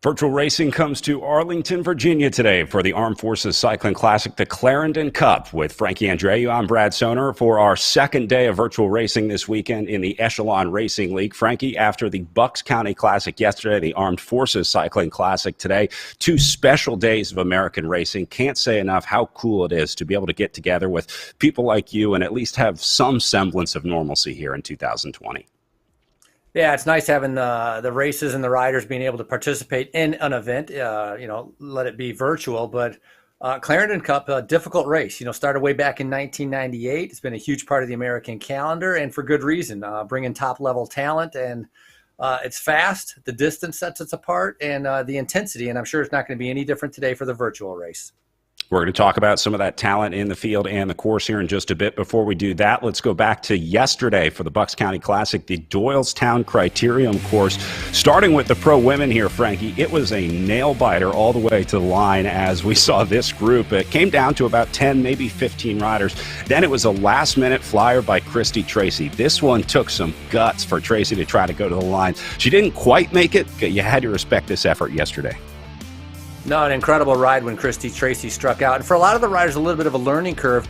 Virtual racing comes to Arlington, Virginia today for the Armed Forces Cycling Classic, the Clarendon Cup. With Frankie Andreu, I'm Brad Soner for our second day of virtual racing this weekend in the Echelon Racing League. Frankie, after the Bucks County Classic yesterday, the Armed Forces Cycling Classic today, two special days of American racing. Can't say enough how cool it is to be able to get together with people like you and at least have some semblance of normalcy here in 2020. Yeah, it's nice having the races and the riders being able to participate in an event, let it be virtual. But Clarendon Cup, a difficult race, started way back in 1998. It's been a huge part of the American calendar, and for good reason, bringing top-level talent. And it's fast, the distance sets us apart, and the intensity. And I'm sure it's not going to be any different today for the virtual race. We're going to talk about some of that talent in the field and the course here in just a bit. Before we do that, let's go back to yesterday for the Bucks County Classic, the Doylestown Criterium course. Starting with the pro women here, Frankie, it was a nail-biter all the way to the line as we saw this group. It came down to about 10, maybe 15 riders. Then it was a last-minute flyer by Christy Tracy. This one took some guts for Tracy to try to go to the line. She didn't quite make it, but you had to respect this effort yesterday. No, an incredible ride when Christy Tracy struck out. And for a lot of the riders, a little bit of a learning curve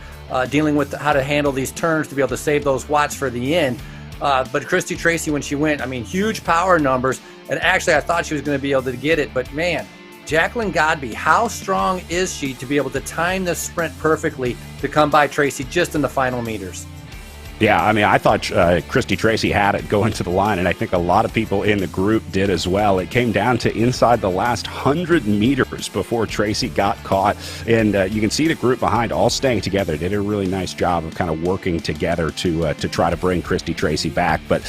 dealing with how to handle these turns to be able to save those watts for the end. But Christy Tracy, when she went, huge power numbers. And actually, I thought she was going to be able to get it. But man, Jacqueline Godby, how strong is she to be able to time this sprint perfectly to come by Tracy just in the final meters? Yeah, I thought Christy Tracy had it going to the line, and I think a lot of people in the group did as well. It came down to inside the last 100 meters before Tracy got caught, and you can see the group behind all staying together. They did a really nice job of kind of working together to try to bring Christy Tracy back. But,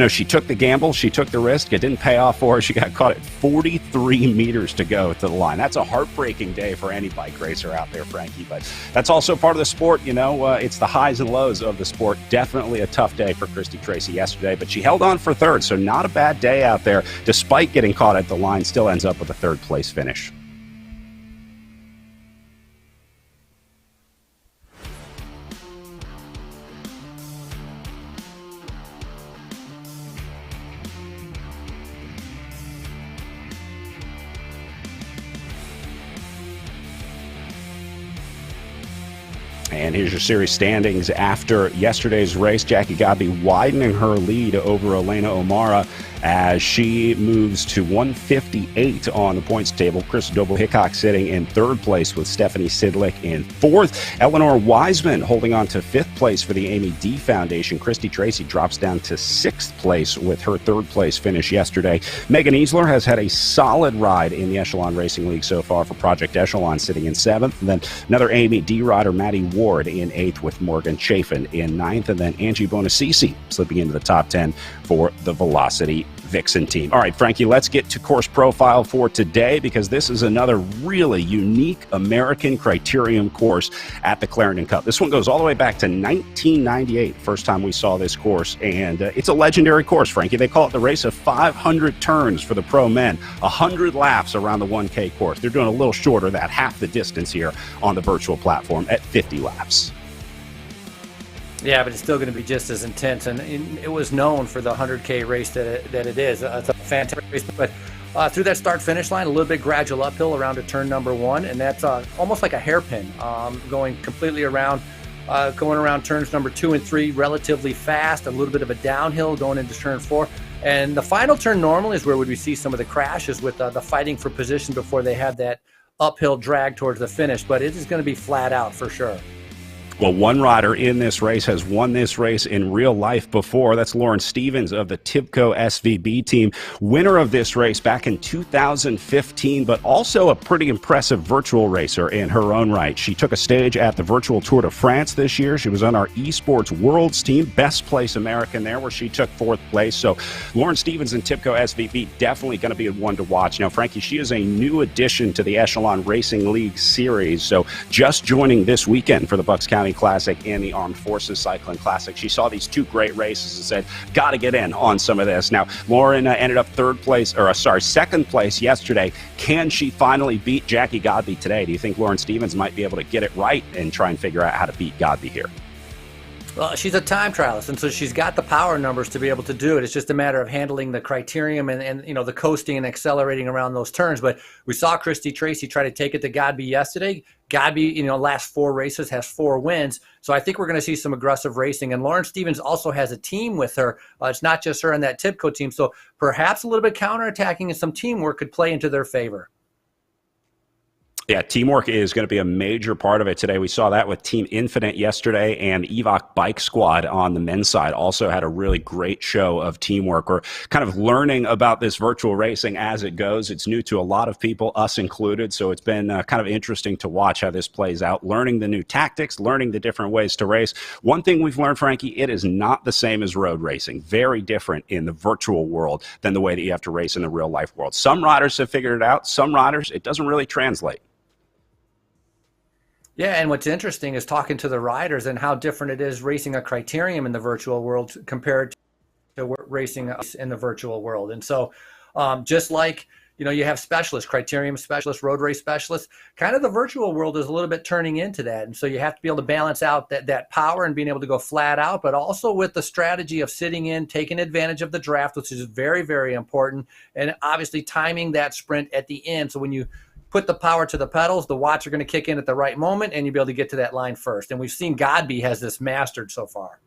she took the gamble, she took the risk. It didn't pay off for her. She got caught at 43 meters to go to the line. That's a heartbreaking day for any bike racer out there, Frankie, but that's also part of the sport. It's the highs and lows of the sport. Definitely a tough day for Christy Tracy yesterday, but she held on for third, so not a bad day out there. Despite getting caught at the line, still ends up with a third-place finish. And here's your series standings after yesterday's race. Jackie Godby widening her lead over Elena O'Mara as she moves to 158 on the points table. Chris Doble-Hickok sitting in third place with Stephanie Sidlick in fourth. Eleanor Wiseman holding on to fifth place for the Amy D Foundation. Christy Tracy drops down to sixth place with her third place finish yesterday. Megan Easler has had a solid ride in the Echelon Racing League so far for Project Echelon, sitting in seventh. And then another Amy D rider, Maddie Ward, in eighth with Morgan Chafin in ninth. And then Angie Bonacisi slipping into the top 10 for the Velocity Vixen team. All right, Frankie, let's get to course profile for today, because this is another really unique American criterium course at the Clarendon Cup. This one goes all the way back to 1998, first time we saw this course, and it's a legendary course, Frankie. They call it the race of 500 turns for the pro men, 100 laps around the 1K course. They're doing a little shorter, that half the distance here on the virtual platform at 50 laps. Yeah, but it's still going to be just as intense, and it was known for the 100K race that it is. It's a fantastic race, but through that start-finish line, a little bit gradual uphill around to turn number one, and that's almost like a hairpin, going completely around, going around turns number 2 and 3 relatively fast, a little bit of a downhill going into turn 4. And the final turn normally is where we see some of the crashes with the fighting for position before they have that uphill drag towards the finish, but it is going to be flat out for sure. Well, one rider in this race has won this race in real life before. That's Lauren Stevens of the Tibco SVB team. Winner of this race back in 2015, but also a pretty impressive virtual racer in her own right. She took a stage at the Virtual Tour de France this year. She was on our Esports Worlds team, best place American there, where she took fourth place. So Lauren Stevens and Tibco SVB definitely going to be one to watch. Now, Frankie, she is a new addition to the Echelon Racing League series. So just joining this weekend for the Bucks County Classic and the Armed Forces Cycling Classic. She saw these two great races and said, got to get in on some of this. Now, Lauren ended up second place yesterday. Can she finally beat Jackie Godby today? Do you think Lauren Stevens might be able to get it right and try and figure out how to beat Godby here? Well, she's a time trialist, and so she's got the power numbers to be able to do it. It's just a matter of handling the criterium and the coasting and accelerating around those turns. But we saw Christy Tracy try to take it to Godby yesterday. Godby, last 4 races has 4 wins. So I think we're going to see some aggressive racing. And Lauren Stevens also has a team with her. It's not just her and that Tibco team. So perhaps a little bit counterattacking and some teamwork could play into their favor. Yeah, teamwork is going to be a major part of it today. We saw that with Team Infinite yesterday, and Evok Bike Squad on the men's side also had a really great show of teamwork. We're kind of learning about this virtual racing as it goes. It's new to a lot of people, us included, so it's been kind of interesting to watch how this plays out, learning the new tactics, learning the different ways to race. One thing we've learned, Frankie, it is not the same as road racing. Very different in the virtual world than the way that you have to race in the real life world. Some riders have figured it out. Some riders, it doesn't really translate. Yeah, and what's interesting is talking to the riders and how different it is racing a criterium in the virtual world compared to racing in the virtual world. And so just like, you have specialists, criterium specialists, road race specialists, kind of the virtual world is a little bit turning into that. And so you have to be able to balance out that power and being able to go flat out, but also with the strategy of sitting in, taking advantage of the draft, which is very, very important. And obviously timing that sprint at the end. So when you put the power to the pedals, the watts are going to kick in at the right moment, and you'll be able to get to that line first. And we've seen Godby has this mastered so far.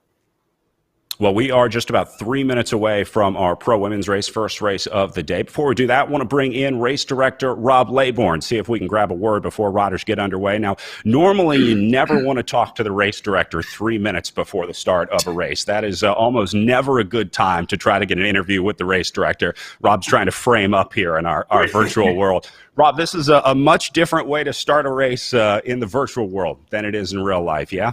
Well, we are just about 3 minutes away from our pro women's race, first race of the day. Before we do that, I want to bring in race director Rob Laybourne, see if we can grab a word before riders get underway. Now, normally you never want to talk to the race director 3 minutes before the start of a race. That is almost never a good time to try to get an interview with the race director. Rob's trying to frame up here in our virtual world. Rob, this is a much different way to start a race in the virtual world than it is in real life, yeah?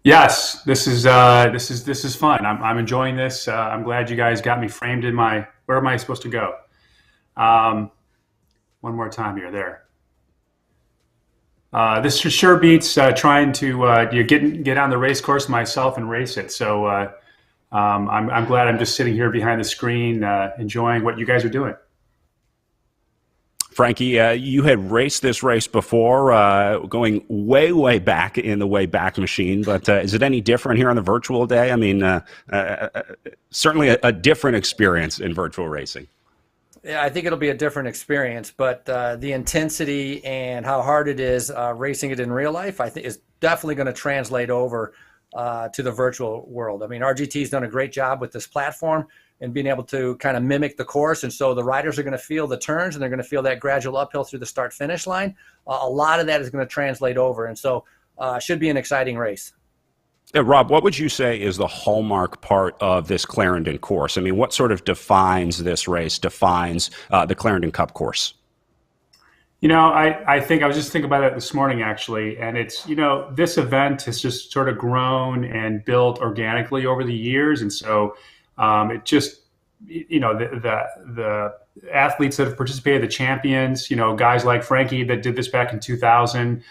Yes, this is fun. I'm enjoying this. I'm glad you guys got me framed in my. Where am I supposed to go? One more time here. There. This sure beats trying to get on the race course myself and race it. So I'm glad I'm just sitting here behind the screen enjoying what you guys are doing. Frankie, you had raced this race before, going way, way back in the way back machine, but is it any different here on the virtual day? I mean, certainly a different experience in virtual racing. Yeah, I think it'll be a different experience, but the intensity and how hard it is racing it in real life, I think is definitely going to translate over to the virtual world. I mean, RGT's done a great job with this platform and being able to kind of mimic the course. And so the riders are going to feel the turns and they're going to feel that gradual uphill through the start finish line. A lot of that is going to translate over. And so should be an exciting race. Yeah, Rob, what would you say is the hallmark part of this Clarendon course? I mean, what sort of defines this race, defines the Clarendon Cup course? I think I was just thinking about it this morning, actually, and it's, this event has just sort of grown and built organically over the years. And so it just, the athletes that have participated, the champions, guys like Frankie that did this back in 2000,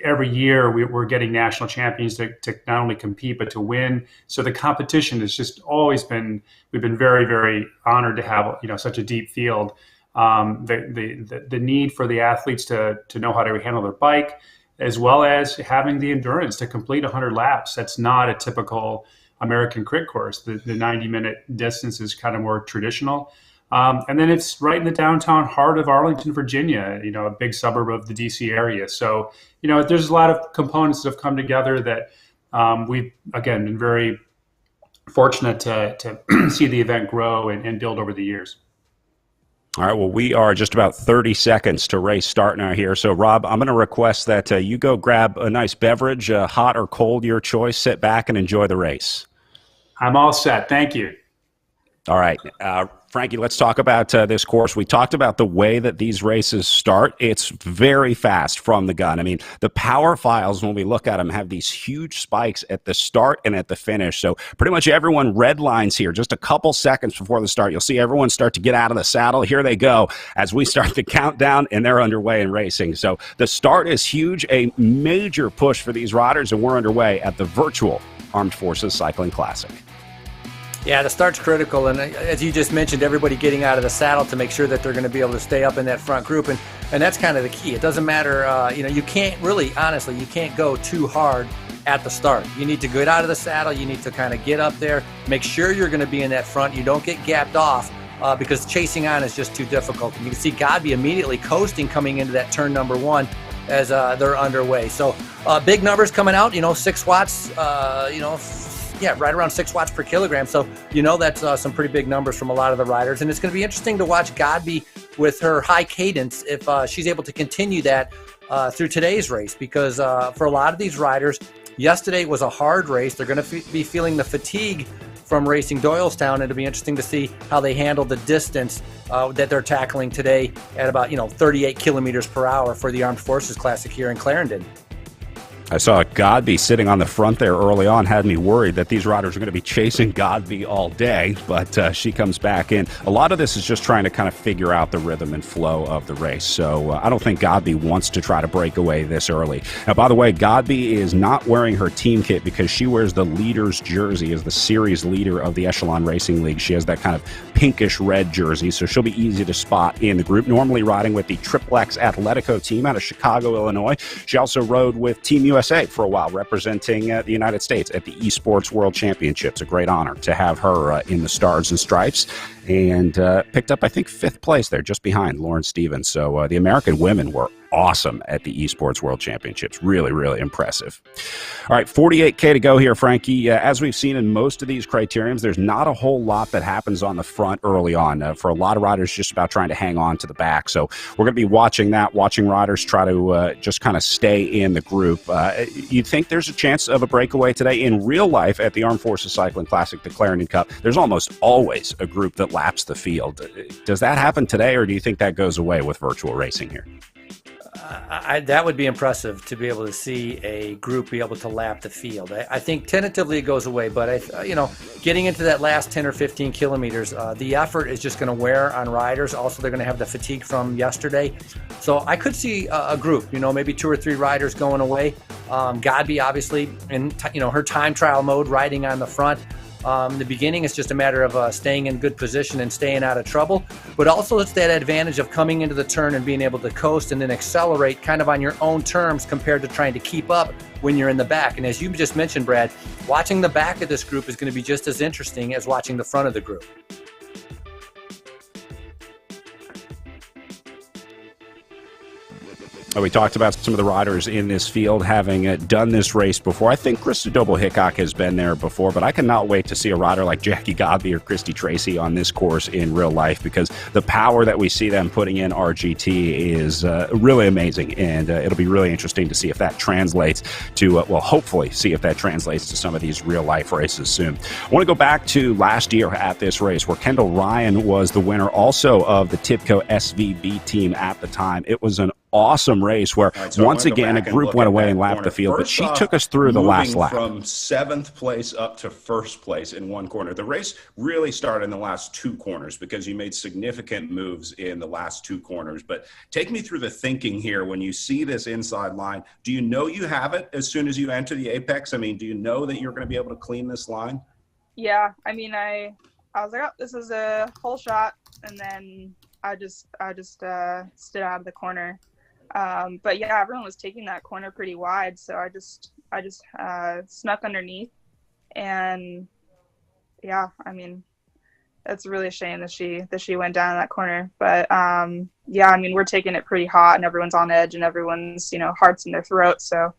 every year we're getting national champions to not only compete, but to win. So the competition has just always been, we've been very, very honored to have, such a deep field. The need for the athletes to know how to handle their bike, as well as having the endurance to complete 100 laps. That's not a typical American crit course. The 90-minute distance is kind of more traditional. And then it's right in the downtown heart of Arlington, Virginia, a big suburb of the DC area. So, there's a lot of components that have come together that we've, again, been very fortunate to see the event grow and build over the years. All right, well, we are just about 30 seconds to race start now here. So, Rob, I'm going to request that you go grab a nice beverage, hot or cold, your choice, sit back and enjoy the race. I'm all set. Thank you. All right. Frankie, let's talk about this course. We talked about the way that these races start. It's very fast from the gun. I mean, the power files, when we look at them, have these huge spikes at the start and at the finish. So pretty much everyone red lines here. Just a couple seconds before the start, you'll see everyone start to get out of the saddle. Here they go as we start the countdown, and they're underway in racing. So the start is huge, a major push for these riders, and we're underway at the virtual Armed Forces Cycling Classic. Yeah, the start's critical, and as you just mentioned, everybody getting out of the saddle to make sure that they're going to be able to stay up in that front group, and that's kind of the key. It doesn't matter, you can't really, honestly, you can't go too hard at the start. You need to get out of the saddle. You need to kind of get up there, make sure you're going to be in that front. You don't get gapped off because chasing on is just too difficult. And you can see Godby immediately coasting coming into that turn number 1 as they're underway. So big numbers coming out, 6 watts, right around 6 watts per kilogram. So, that's some pretty big numbers from a lot of the riders. And it's going to be interesting to watch Godby with her high cadence if she's able to continue that through today's race, because for a lot of these riders, yesterday was a hard race. They're going to be feeling the fatigue from racing Doylestown, and it'll be interesting to see how they handle the distance that they're tackling today at about 38 kilometers per hour for the Armed Forces Classic here in Clarendon. I saw Godby sitting on the front there early on, had me worried that these riders are going to be chasing Godby all day, but she comes back in. A lot of this is just trying to kind of figure out the rhythm and flow of the race, so I don't think Godby wants to try to break away this early. Now, by the way, Godby is not wearing her team kit because she wears the leader's jersey as the series leader of the Echelon Racing League. She has that kind of pinkish red jersey, so she'll be easy to spot in the group, normally riding with the XXX Atletico team out of Chicago, Illinois. She also rode with Team USA for a while, representing the United States at the Esports World Championships. A great honor to have her in the Stars and Stripes, and picked up, I think, 5th place there, just behind Lauren Stevens. So the American women were awesome at the Esports World Championships. Really, really impressive. All right, 48K to go here, Frankie. As we've seen in most of these criteriums, there's not a whole lot that happens on the front early on. For a lot of riders, just about trying to hang on to the back. So we're going to be watching riders try to just kind of stay in the group. You think there's a chance of a breakaway today? In real life at the Armed Forces Cycling Classic, the Clarendon Cup, there's almost always a group that laps the field. Does that happen today, or do you think that goes away with virtual racing here? That would be impressive to be able to see a group be able to lap the field. I think tentatively it goes away, but getting into that last 10 or 15 kilometers, the effort is just going to wear on riders. Also, they're going to have the fatigue from yesterday. So I could see a group, maybe 2 or 3 riders going away. Godby, obviously, in her time trial mode, riding on the front. The beginning is just a matter of staying in good position and staying out of trouble, but also it's that advantage of coming into the turn and being able to coast and then accelerate kind of on your own terms compared to trying to keep up when you're in the back. And as you just mentioned, Brad, watching the back of this group is going to be just as interesting as watching the front of the group. We talked about some of the riders in this field having done this race before. I think Krista Doble-Hickok has been there before, but I cannot wait to see a rider like Jackie Godby or Christy Tracy on this course in real life, because the power that we see them putting in RGT is really amazing, and it'll be really interesting to see if that translates to, hopefully see if that translates to some of these real-life races soon. I want to go back to last year at this race where Kendall Ryan was the winner also of the Tibco SVB team at the time. It was an awesome race where once again a group went away and lapped the field, but she took us through the last lap. From 7th place up to 1st place in one corner. The race really started in the last 2 corners because you made significant moves in the last 2 corners. But take me through the thinking here when you see this inside line. Do you know you have it as soon as you enter the apex? I mean, do you know that you're going to be able to clean this line? Yeah, I mean, I was like, oh, this is a whole shot, and then I just stood out of the corner. But yeah, everyone was taking that corner pretty wide, so I just snuck underneath, and yeah, I mean, it's really a shame that she went down in that corner. But yeah, I mean, we're taking it pretty hot, and everyone's on edge, and everyone's hearts in their throat. So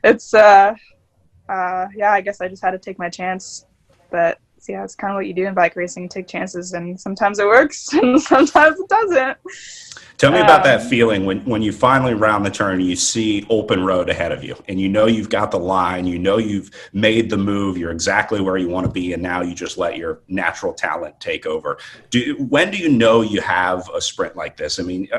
it's yeah, I guess I just had to take my chance. But yeah, it's kind of what you do in bike racing, take chances, and sometimes it works, and sometimes it doesn't. Tell me about that feeling when you finally round the turn and you see open road ahead of you, and you've got the line, you've made the move, you're exactly where you want to be, and now you just let your natural talent take over. When do you know you have a sprint like this? I mean,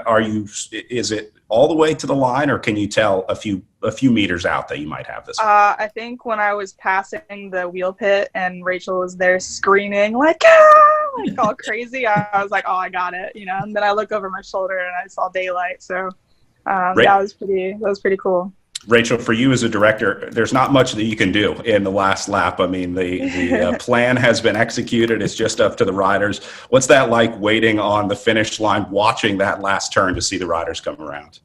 is it all the way to the line, or can you tell a few meters out that you might have this? I think when I was passing the wheel pit and Rachel was there screaming like, ah! Like all crazy, I was like, oh, I got it, and then I look over my shoulder and I saw daylight. So yeah, that was pretty cool. Rachel, for you as a director, there's not much that you can do in the last lap. I mean, the plan has been executed. It's just up to the riders. What's that like, waiting on the finish line, watching that last turn to see the riders come around?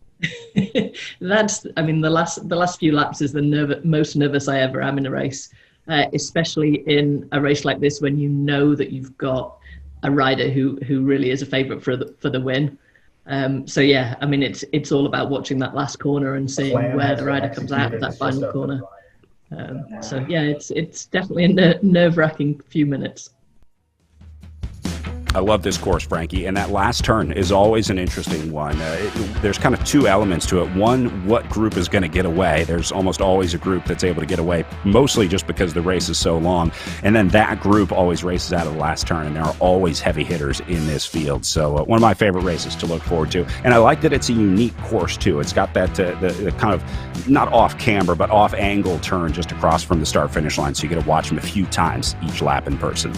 I mean, the last few laps is the most nervous I ever am in a race, especially in a race like this when you know that you've got a rider who really is a favourite for the win. So yeah, I mean, it's all about watching that last corner and seeing where the rider comes out of that final corner. So yeah, it's definitely a nerve-wracking few minutes. I love this course, Frankie, and that last turn is always an interesting one. There's kind of two elements to it. One, what group is going to get away? There's almost always a group that's able to get away, mostly just because the race is so long. And then that group always races out of the last turn, and there are always heavy hitters in this field. So one of my favorite races to look forward to. And I like that it's a unique course, too. It's got that the kind of not off-camber, but off-angle turn just across from the start-finish line, so you get to watch them a few times each lap in person.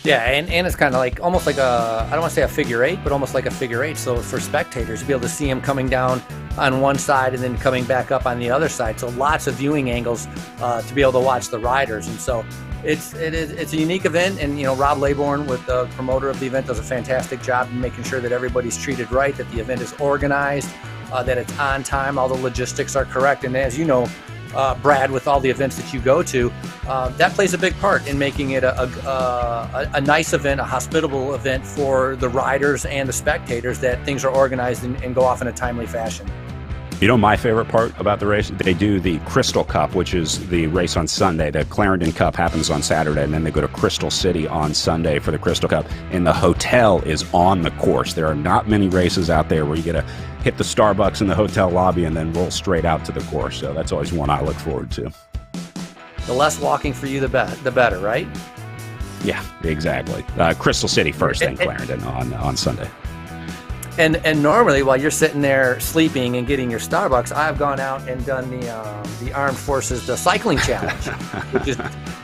Yeah, and it's kind of like almost like I don't want to say a figure eight, but almost like a figure eight. So for spectators, you'll be able to see him coming down on one side and then coming back up on the other side. So lots of viewing angles to be able to watch the riders. And so it's a unique event. And, Rob Laybourne, with the promoter of the event, does a fantastic job in making sure that everybody's treated right, that the event is organized, that it's on time, all the logistics are correct. And as you know, Brad, with all the events that you go to, that plays a big part in making it a nice event, a hospitable event for the riders and the spectators, that things are organized and go off in a timely fashion. My favorite part about the race, they do the Crystal Cup, which is the race on Sunday. The Clarendon Cup happens on Saturday, and then they go to Crystal City on Sunday for the Crystal Cup. And the hotel is on the course. There are not many races out there where you get to hit the Starbucks in the hotel lobby and then roll straight out to the course. So that's always one I look forward to. The less walking for you, the better, right? Yeah, exactly. Crystal City first, then Clarendon on Sunday. And normally, while you're sitting there sleeping and getting your Starbucks, I've gone out and done the Armed Forces the cycling challenge,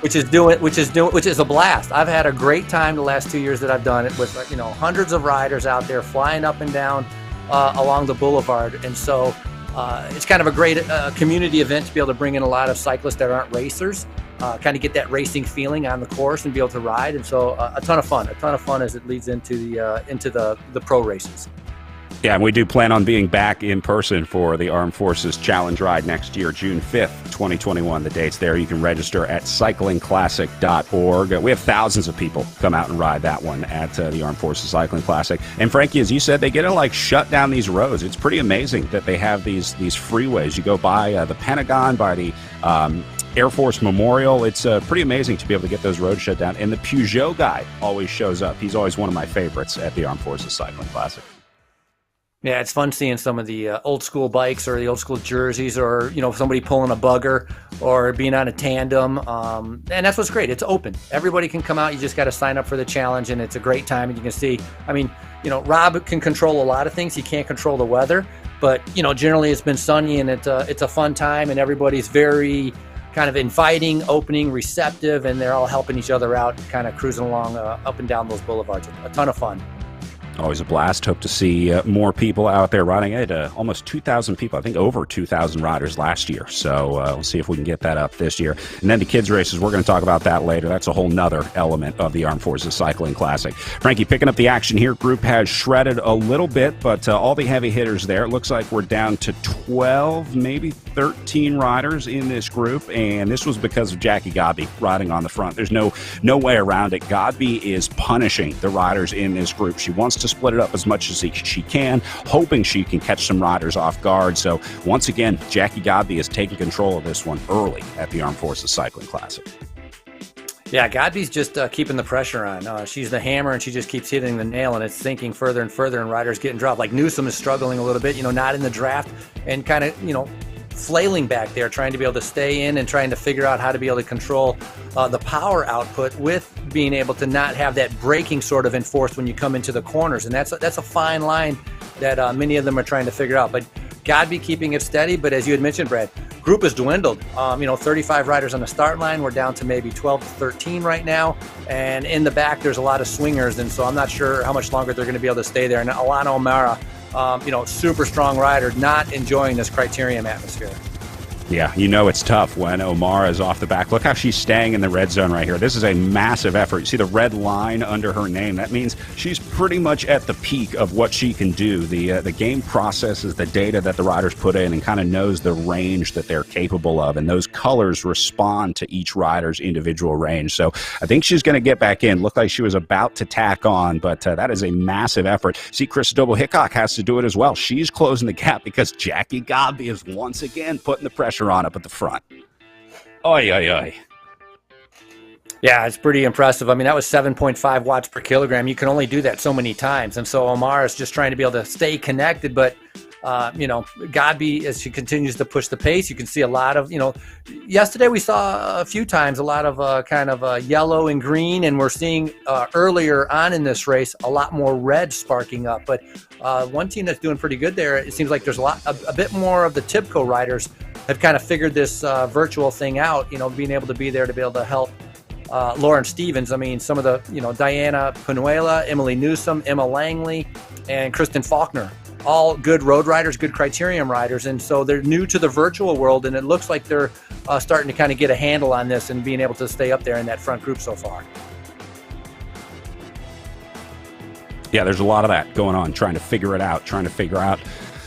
which is a blast. I've had a great time the last 2 years that I've done it, with hundreds of riders out there flying up and down along the boulevard. And so it's kind of a great community event to be able to bring in a lot of cyclists that aren't racers, kind of get that racing feeling on the course and be able to ride. And so a ton of fun as it leads into the pro races. Yeah, and we do plan on being back in person for the Armed Forces Challenge Ride next year, June 5th, 2021. The date's there. You can register at cyclingclassic.org. We have thousands of people come out and ride that one at the Armed Forces Cycling Classic. And Frankie, as you said, they get to shut down these roads. It's pretty amazing that they have these freeways. You go by the Pentagon, by the Air Force Memorial. It's pretty amazing to be able to get those roads shut down. And the Peugeot guy always shows up. He's always one of my favorites at the Armed Forces Cycling Classic. Yeah, it's fun seeing some of the old school bikes or the old school jerseys, or somebody pulling a bugger or being on a tandem. And that's what's great. It's open. Everybody can come out. You just got to sign up for the challenge, and it's a great time. And you can see, Rob can control a lot of things. He can't control the weather, but generally it's been sunny, and it's a fun time, and everybody's very kind of inviting, opening, receptive, and they're all helping each other out, kind of cruising along up and down those boulevards. A ton of fun. Always a blast. Hope to see more people out there riding. I had almost 2,000 people, I think over 2,000 riders last year. So we'll see if we can get that up this year. And then the kids' races, we're going to talk about that later. That's a whole nother element of the Armed Forces Cycling Classic. Frankie, picking up the action here. Group has shredded a little bit, but all the heavy hitters there. It looks like we're down to 12, maybe 13 riders in this group. And this was because of Jackie Godby riding on the front. There's no way around it. Godby is punishing the riders in this group. She wants to split it up as much as she can, hoping she can catch some riders off guard. So once again, Jackie Godby is taking control of this one early at the Armed Forces Cycling Classic. Yeah, Godby's just keeping the pressure on. She's the hammer, and she just keeps hitting the nail, and it's sinking further and further, and riders getting dropped. Like Newsom is struggling a little bit, not in the draft, and kind of, flailing back there, trying to be able to stay in and trying to figure out how to be able to control the power output with being able to not have that braking sort of enforced when you come into the corners. And that's a fine line that many of them are trying to figure out. But Godby keeping it steady. But as you had mentioned, Brad, group has dwindled. 35 riders on the start line. We're down to maybe 12 to 13 right now. And in the back, there's a lot of swingers. And so I'm not sure how much longer they're going to be able to stay there. And Alana O'Mara, super strong rider, not enjoying this criterium atmosphere. Yeah, you know it's tough when O'Mara is off the back. Look how she's staying in the red zone right here. This is a massive effort. You see the red line under her name. That means she's pretty much at the peak of what she can do. The game processes the data that the riders put in and kind of knows the range that they're capable of, and those colors respond to each rider's individual range. So I think she's going to get back in. Looked like she was about to tack on, but that is a massive effort. See, Chris Doble-Hickok has to do it as well. She's closing the gap because Jackie Godby is once again putting the pressure on up at the front. Oy, oy, oy. Yeah, it's pretty impressive. I mean, that was 7.5 watts per kilogram. You can only do that so many times. And so O'Mara is just trying to be able to stay connected. But, Godby, as she continues to push the pace, you can see a lot of, yesterday we saw a few times a lot of yellow and green. And we're seeing earlier on in this race a lot more red sparking up. But one team that's doing pretty good there, it seems like there's a bit more of the Tibco riders have kind of figured this virtual thing out, being able to be there to be able to help Lauren Stevens. I mean, some of the, Diana Panuela, Emily Newsom, Emma Langley, and Kristen Faulkner, all good road riders, good criterium riders. And so they're new to the virtual world, and it looks like they're starting to kind of get a handle on this and being able to stay up there in that front group so far. Yeah, there's a lot of that going on, trying to figure out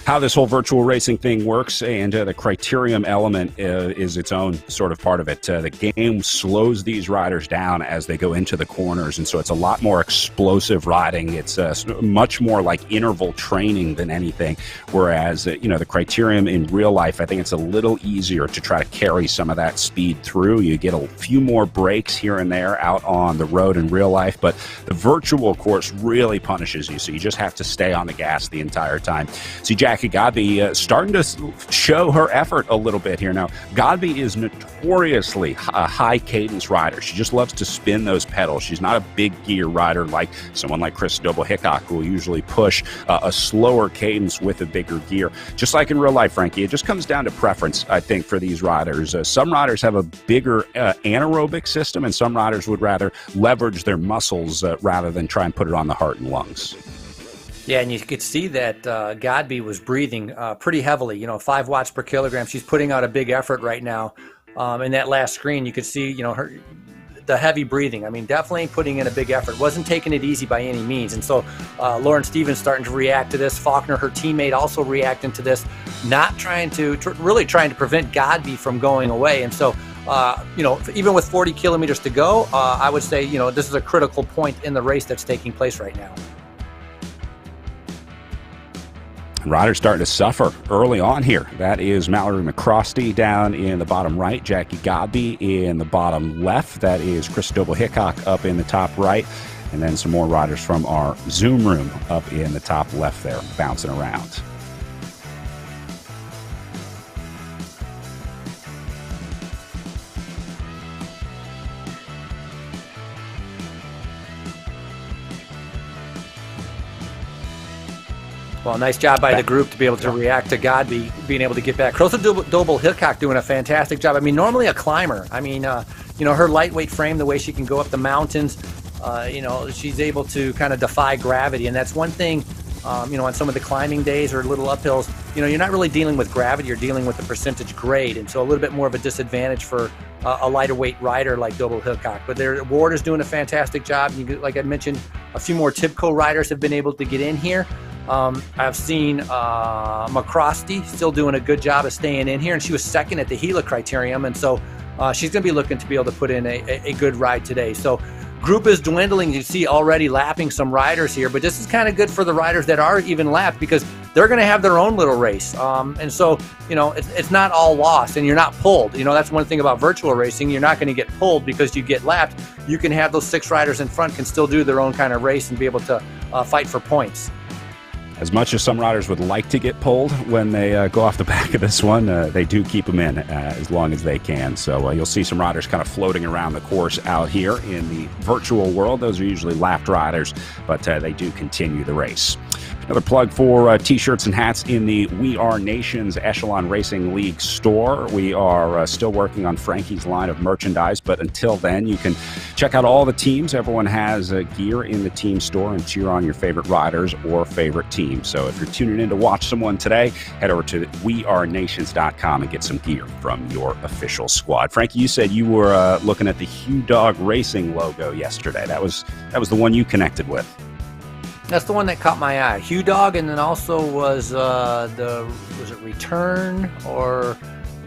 how this whole virtual racing thing works, and the criterium element is its own sort of part of it. The game slows these riders down as they go into the corners, and so it's a lot more explosive riding. It's much more like interval training than anything, whereas the criterium in real life, I think it's a little easier to try to carry some of that speed through. You get a few more breaks here and there out on the road in real life, but the virtual course really punishes you, so you just have to stay on the gas the entire time. See, Jackie Godby starting to show her effort a little bit here now. Godby is notoriously a high cadence rider. She just loves to spin those pedals. She's not a big gear rider like someone like Chris Doble-Hickok, who will usually push a slower cadence with a bigger gear. Just like in real life, Frankie, it just comes down to preference, I think, for these riders. Some riders have a bigger anaerobic system, and some riders would rather leverage their muscles rather than try and put it on the heart and lungs. Yeah, and you could see that Godby was breathing pretty heavily, 5 watts per kilogram. She's putting out a big effort right now. In that last screen, you could see, the heavy breathing. I mean, definitely putting in a big effort. Wasn't taking it easy by any means. And so Lauren Stevens starting to react to this. Faulkner, her teammate, also reacting to this, not trying to prevent Godby from going away. And so, even with 40 kilometers to go, I would say, this is a critical point in the race that's taking place right now. Riders starting to suffer early on here. That is Mallory McCrosty down in the bottom right, Jackie Godby in the bottom left. That is Chris Doble-Hickok up in the top right. And then some more riders from our Zoom room up in the top left there, bouncing around. Well, nice job by the group to be able to react to Godby being able to get back. Crystal Doble-Hickok doing a fantastic job. I mean, normally a climber. I mean, her lightweight frame, the way she can go up the mountains, she's able to kind of defy gravity. And that's one thing, on some of the climbing days or little uphills, you're not really dealing with gravity. You're dealing with the percentage grade. And so a little bit more of a disadvantage for a lighter weight rider like Doble-Hickok. But Ward is doing a fantastic job. Like I mentioned, a few more Tibco riders have been able to get in here. I've seen McCrosty still doing a good job of staying in here, and she was second at the Gila criterium, and so she's going to be looking to be able to put in a good ride today. So group is dwindling. You see already lapping some riders here, but this is kind of good for the riders that are even lapped because they're going to have their own little race. And so, it's not all lost, and you're not pulled. That's one thing about virtual racing. You're not going to get pulled because you get lapped. You can have those 6 riders in front can still do their own kind of race and be able to fight for points. As much as some riders would like to get pulled when they go off the back of this one, they do keep them in as long as they can. So you'll see some riders kind of floating around the course out here in the virtual world. Those are usually lapped riders, but they do continue the race. Another plug for T-shirts and hats in the We Are Nations Echelon Racing League store. We are still working on Frankie's line of merchandise, but until then, you can check out all the teams. Everyone has gear in the team store and cheer on your favorite riders or favorite teams. So if you're tuning in to watch someone today, head over to wearenations.com and get some gear from your official squad. Frankie, you said you were looking at the Hugh Dog Racing logo yesterday. That was the one you connected with. That's the one that caught my eye. Hugh Dog, and then also was it Return, or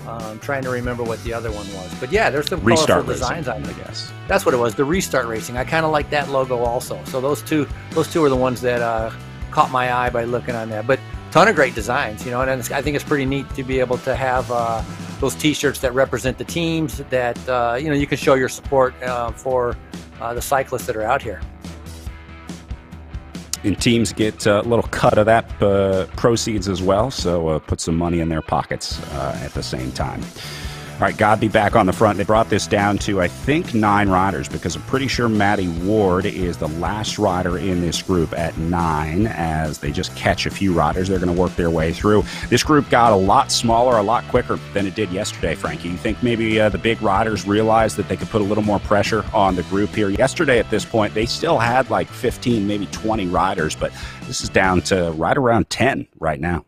I'm trying to remember what the other one was. But yeah, there's some colorful designs on it. I guess that's what it was. The Restart Racing. I kind of like that logo also. So those two are the ones that caught my eye by looking on that. But ton of great designs, and I think it's pretty neat to be able to have those T-shirts that represent the teams that you can show your support for the cyclists that are out here. And teams get a little cut of that proceeds as well, so put some money in their pockets at the same time. All right, Godby back on the front. They brought this down to, I think, 9 riders, because I'm pretty sure Maddie Ward is the last rider in this group at 9, as they just catch a few riders. They're going to work their way through. This group got a lot smaller, a lot quicker than it did yesterday, Frankie. You think maybe the big riders realized that they could put a little more pressure on the group here? Yesterday, at this point, they still had like 15, maybe 20 riders, but this is down to right around 10 right now.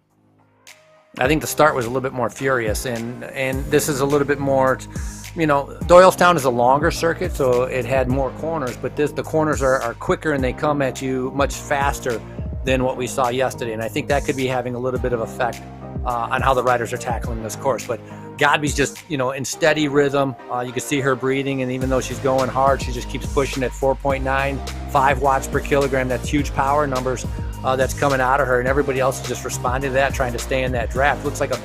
I think the start was a little bit more furious, and this is a little bit more, Doylestown is a longer circuit, so it had more corners, but the corners are quicker and they come at you much faster than what we saw yesterday, and I think that could be having a little bit of effect on how the riders are tackling this course. But Godby's just, in steady rhythm. You can see her breathing, and even though she's going hard, she just keeps pushing at 4.95 watts per kilogram. That's huge power numbers that's coming out of her, and everybody else is just responding to that, trying to stay in that draft. Looks like a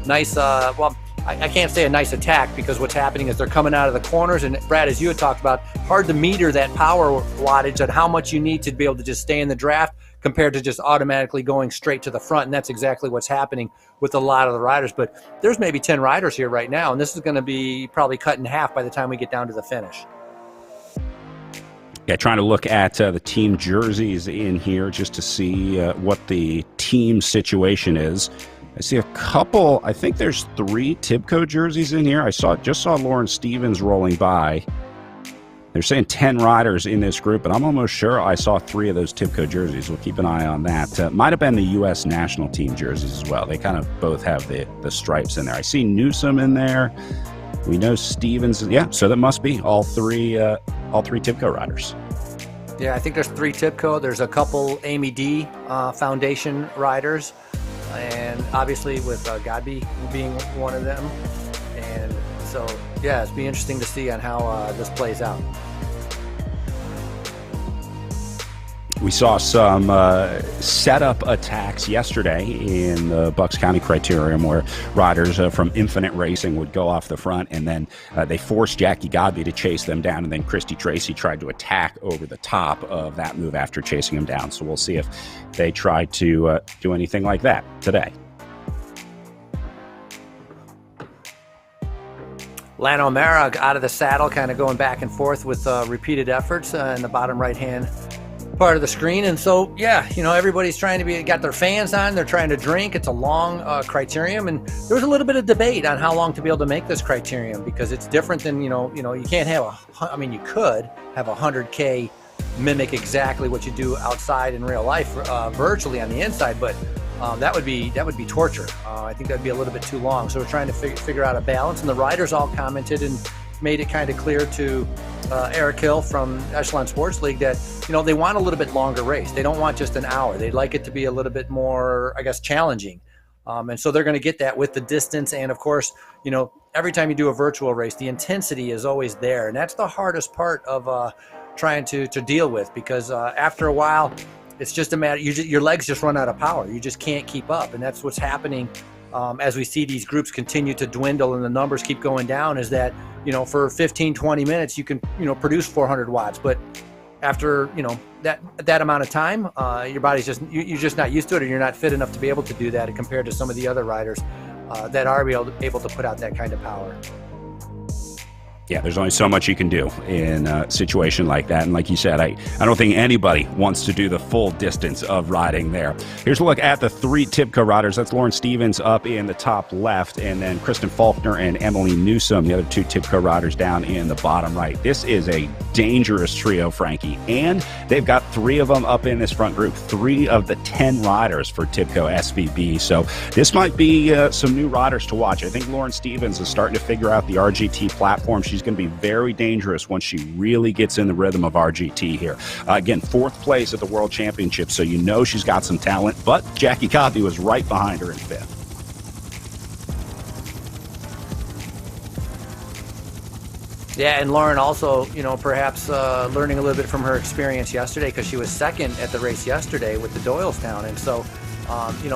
nice, I can't say a nice attack, because what's happening is they're coming out of the corners, and Brad, as you had talked about, hard to meter that power wattage and how much you need to be able to just stay in the draft compared to just automatically going straight to the front, and that's exactly what's happening with a lot of the riders. But there's maybe 10 riders here right now, and this is going to be probably cut in half by the time we get down to the finish. Yeah, trying to look at the team jerseys in here just to see what the team situation is. I see a couple, I think there's 3 Tibco jerseys in here. I just saw Lauren Stevens rolling by. They're saying 10 riders in this group, but I'm almost sure I saw 3 of those Tibco jerseys. We'll keep an eye on that. Might have been the U.S. national team jerseys as well. They kind of both have the stripes in there. I see Newsom in there. We know Stevens. Yeah, so that must be all three Tibco riders. Yeah, I think there's 3 Tibco. There's a couple Amy D Foundation riders, and obviously with Godby being one of them. And so, yeah, it's be interesting to see on how this plays out. We saw some setup attacks yesterday in the Bucks County Criterium, where riders from Infinite Racing would go off the front, and then they forced Jackie Godby to chase them down, and then Christy Tracy tried to attack over the top of that move after chasing him down. So we'll see if they try to do anything like that today. Lana O'Mara out of the saddle, kind of going back and forth with repeated efforts in the bottom right-hand part of the screen. And so, yeah, everybody's trying to got their fans on, they're trying to drink. It's a long criterium, and there was a little bit of debate on how long to be able to make this criterium, because it's different than, you can't have you could have 100K mimic exactly what you do outside in real life, virtually on the inside, but that would be torture. I think that'd be a little bit too long. So we're trying to figure out a balance, and the riders all commented and made it kind of clear to Eric Hill from Echelon Sports League that, they want a little bit longer race. They don't want just an hour. They'd like it to be a little bit more, I guess, challenging. And so they're going to get that with the distance. And of course, every time you do a virtual race, the intensity is always there. And that's the hardest part of trying to deal with, because after a while, it's just a matter, your legs just run out of power. You just can't keep up. And that's what's happening as we see these groups continue to dwindle and the numbers keep going down, is that, for 15, 20 minutes, you can, produce 400 watts. But after, that amount of time, your body's you're just not used to it, or you're not fit enough to be able to do that compared to some of the other riders that are able to put out that kind of power. Yeah, there's only so much you can do in a situation like that. And like you said, I don't think anybody wants to do the full distance of riding there. Here's a look at the 3 TIBCO riders. That's Lauren Stevens up in the top left, and then Kristen Faulkner and Emily Newsom, the other 2 TIBCO riders, down in the bottom right. This is a dangerous trio, Frankie. And they've got 3 of them up in this front group, 3 of the 10 riders for TIBCO SVB. So this might be some new riders to watch. I think Lauren Stevens is starting to figure out the RGT platform. She's going to be very dangerous once she really gets in the rhythm of RGT here. Again, 4th place at the World Championship, so you know she's got some talent, but Jackie Codby was right behind her in 5th. Yeah, and Lauren also, perhaps learning a little bit from her experience yesterday, because she was 2nd at the race yesterday with the Doylestown, and so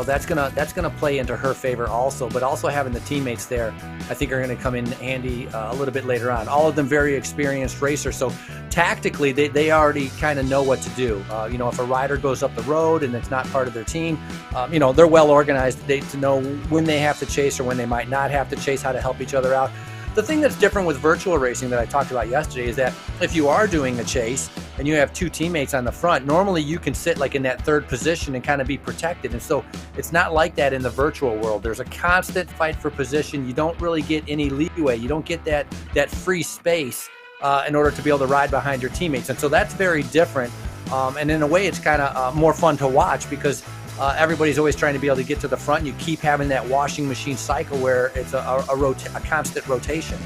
that's gonna play into her favor also. But also having the teammates there, I think, are going to come in handy a little bit later on. All of them very experienced racers, so tactically they already kind of know what to do. If a rider goes up the road and it's not part of their team, they're well organized to know when they have to chase or when they might not have to chase, how to help each other out. The thing that's different with virtual racing that I talked about yesterday is that if you are doing a chase and you have 2 teammates on the front, normally you can sit like in that 3rd position and kind of be protected. And so it's not like that in the virtual world. There's a constant fight for position. You don't really get any leeway. You don't get that free space in order to be able to ride behind your teammates. And so that's very different. And in a way, it's kind of more fun to watch, because everybody's always trying to be able to get to the front, and you keep having that washing machine cycle where it's a constant rotation.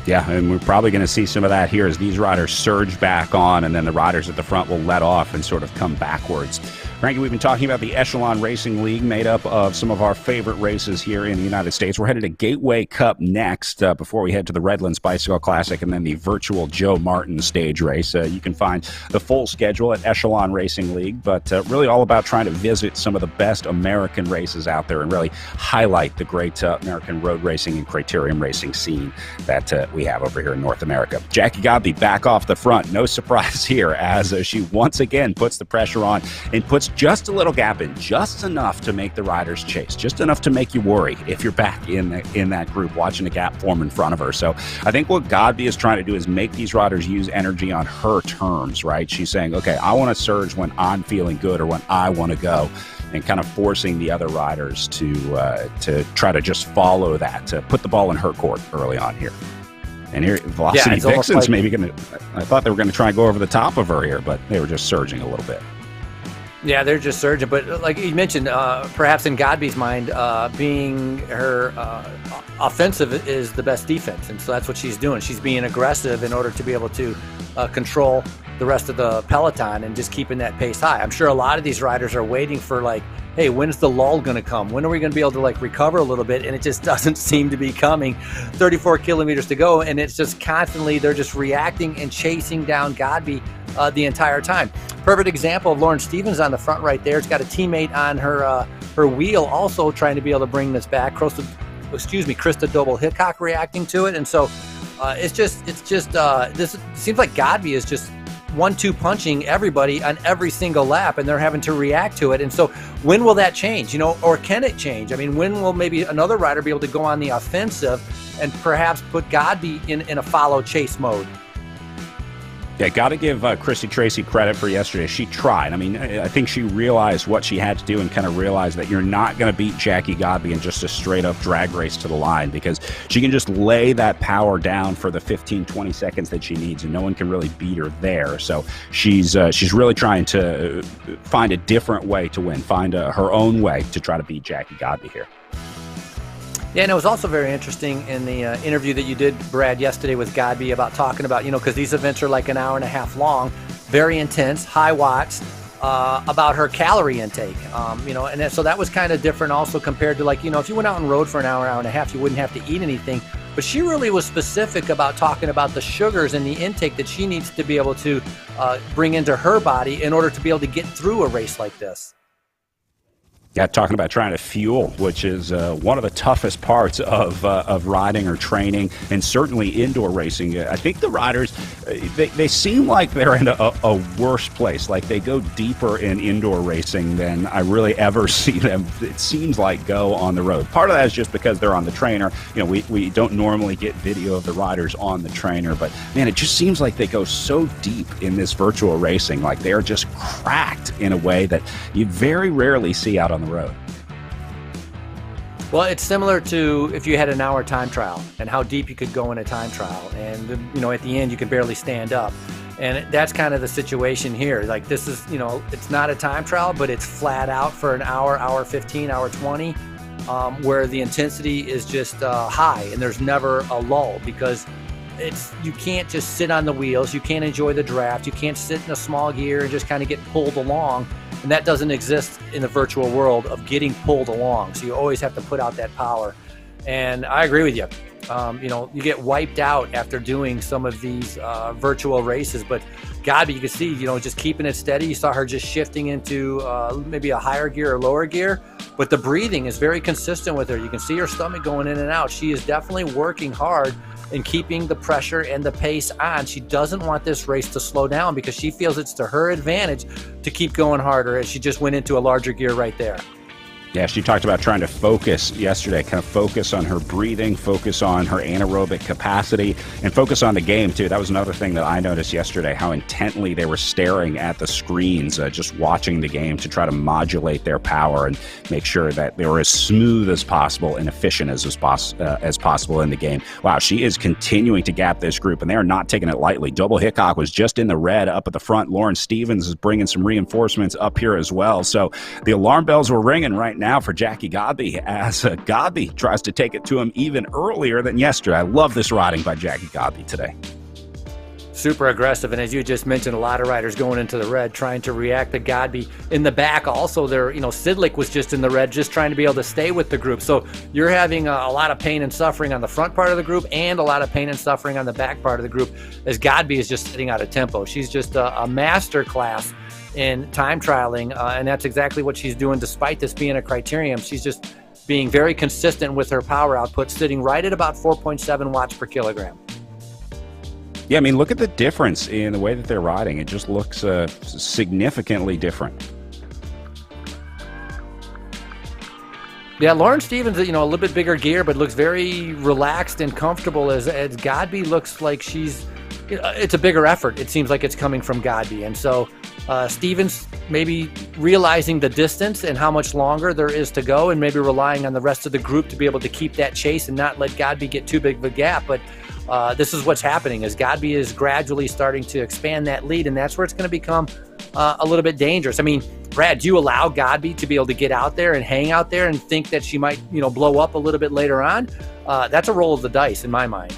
Yeah, and we're probably going to see some of that here as these riders surge back on, and then the riders at the front will let off and sort of come backwards. Frankie, we've been talking about the Echelon Racing League, made up of some of our favorite races here in the United States. We're headed to Gateway Cup next before we head to the Redlands Bicycle Classic and then the virtual Joe Martin stage race. You can find the full schedule at Echelon Racing League, but really all about trying to visit some of the best American races out there and really highlight the great American road racing and criterium racing scene that we have over here in North America. Jackie Godby back off the front. No surprise here as she once again puts the pressure on and puts just a little gap in, just enough to make the riders chase, just enough to make you worry if you're back in that group watching a gap form in front of her. So I think what Godby is trying to do is make these riders use energy on her terms, right? She's saying, okay, I want to surge when I'm feeling good or when I want to go, and kind of forcing the other riders to try to just follow that, to put the ball in her court early on here. And here, Velocity Vixen's maybe going to, I thought they were going to try and go over the top of her here, but they were just surging a little bit. Yeah, they're just surging. But like you mentioned, perhaps in Godby's mind, being her offensive is the best defense. And so that's what she's doing. She's being aggressive in order to be able to control the rest of the peloton and just keeping that pace high. I'm sure a lot of these riders are waiting for, like, hey, when's the lull going to come? When are we going to be able to recover a little bit? And it just doesn't seem to be coming. 34 kilometers to go, and it's just constantly, they're just reacting and chasing down Godby the entire time. Perfect example of Lauren Stevens on the front right there. It's got a teammate on her wheel also trying to be able to bring this back. Krista Doble-Hickok reacting to it. And so this seems like Godby is just 1-2 punching everybody on every single lap, and they're having to react to it. And so when will that change, or can it change? I mean, when will maybe another rider be able to go on the offensive and perhaps put Godby in a follow chase mode? Yeah, got to give Christy Tracy credit for yesterday. She tried. I mean, I think she realized what she had to do and kind of realized that you're not going to beat Jackie Godby in just a straight-up drag race to the line, because she can just lay that power down for the 15, 20 seconds that she needs, and no one can really beat her there. So she's really trying to find a different way to win, find her own way to try to beat Jackie Godby here. Yeah, and it was also very interesting in the interview that you did, Brad, yesterday with Godby about talking about, because these events are like an hour and a half long, very intense, high watts, about her calorie intake, and so that was kind of different also compared to if you went out and rode for an hour and a half, you wouldn't have to eat anything. But she really was specific about talking about the sugars and the intake that she needs to be able to bring into her body in order to be able to get through a race like this. Yeah, talking about trying to fuel, which is one of the toughest parts of riding or training, and certainly indoor racing. I think the riders, they seem like they're in a worse place. Like they go deeper in indoor racing than I really ever see them, it seems like, go on the road. Part of that is just because they're on the trainer. You know, we don't normally get video of the riders on the trainer, but man, it just seems like they go so deep in this virtual racing. Like they're just cracked in a way that you very rarely see out on the road. Well, it's similar to if you had an hour time trial and how deep you could go in a time trial. And, you know, at the end, you could barely stand up. And that's kind of the situation here. Like this is, you know, it's not a time trial, but it's flat out for an hour, hour 15, hour 20, where the intensity is just high and there's never a lull because you can't just sit on the wheels. You can't enjoy the draft. You can't sit in a small gear and just kind of get pulled along. And that doesn't exist in the virtual world of getting pulled along. So you always have to put out that power. And I agree with you. You know, you get wiped out after doing some of these virtual races. But God, you can see, you know, just keeping it steady. You saw her just shifting into maybe a higher gear or lower gear. But the breathing is very consistent with her. You can see her stomach going in and out. She is definitely working hard and keeping the pressure and the pace on. She doesn't want this race to slow down because she feels it's to her advantage to keep going harder as she just went into a larger gear right there. Yeah, she talked about trying to focus yesterday, kind of focus on her breathing, focus on her anaerobic capacity, and focus on the game, too. That was another thing that I noticed yesterday, how intently they were staring at the screens, just watching the game to try to modulate their power and make sure that they were as smooth as possible and efficient as possible in the game. Wow, she is continuing to gap this group, and they are not taking it lightly. Double Hickok was just in the red up at the front. Lauren Stevens is bringing some reinforcements up here as well. So the alarm bells were ringing right now for Jackie Godby as Godby tries to take it to him even earlier than yesterday. I love this riding by Jackie Godby today. Super aggressive, and as you just mentioned, a lot of riders going into the red trying to react to Godby. In the back also there, you know, Sidlick was just in the red just trying to be able to stay with the group. So you're having a lot of pain and suffering on the front part of the group and a lot of pain and suffering on the back part of the group as Godby is just sitting out of tempo. She's just a master class in time trialing, and that's exactly what she's doing despite this being a criterium. She's just being very consistent with her power output, sitting right at about 4.7 watts per kilogram. Yeah, I mean, look at the difference in the way that they're riding. It just looks significantly different. Yeah, Lauren Stevens, you know, a little bit bigger gear, but looks very relaxed and comfortable as Godby looks like she's, it's a bigger effort. It seems like it's coming from Godby. And so Stevens maybe realizing the distance and how much longer there is to go and maybe relying on the rest of the group to be able to keep that chase and not let Godby get too big of a gap. But this is what's happening as Godby is gradually starting to expand that lead, and that's where it's going to become a little bit dangerous. I mean, Brad, do you allow Godby to be able to get out there and hang out there and think that she might, you know, blow up a little bit later on? That's a roll of the dice in my mind.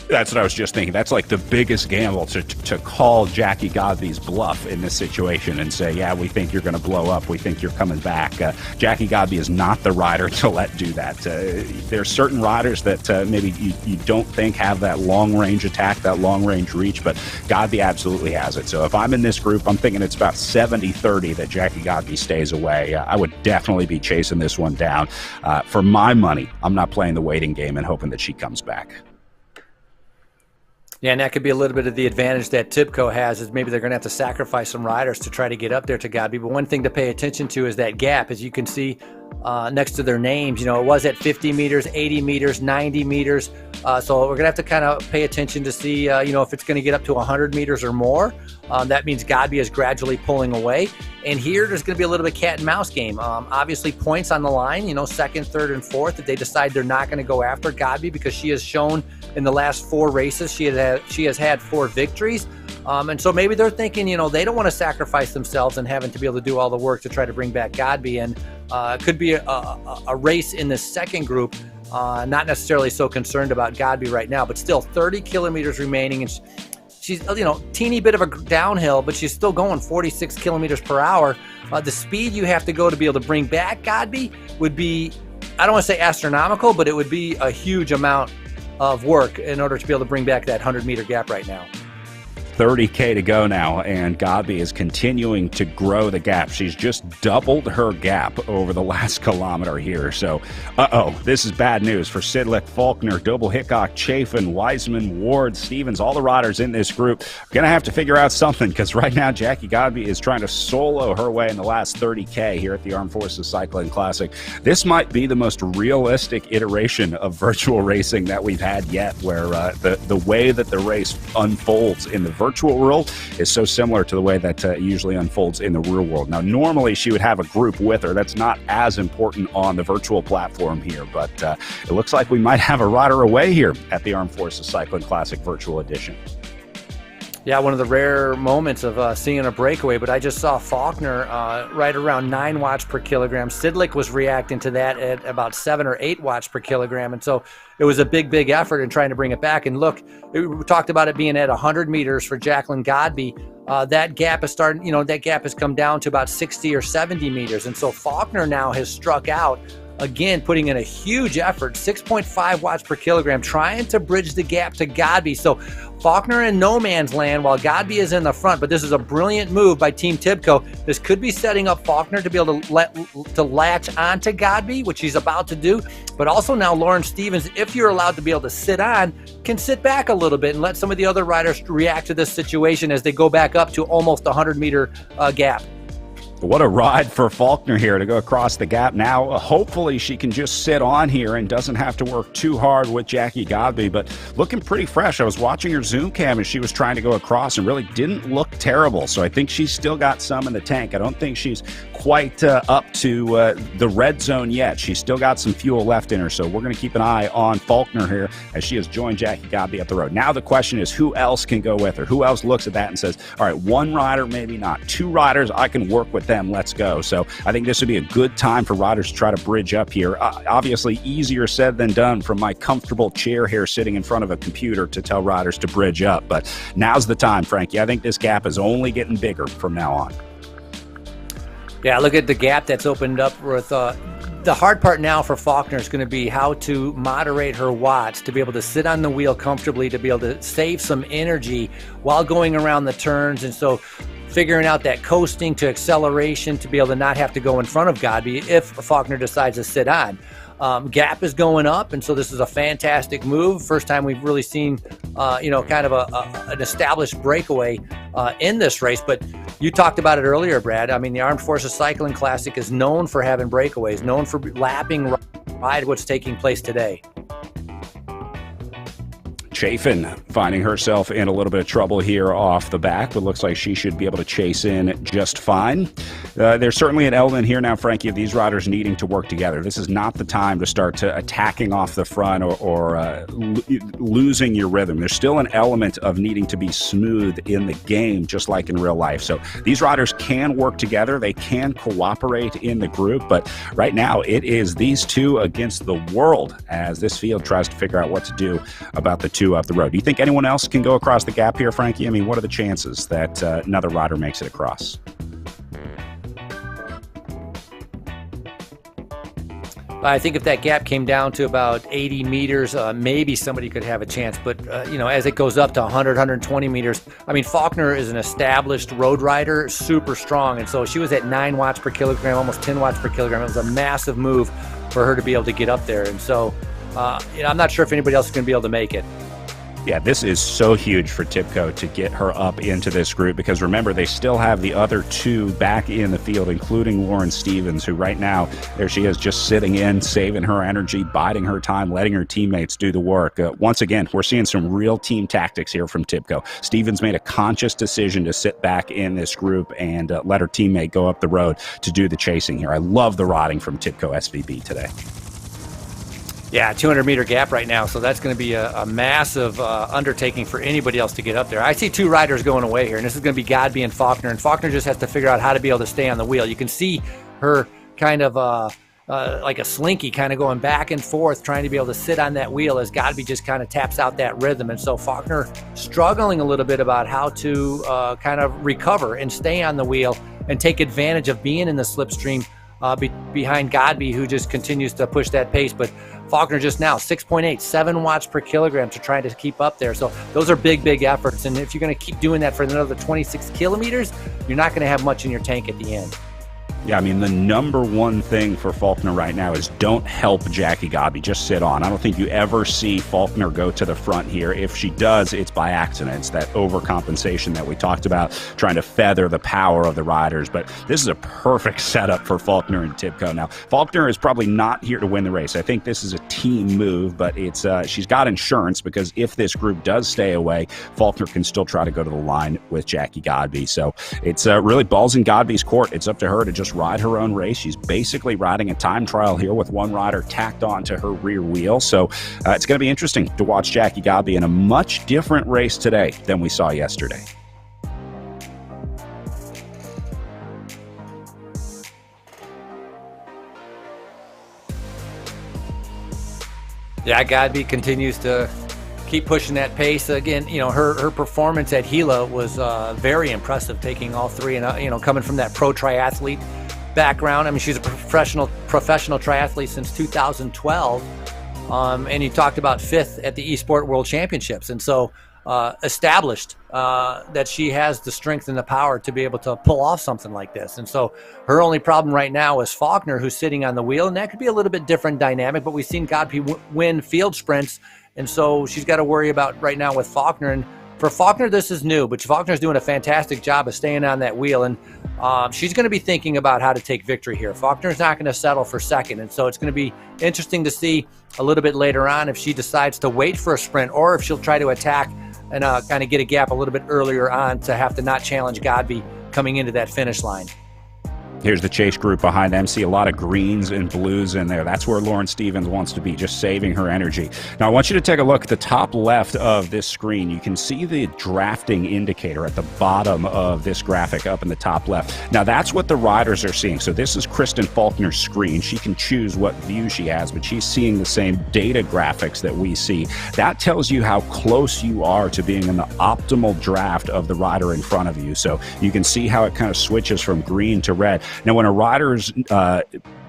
That's what I was just thinking. That's like the biggest gamble to call Jackie Godby's bluff in this situation and say, yeah, we think you're going to blow up. We think you're coming back. Jackie Godby is not the rider to let do that. There's certain riders that maybe you don't think have that long-range attack, that long-range reach, but Godby absolutely has it. So if I'm in this group, I'm thinking it's about 70-30 that Jackie Godby stays away. I would definitely be chasing this one down. For my money, I'm not playing the waiting game and hoping that she comes back. Yeah, and that could be a little bit of the advantage that Tibco has is maybe they're going to have to sacrifice some riders to try to get up there to Godby. But one thing to pay attention to is that gap. As you can see next to their names, you know, it was at 50 meters, 80 meters, 90 meters. So we're going to have to kind of pay attention to see, you know, if it's going to get up to 100 meters or more. That means Godby is gradually pulling away. And here there's going to be a little bit cat and mouse game. Obviously points on the line, you know, second, third, and fourth if they decide they're not going to go after Godby because she has shown in the last 4 races she has had 4 victories. And so maybe they're thinking, you know, they don't want to sacrifice themselves and having to be able to do all the work to try to bring back Godby. And it could be a race in this second group. Not necessarily so concerned about Godby right now, but still 30 kilometers remaining. And she's, you know, teeny bit of a downhill, but she's still going 46 kilometers per hour. The speed you have to go to be able to bring back Godby would be, I don't want to say astronomical, but it would be a huge amount of work in order to be able to bring back that 100-meter gap right now. 30K to go now, and Godby is continuing to grow the gap. She's just doubled her gap over the last kilometer here. So, this is bad news for Sidlick, Faulkner, Doble, Hickok, Chafin, Wiseman, Ward, Stevens, all the riders in this group. Going to have to figure out something, because right now Jackie Godby is trying to solo her way in the last 30K here at the Armed Forces Cycling Classic. This might be the most realistic iteration of virtual racing that we've had yet, where the way that the race unfolds in the virtual world is so similar to the way that usually unfolds in the real world. Now, normally she would have a group with her. That's not as important on the virtual platform here, but it looks like we might have a rider away here at the Armed Forces Cycling Classic Virtual Edition. Yeah, one of the rare moments of seeing a breakaway, but I just saw Faulkner right around 9 watts per kilogram. Sidlick was reacting to that at about 7 or 8 watts per kilogram, and so it was a big effort in trying to bring it back. And look, we talked about it being at 100 meters for Jacqueline Godby. That gap is starting, that gap has come down to about 60 or 70 meters, and so Faulkner now has struck out. Again, putting in a huge effort, 6.5 watts per kilogram, trying to bridge the gap to Godby. So Faulkner in no man's land while Godby is in the front, but this is a brilliant move by Team Tibco. This could be setting up Faulkner to be able to latch onto Godby, which he's about to do, but also now Lauren Stevens, if you're allowed to be able to sit on, can sit back a little bit and let some of the other riders react to this situation as they go back up to almost 100-meter gap. What a ride for Faulkner here to go across the gap. Now, hopefully she can just sit on here and doesn't have to work too hard with Jackie Godby, but looking pretty fresh. I was watching her Zoom cam as she was trying to go across and really didn't look terrible. So I think she's still got some in the tank. I don't think she's quite up to the red zone yet. She's still got some fuel left in her. So we're going to keep an eye on Faulkner here as she has joined Jackie Godby up the road. Now the question is, who else can go with her? Who else looks at that and says, all right, one rider, maybe not. 2 riders, I can work with them. Let's go. So I think this would be a good time for riders to try to bridge up here. Obviously, easier said than done from my comfortable chair here sitting in front of a computer to tell riders to bridge up. But now's the time, Frankie. I think this gap is only getting bigger from now on. Yeah, look at the gap that's opened up with the hard part now for Faulkner is going to be how to moderate her watts to be able to sit on the wheel comfortably, to be able to save some energy while going around the turns. And so figuring out that coasting to acceleration to be able to not have to go in front of Godby if Faulkner decides to sit on. Gap is going up, and so this is a fantastic move. First time we've really seen, kind of an established breakaway in this race. But you talked about it earlier, Brad. I mean, the Armed Forces Cycling Classic is known for having breakaways, known for lapping right what's taking place today. Chafin finding herself in a little bit of trouble here off the back, but looks like she should be able to chase in just fine. There's certainly an element here now, Frankie, of these riders needing to work together. This is not the time to start to attacking off the front or losing your rhythm. There's still an element of needing to be smooth in the game, just like in real life. So these riders can work together. They can cooperate in the group, but right now it is these two against the world as this field tries to figure out what to do about the two up the road. Do you think anyone else can go across the gap here, Frankie? I mean, what are the chances that another rider makes it across? I think if that gap came down to about 80 meters, maybe somebody could have a chance. But, as it goes up to 100, 120 meters, I mean, Faulkner is an established road rider, super strong. And so she was at 9 watts per kilogram, almost 10 watts per kilogram. It was a massive move for her to be able to get up there. And so, I'm not sure if anybody else is going to be able to make it. Yeah, this is so huge for Tibco to get her up into this group because remember, they still have the other 2 back in the field, including Lauren Stevens, who right now, there she is just sitting in, saving her energy, biding her time, letting her teammates do the work. Once again, we're seeing some real team tactics here from Tibco. Stevens made a conscious decision to sit back in this group and let her teammate go up the road to do the chasing here. I love the riding from Tibco SVB today. Yeah, 200-meter gap right now, so that's going to be a massive undertaking for anybody else to get up there. I see 2 riders going away here, and this is going to be Godby and Faulkner just has to figure out how to be able to stay on the wheel. You can see her kind of like a slinky kind of going back and forth, trying to be able to sit on that wheel as Godby just kind of taps out that rhythm. And so Faulkner struggling a little bit about how to kind of recover and stay on the wheel and take advantage of being in the slipstream behind Godby, who just continues to push that pace. But Faulkner just now 6.8, 7 watts per kilogram to try to keep up there. So those are big efforts. And if you're going to keep doing that for another 26 kilometers, you're not going to have much in your tank at the end. Yeah, I mean, the number one thing for Faulkner right now is don't help Jackie Godby. Just sit on. I don't think you ever see Faulkner go to the front here. If she does, it's by accident. It's that overcompensation that we talked about, trying to feather the power of the riders. But this is a perfect setup for Faulkner and Tibco. Now, Faulkner is probably not here to win the race. I think this is a team move, but it's she's got insurance, because if this group does stay away, Faulkner can still try to go to the line with Jackie Godby. So it's really balls in Godby's court. It's up to her to just ride her own race. She's basically riding a time trial here with one rider tacked on to her rear wheel. So it's going to be interesting to watch Jackie Godby in a much different race today than we saw yesterday. Yeah, Godby continues to keep pushing that pace. Again, her performance at Gila was very impressive, taking all three, and coming from that pro triathlete background. I mean, she's a professional triathlete since 2012, and you talked about 5th at the eSport World Championships, and so established that she has the strength and the power to be able to pull off something like this. And so her only problem right now is Faulkner, who's sitting on the wheel, and that could be a little bit different dynamic, but we've seen Godby win field sprints, and so she's got to worry about right now with Faulkner. And for Faulkner, this is new, but Faulkner's doing a fantastic job of staying on that wheel, and she's going to be thinking about how to take victory here. Faulkner's not going to settle for second, and so it's going to be interesting to see a little bit later on if she decides to wait for a sprint or if she'll try to attack and kind of get a gap a little bit earlier on to have to not challenge Godby coming into that finish line. Here's the chase group behind them. See a lot of greens and blues in there. That's where Lauren Stevens wants to be, just saving her energy. Now, I want you to take a look at the top left of this screen. You can see the drafting indicator at the bottom of this graphic up in the top left. Now, that's what the riders are seeing. So this is Kristen Faulkner's screen. She can choose what view she has, but she's seeing the same data graphics that we see. That tells you how close you are to being in the optimal draft of the rider in front of you. So you can see how it kind of switches from green to red. Now, when a rider's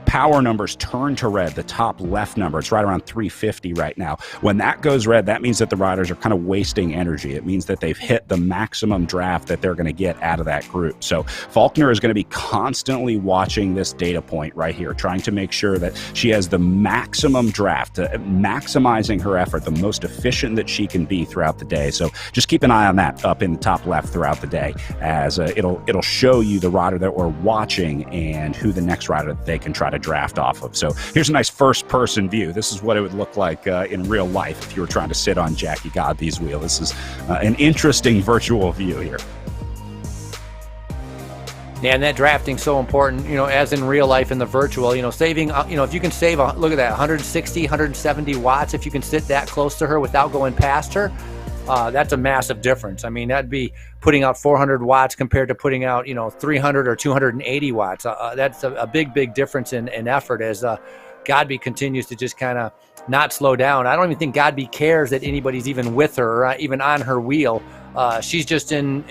power numbers turn to red, the top left number, it's right around 350 right now. When that goes red, that means that the riders are kind of wasting energy. It means that they've hit the maximum draft that they're going to get out of that group. So Faulkner is going to be constantly watching this data point right here, trying to make sure that she has the maximum draft, maximizing her effort, the most efficient that she can be throughout the day. So just keep an eye on that up in the top left throughout the day, as it'll show you the rider that we're watching and who the next rider that they can try to draft off of. So here's a nice first-person view. This is what it would look like in real life if you were trying to sit on Jackie Godby's wheel. This is an interesting virtual view here. Yeah, and that drafting's so important, as in real life in the virtual, saving, if you can save, look at that, 160, 170 watts, if you can sit that close to her without going past her, that's a massive difference. I mean, that'd be putting out 400 watts compared to putting out, 300 or 280 watts. That's a big difference in effort as Godby continues to just kind of not slow down. I don't even think Godby cares that anybody's even with her or even on her wheel. She's just in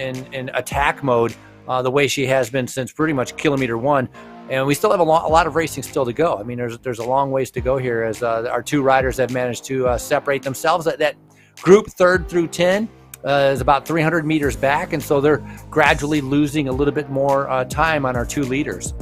attack mode the way she has been since pretty much kilometer 1. And we still have a lot of racing still to go. I mean, there's a long ways to go here as our two riders have managed to separate themselves. That group 3rd through 10 is about 300 meters back, and so they're gradually losing a little bit more time on our two leaders.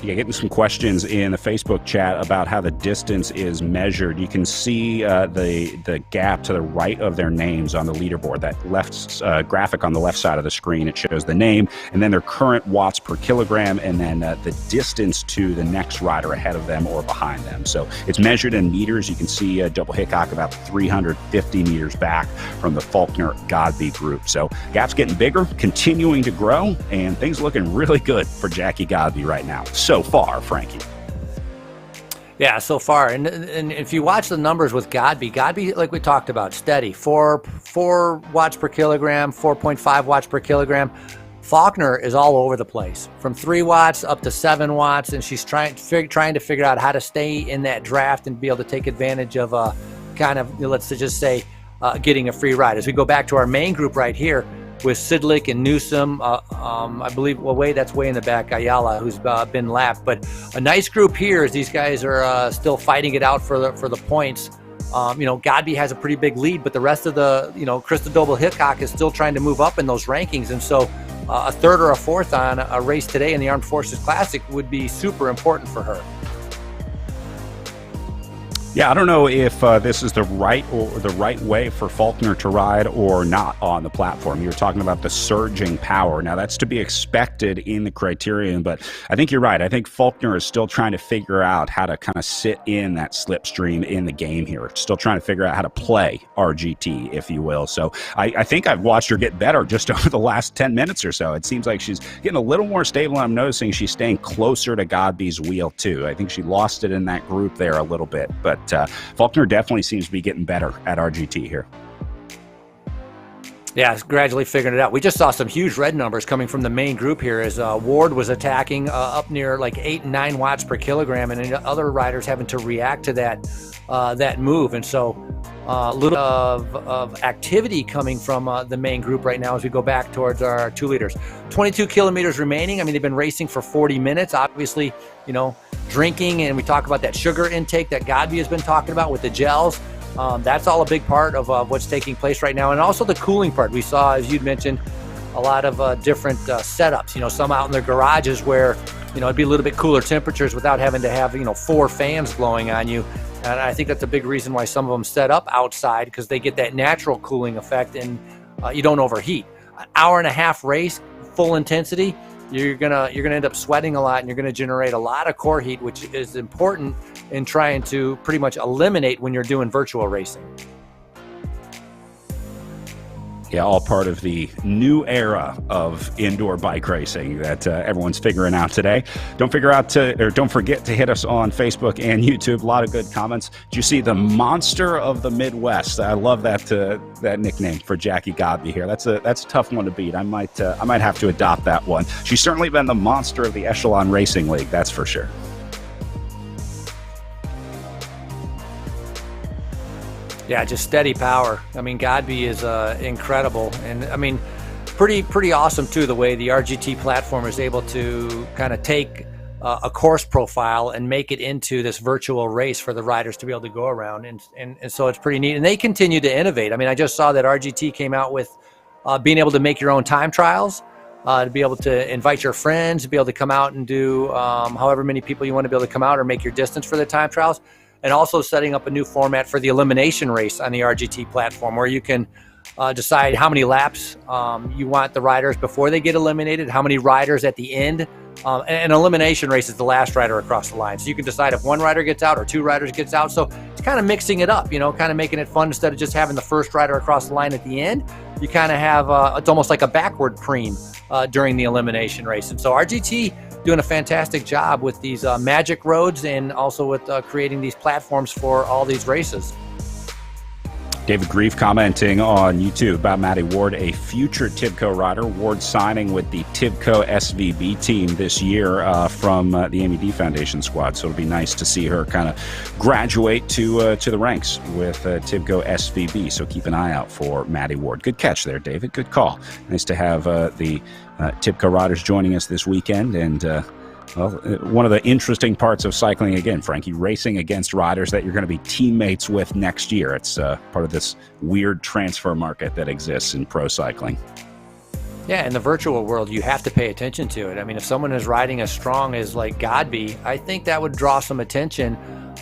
Yeah, getting some questions in the Facebook chat about how the distance is measured. You can see the gap to the right of their names on the leaderboard. That left graphic on the left side of the screen, it shows the name and then their current watts per kilogram, and then the distance to the next rider ahead of them or behind them. So it's measured in meters. You can see Double Hickok about 350 meters back from the Faulkner-Godby group. So gap's getting bigger, continuing to grow, and things looking really good for Jackie Godby right now. So far, Frankie. Yeah, so far. And if you watch the numbers with Godby, like we talked about, steady. 4 watts per kilogram, 4.5 watts per kilogram. Faulkner is all over the place, from 3 watts up to 7 watts, and she's trying to figure out how to stay in that draft and be able to take advantage of kind of, let's just say, getting a free ride. As we go back to our main group right here, with Sidlick and Newsom. I believe, that's way in the back, Ayala, who's been lapped. But a nice group here as these guys are still fighting it out for the points. Godby has a pretty big lead, but the rest of the, Christodouble Hickok is still trying to move up in those rankings. And so a third or a fourth on a race today in the Armed Forces Classic would be super important for her. Yeah, I don't know if this is the right way for Faulkner to ride or not on the platform. You were talking about the surging power. Now, that's to be expected in the criterion, but I think you're right. I think Faulkner is still trying to figure out how to kind of sit in that slipstream in the game here. Still trying to figure out how to play RGT, if you will. So I think I've watched her get better just over the last 10 minutes or so. It seems like she's getting a little more stable, and I'm noticing she's staying closer to Godby's wheel, too. I think she lost it in that group there a little bit, but Faulkner definitely seems to be getting better at RGT here. Yeah, gradually figuring it out. We just saw some huge red numbers coming from the main group here as Ward was attacking up near like 8 and 9 watts per kilogram, and other riders having to react to that move. And so a little of activity coming from the main group right now as we go back towards our 2 leaders. 22 kilometers remaining. I mean, they've been racing for 40 minutes. Obviously, drinking, and we talk about that sugar intake that Godby has been talking about with the gels. That's all a big part of what's taking place right now. And also the cooling part. We saw, as you'd mentioned, a lot of different setups, some out in their garages where, it'd be a little bit cooler temperatures without having to have, 4 fans blowing on you. And I think that's a big reason why some of them set up outside, because they get that natural cooling effect and you don't overheat. An hour and a half race, full intensity, you're gonna end up sweating a lot, and you're gonna generate a lot of core heat, which is important in trying to pretty much eliminate when you're doing virtual racing. Yeah, all part of the new era of indoor bike racing that everyone's figuring out today. Don't forget to hit us on Facebook and YouTube. A lot of good comments. Did you see the monster of the Midwest? I love that nickname for Jackie Godby here. That's a tough one to beat. I might have to adopt that one. She's certainly been the monster of the Echelon Racing League, that's for sure. Yeah, just steady power. I mean, Godby is incredible, and I mean, pretty awesome too. The way the RGT platform is able to kind of take a course profile and make it into this virtual race for the riders to be able to go around, and so it's pretty neat. And they continue to innovate. I mean, I just saw that RGT came out with being able to make your own time trials, to be able to invite your friends, to be able to come out and do however many people you want to be able to come out or make your distance for the time trials. And also setting up a new format for the elimination race on the RGT platform, where you can decide how many laps you want the riders before they get eliminated, how many riders at the end. And an elimination race is the last rider across the line. So you can decide if one rider gets out or 2 riders gets out. So it's kind of mixing it up, kind of making it fun. Instead of just having the first rider across the line at the end, you kind of have, it's almost like a backward preen during the elimination race. And so RGT doing a fantastic job with these magic roads, and also with creating these platforms for all these races. David Grief commenting on YouTube about Maddie Ward, a future Tibco rider. Ward signing with the Tibco SVB team this year from the MED Foundation squad. So it'll be nice to see her kind of graduate to the ranks with Tibco SVB. So keep an eye out for Maddie Ward. Good catch there, David. Good call. Nice to have the Tibco riders joining us this weekend. And well, one of the interesting parts of cycling, again, Frankie, racing against riders that you're going to be teammates with next year. It's part of this weird transfer market that exists in pro cycling. Yeah, in the virtual world, you have to pay attention to it. I mean, if someone is riding as strong as like Godby, I think that would draw some attention,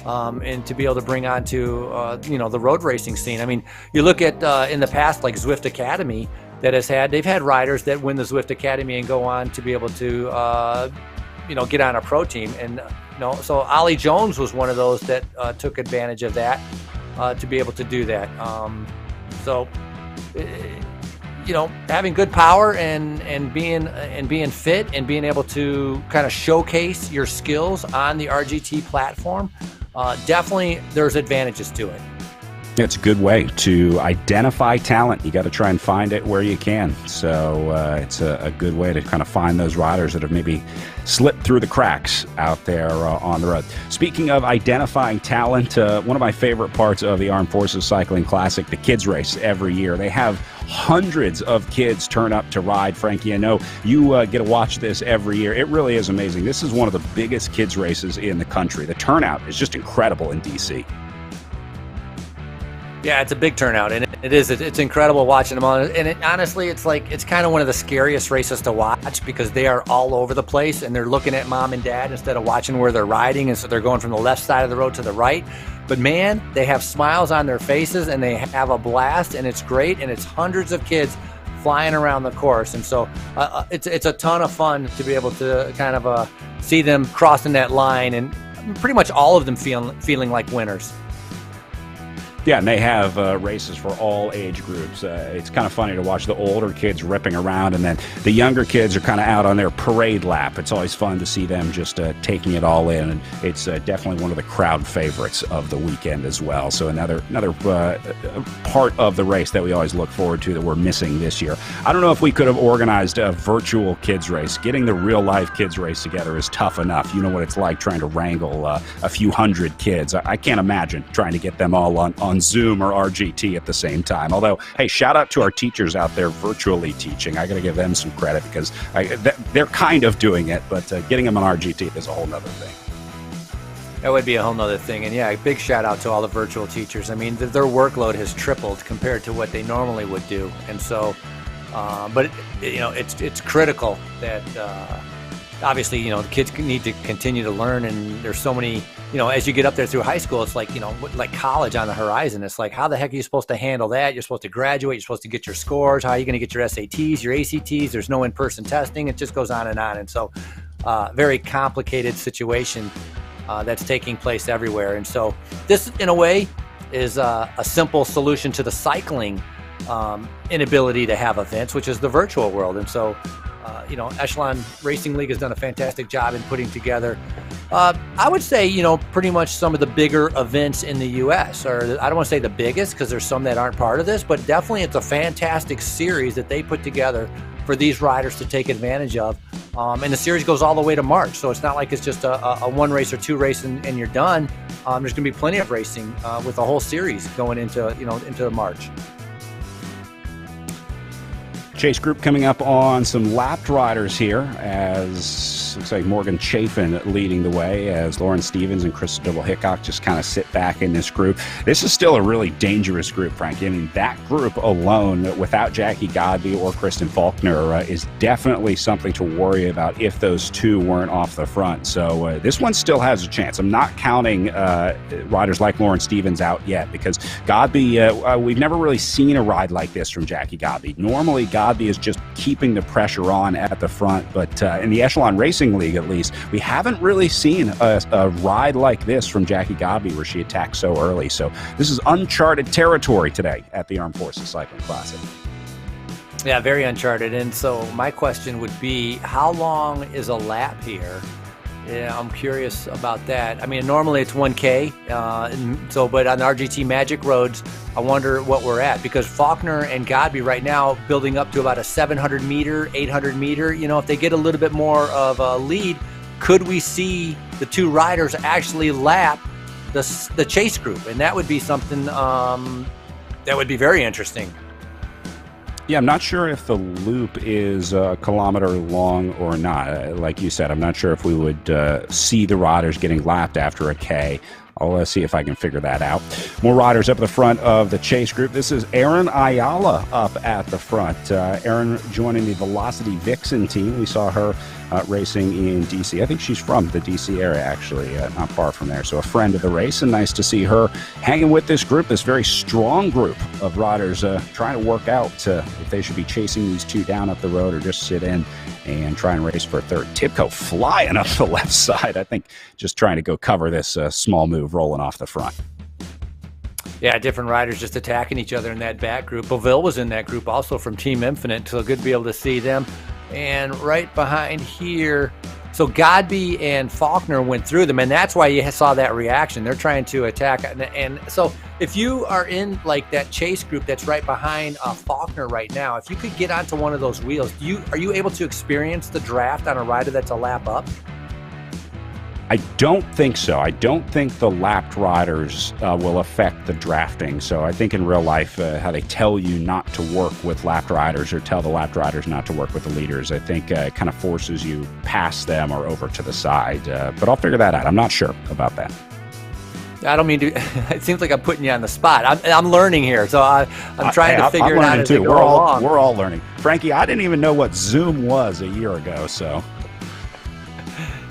and to be able to bring on to, the road racing scene. I mean, you look at in the past, like Zwift Academy, they've had riders that win the Zwift Academy and go on to be able to, get on a pro team. And, so Ollie Jones was one of those that took advantage of that to be able to do that. Having good power and being fit and being able to kind of showcase your skills on the RGT platform, definitely there's advantages to it. It's a good way to identify talent. You got to try and find it where you can. So it's a good way to kind of find those riders that have maybe slipped through the cracks out there on the road. Speaking of identifying talent, one of my favorite parts of the Armed Forces Cycling Classic, the kids race every year. They have hundreds of kids turn up to ride. Frankie, I know you get to watch this every year. It really is amazing. This is one of the biggest kids races in the country. The turnout is just incredible in DC. Yeah, it's a big turnout, and it's incredible watching them all. And honestly, it's kind of one of the scariest races to watch because they are all over the place, and they're looking at mom and dad instead of watching where they're riding, and so they're going from the left side of the road to the right. But man, they have smiles on their faces, and they have a blast, and it's great, and it's hundreds of kids flying around the course, and so it's a ton of fun to be able to kind of see them crossing that line, and pretty much all of them feeling like winners. Yeah, and they have races for all age groups. It's kind of funny to watch the older kids ripping around, and then the younger kids are kind of out on their parade lap. It's always fun to see them just taking it all in, and it's definitely one of the crowd favorites of the weekend as well. So another part of the race that we always look forward to that we're missing this year. I don't know if we could have organized a virtual kids race. Getting the real-life kids race together is tough enough. You know what it's like trying to wrangle a few hundred kids. I can't imagine trying to get them all on Zoom or RGT at the same time. Although, hey, shout out to our teachers out there virtually teaching. I got to give them some credit because they're kind of doing it, but getting them on RGT is a whole nother thing. That would be a whole nother thing. And yeah, big shout out to all the virtual teachers. I mean, their workload has tripled compared to what they normally would do. And so, but it's critical that obviously, the kids need to continue to learn, and there's so many, as you get up there through high school, it's like, like college on the horizon. It's like, how the heck are you supposed to handle that? You're supposed to graduate. You're supposed to get your scores. How are you going to get your SATs, your ACTs? There's no in-person testing. It just goes on. And so very complicated situation that's taking place everywhere. And so this, in a way, is a simple solution to the cycling inability to have events, which is the virtual world. And so Echelon Racing League has done a fantastic job in putting together, I would say, pretty much some of the bigger events in the U.S. Or I don't want to say the biggest because there's some that aren't part of this, but definitely it's a fantastic series that they put together for these riders to take advantage of. And the series goes all the way to March, so it's not like it's just a one race or two race and you're done. There's going to be plenty of racing with the whole series going into March. Chase group coming up on some lapped riders here, as looks like Morgan Chafin leading the way as Lauren Stevens and Christabel Hickok just kind of sit back in this group. This is still a really dangerous group, Frankie. I mean, that group alone, without Jackie Godby or Kristen Faulkner, is definitely something to worry about if those two weren't off the front. So this one still has a chance. I'm not counting riders like Lauren Stevens out yet because Godby, we've never really seen a ride like this from Jackie Godby. Normally, Godby is just keeping the pressure on at the front, but in the Echelon Racing League, at least, we haven't really seen a ride like this from Jackie Godby where she attacked so early. So this is uncharted territory today at the Armed Forces Cycling Classic. Yeah, very uncharted. And so my question would be, how long is a lap here? Yeah, I'm curious about that. I mean, normally it's 1K, but on the RGT Magic Roads, I wonder what we're at, because Faulkner and Godby right now building up to about a 700 meter, 800 meter. If they get a little bit more of a lead, could we see the two riders actually lap the chase group? And that would be something that would be very interesting. Yeah, I'm not sure if the loop is a kilometer long or not. Like you said, I'm not sure if we would see the riders getting lapped after a K. I'll see if I can figure that out. More riders up at the front of the chase group. This is Erin Ayala up at the front. Erin joining the Velocity Vixen team. We saw her racing in D.C. I think she's from the D.C. area, actually, not far from there. So a friend of the race, and nice to see her hanging with this group, this very strong group of riders trying to work out if they should be chasing these two down up the road or just sit in and try and race for a third. Tipco flying up the left side, I think, just trying to go cover this small move rolling off the front. Yeah, different riders just attacking each other in that back group. Beauville was in that group also from Team Infinite, so good to be able to see them. And right behind here, so Godby and Faulkner went through them, and that's why you saw that reaction. They're trying to attack. And so if you are in like that chase group that's right behind Faulkner right now, if you could get onto one of those wheels, are you able to experience the draft on a rider that's a lap up? I don't think so. I don't think the lapped riders will affect the drafting. So I think in real life, how they tell you not to work with lapped riders or tell the lapped riders not to work with the leaders, I think it kind of forces you past them or over to the side. But I'll figure that out. I'm not sure about that. I don't mean to. It seems like I'm putting you on the spot. I'm learning here, so I'm trying to figure it out as we go along. We're all learning. Frankie, I didn't even know what Zoom was a year ago, so.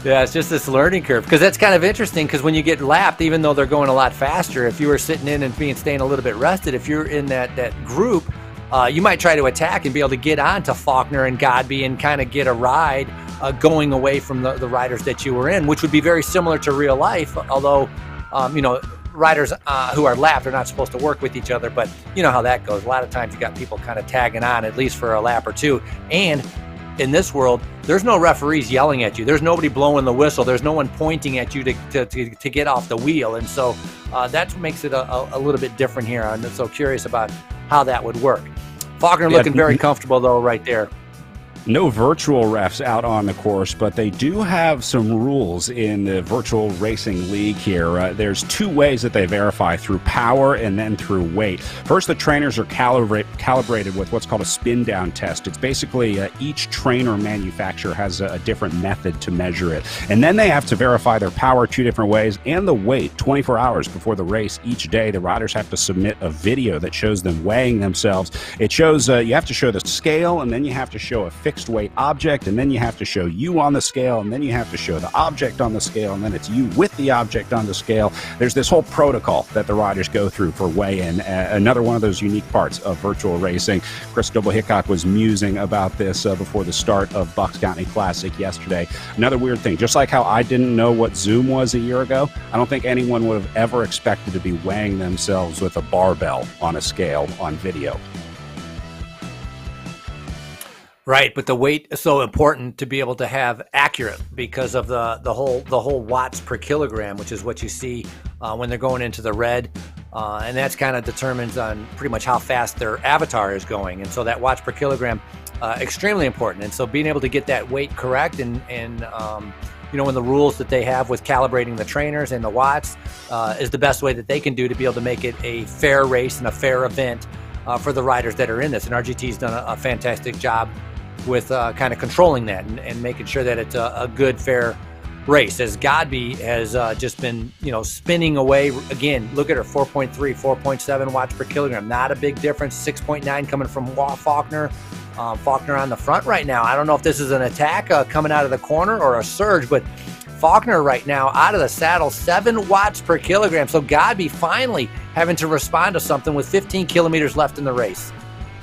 Yeah, it's just this learning curve, because that's kind of interesting, because when you get lapped, even though they're going a lot faster, if you were sitting in and staying a little bit rested, if you're in that group, you might try to attack and be able to get on to Faulkner and Godby and kind of get a ride going away from the riders that you were in, which would be very similar to real life, although, riders who are lapped are not supposed to work with each other, but you know how that goes. A lot of times you got people kind of tagging on, at least for a lap or two, and in this world, there's no referees yelling at you. There's nobody blowing the whistle. There's no one pointing at you to get off the wheel. And so that makes it a little bit different here. I'm so curious about how that would work. Faulkner looking very comfortable, though, right there. No virtual refs out on the course, but they do have some rules in the virtual racing league here. There's two ways that they verify, through power and then through weight. First, the trainers are calibrated with what's called a spin down test. It's basically each trainer manufacturer has a different method to measure it. And then they have to verify their power two different ways and the weight 24 hours before the race. Each day, the riders have to submit a video that shows them weighing themselves. It shows you have to show the scale, and then you have to show a fixed weight object, and then you have to show you on the scale, and then you have to show the object on the scale, and then it's you with the object on the scale. There's this whole protocol that the riders go through for weigh-in. Another one of those unique parts of virtual racing. Chris Double-Hickok was musing about this before the start of Bucks County Classic yesterday. Another weird thing, just like how I didn't know what Zoom was a year ago, I don't think anyone would have ever expected to be weighing themselves with a barbell on a scale on video. Right, but the weight is so important to be able to have accurate, because of the whole watts per kilogram, which is what you see when they're going into the red, and that's kind of determines on pretty much how fast their avatar is going, and so that watts per kilogram extremely important. And so being able to get that weight correct, and in the rules that they have with calibrating the trainers and the watts is the best way that they can do to be able to make it a fair race and a fair event for the riders that are in this. And RGT's done a fantastic job with kind of controlling that and making sure that it's a good, fair race. As Godby has just been, spinning away. Again, look at her, 4.3, 4.7 watts per kilogram. Not a big difference. 6.9 coming from Faulkner. Faulkner on the front right now. I don't know if this is an attack coming out of the corner or a surge, but Faulkner right now out of the saddle, 7 watts per kilogram. So Godby finally having to respond to something with 15 kilometers left in the race.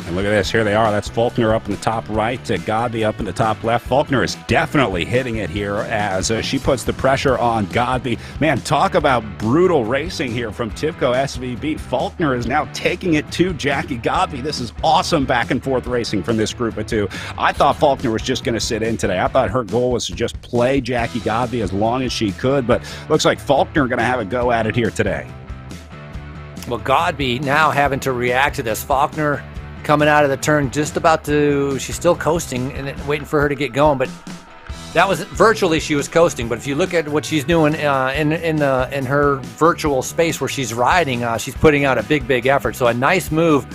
And look at this. Here they are. That's Faulkner up in the top right, Godby up in the top left. Faulkner is definitely hitting it here as she puts the pressure on Godby. Man, talk about brutal racing here from Tivco SVB. Faulkner is now taking it to Jackie Godby. This is awesome back and forth racing from this group of two. I thought Faulkner was just going to sit in today. I thought her goal was to just play Jackie Godby as long as she could, but looks like Faulkner going to have a go at it here today. Well, Godby now having to react to this. Faulkner coming out of the turn, she's still coasting and waiting for her to get going, but that was virtually, she was coasting. But if you look at what she's doing in her virtual space where she's riding, she's putting out a big effort. So a nice move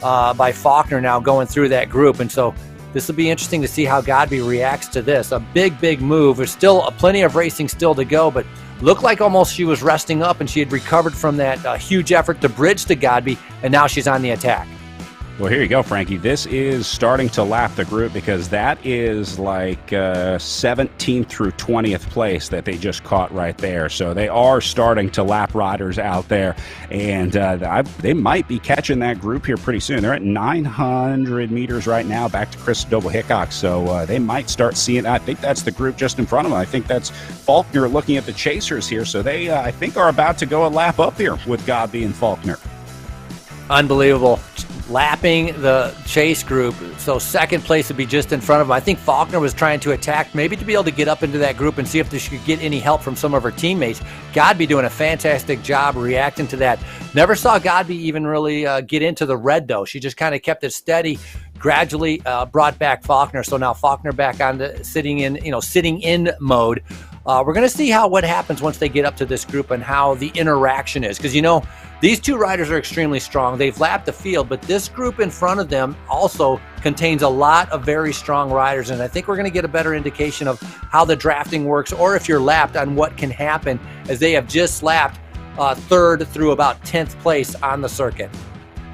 by Faulkner now going through that group. And so this will be interesting to see how Godby reacts to this. A big move. There's still plenty of racing still to go, but looked like almost she was resting up and she had recovered from that huge effort to bridge to Godby, and now she's on the attack. Well, here you go, Frankie. This is starting to lap the group, because that is like 17th through 20th place that they just caught right there. So they are starting to lap riders out there, and they might be catching that group here pretty soon. They're at 900 meters right now, back to Chris Double-Hickok. So they might start seeing, I think that's the group just in front of them. I think that's Faulkner looking at the chasers here. So they, I think, are about to go a lap up here with Godby and Faulkner. Unbelievable. Lapping the chase group. So second place would be just in front of him. I think Faulkner was trying to attack, maybe to be able to get up into that group and see if she could get any help from some of her teammates. Godby doing a fantastic job reacting to that. Never saw Godby even really get into the red, though. She just kind of kept it steady, gradually brought back Faulkner. So now Faulkner back on to sitting in mode. We're going to see what happens once they get up to this group and how the interaction is. Because, these two riders are extremely strong. They've lapped the field, but this group in front of them also contains a lot of very strong riders. And I think we're going to get a better indication of how the drafting works, or if you're lapped, on what can happen, as they have just lapped third through about 10th place on the circuit.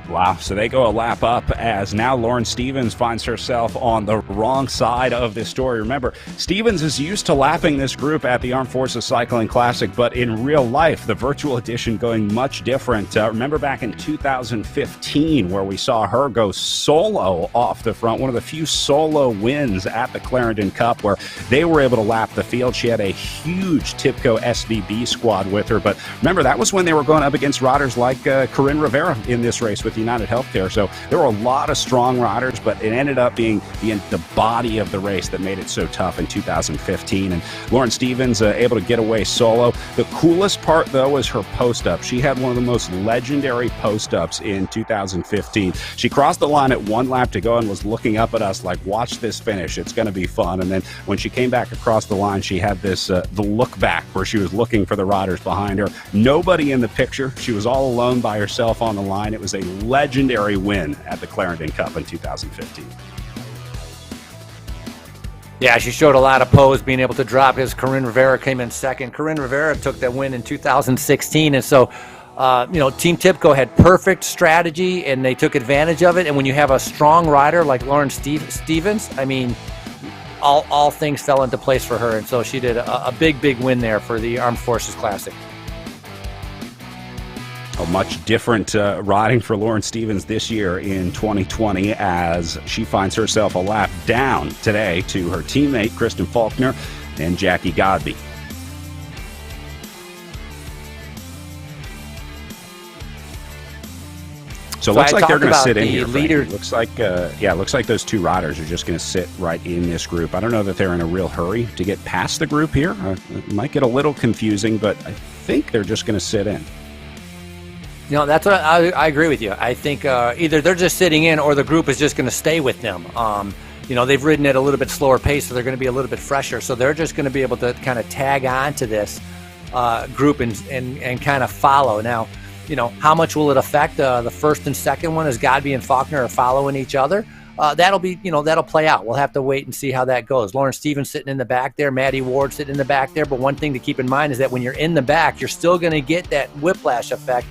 Wow, so they go a lap up as now Lauren Stevens finds herself on the wrong side of this story. Remember, Stevens is used to lapping this group at the Armed Forces Cycling Classic, but in real life, the virtual edition going much different. Remember back in 2015 where we saw her go solo off the front, one of the few solo wins at the Clarendon Cup where they were able to lap the field. She had a huge TIPCO SVB squad with her, but remember, that was when they were going up against riders like Corinne Rivera in this race with United Healthcare. So there were a lot of strong riders, but it ended up being the body of the race that made it so tough in 2015. And Lauren Stevens able to get away solo. The coolest part, though, was her post-up. She had one of the most legendary post-ups in 2015. She crossed the line at one lap to go and was looking up at us like, watch this finish. It's going to be fun. And then when she came back across the line, she had this the look back where she was looking for the riders behind her. Nobody in the picture. She was all alone by herself on the line. It was a legendary win at the Clarendon Cup in 2015. Yeah, she showed a lot of pose, being able to drop as Corinne Rivera came in second. Corinne Rivera took that win in 2016, and so Team TIPCO had perfect strategy, and they took advantage of it. And when you have a strong rider like Lauren Stevens, I mean, all things fell into place for her, and so she did a big win there for the Armed Forces Classic. A much different riding for Lauren Stevens this year in 2020 as she finds herself a lap down today to her teammate Kristen Faulkner and Jackie Godby. So it looks like they're going to sit in here. Looks like those two riders are just going to sit right in this group. I don't know that they're in a real hurry to get past the group here. It might get a little confusing, but I think they're just going to sit in. That's what I agree with you. I think either they're just sitting in or the group is just going to stay with them. They've ridden at a little bit slower pace, so they're going to be a little bit fresher. So they're just going to be able to kind of tag on to this group and kind of follow. Now, how much will it affect the first and second one as Godby and Faulkner are following each other? That'll play out. We'll have to wait and see how that goes. Lauren Stevens sitting in the back there, Maddie Ward sitting in the back there. But one thing to keep in mind is that when you're in the back, you're still going to get that whiplash effect.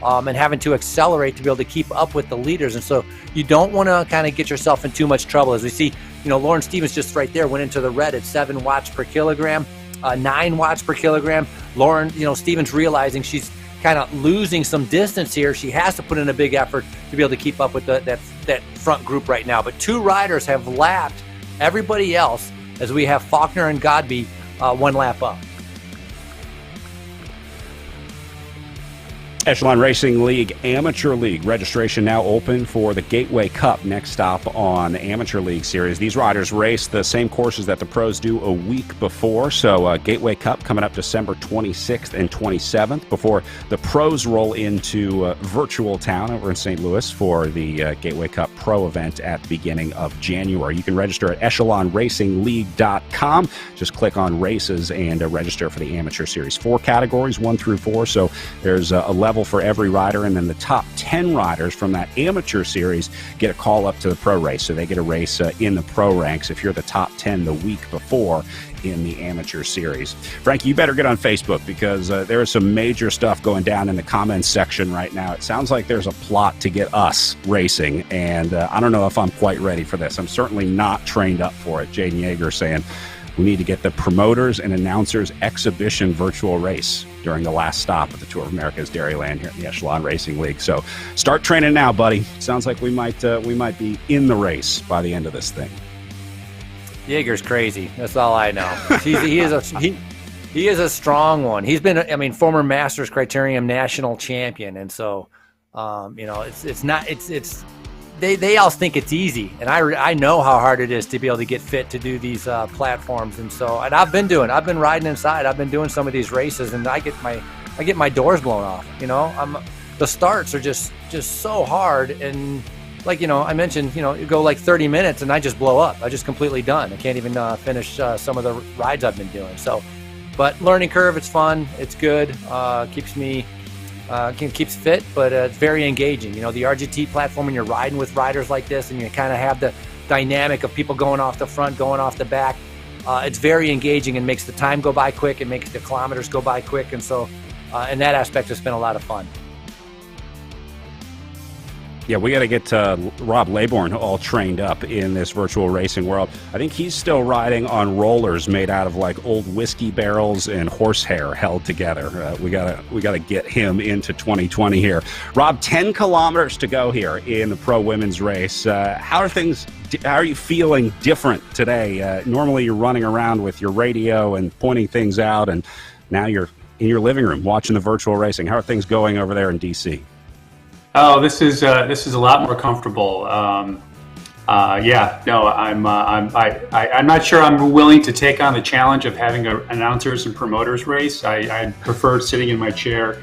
And having to accelerate to be able to keep up with the leaders. And so you don't want to kind of get yourself in too much trouble. As we see, Lauren Stevens just right there went into the red at 7 watts per kilogram, 9 watts per kilogram. Lauren, Stevens realizing she's kind of losing some distance here. She has to put in a big effort to be able to keep up with that front group right now. But two riders have lapped everybody else as we have Faulkner and Godby one lap up. Echelon Racing League Amateur League registration now open for the Gateway Cup, next stop on the Amateur League Series. These riders race the same courses that the pros do a week before, so Gateway Cup coming up December 26th and 27th before the pros roll into Virtual Town over in St. Louis for the Gateway Cup Pro event at the beginning of January. You can register at echelonracingleague.com. Just click on races and register for the Amateur Series. 4 categories, 1 through 4, so there's a level for every rider, and then the top 10 riders from that amateur series get a call up to the pro race, so they get a race in the pro ranks if you're the top 10 the week before in the amateur series. Frankie, you better get on Facebook because there is some major stuff going down in the comments section right now. It sounds like there's a plot to get us racing, and I don't know if I'm quite ready for this. I'm certainly not trained up for it. Jaden Yeager saying we need to get the promoters and announcers exhibition virtual race during the last stop at the Tour of America's Dairyland here in the Echelon Racing League. So start training now, buddy. Sounds like we might be in the race by the end of this thing. Yeager's crazy. That's all I know. He is a strong one. He's been, former Masters Criterium national champion, and so They all think it's easy, and I know how hard it is to be able to get fit to do these platforms, and I've been riding inside. I've been doing some of these races, and I get my doors blown off. The starts are just so hard, and I mentioned, you go like 30 minutes, and I just blow up. I just completely done. I can't even finish some of the rides I've been doing. So But learning curve, it's fun, it's good, keeps me keeps fit, but it's very engaging. You know, the RGT platform, when you're riding with riders like this and you kind of have the dynamic of people going off the front, going off the back, it's very engaging and makes the time go by quick. It makes the kilometers go by quick. And so in that aspect, it's been a lot of fun. Yeah, we got to get Rob Laybourne all trained up in this virtual racing world. I think he's still riding on rollers made out of like old whiskey barrels and horsehair held together. We gotta get him into 2020 here. Rob, 10 kilometers to go here in the pro women's race. How are you feeling different today? Normally you're running around with your radio and pointing things out, and now you're in your living room watching the virtual racing. How are things going over there in DC? Oh, this is a lot more comfortable. Yeah, no, I'm not sure I'm willing to take on the challenge of having an announcers and promoters race. I prefer sitting in my chair,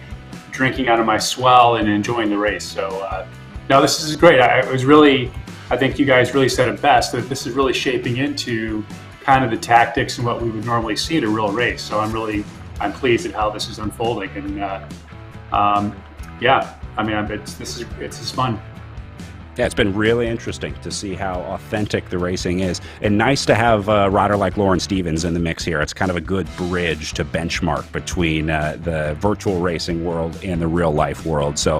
drinking out of my swell, and enjoying the race. So, no, this is great. I think you guys really said it best, that this is really shaping into kind of the tactics and what we would normally see at a real race. So I'm pleased at how this is unfolding, and yeah. I mean, it's fun. Yeah, it's been really interesting to see how authentic the racing is, and nice to have a rider like Lauren Stevens in the mix here. It's kind of a good bridge to benchmark between the virtual racing world and the real life world. So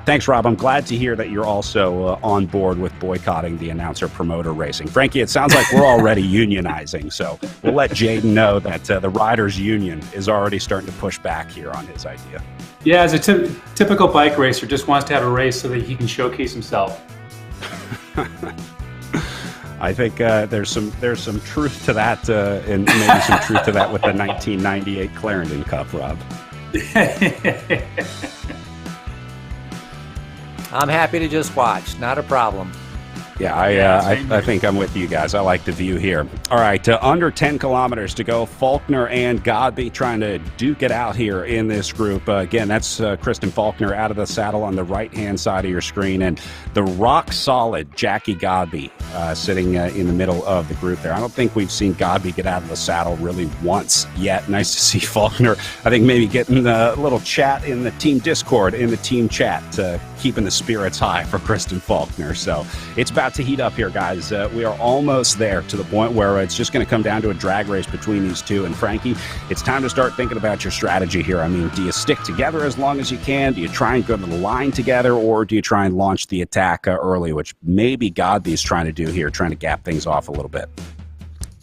thanks, Rob. I'm glad to hear that you're also on board with boycotting the announcer promoter racing. Frankie, it sounds like we're already unionizing, so we'll let Jaden know that the riders union is already starting to push back here on his idea. Yeah, as a typical bike racer, just wants to have a race so that he can showcase himself. I think there's some truth to that, and maybe some truth to that with the 1998 Clarendon Cup, Rob. I'm happy to just watch. Not a problem. Yeah, I think I'm with you guys. I like the view here. All right, under 10 kilometers to go. Faulkner and Godby trying to duke it out here in this group. Again, that's Kristen Faulkner out of the saddle on the right-hand side of your screen, and the rock-solid Jackie Godby sitting in the middle of the group there. I don't think we've seen Godby get out of the saddle really once yet. Nice to see Faulkner, I think, maybe getting a little chat in the team Discord, in the team chat, keeping the spirits high for Kristen Faulkner. So it's about to heat up here, guys. We are almost there to the point where it's just going to come down to a drag race between these two. And Frankie, it's time to start thinking about your strategy here. I mean, do you stick together as long as you can? Do you try and go to the line together, or do you try and launch the attack early, which maybe Godby's trying to do here, trying to gap things off a little bit?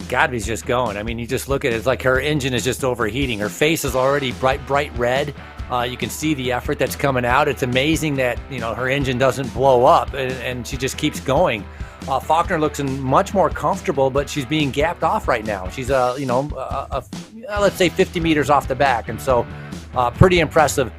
Godby's just going. I mean, you just look at it, it's like her engine is just overheating. Her face is already bright red. You can see the effort that's coming out. It's amazing that, you know, her engine doesn't blow up, and she just keeps going. Faulkner looks much more comfortable, but she's being gapped off right now. She's let's say 50 meters off the back, and so pretty impressive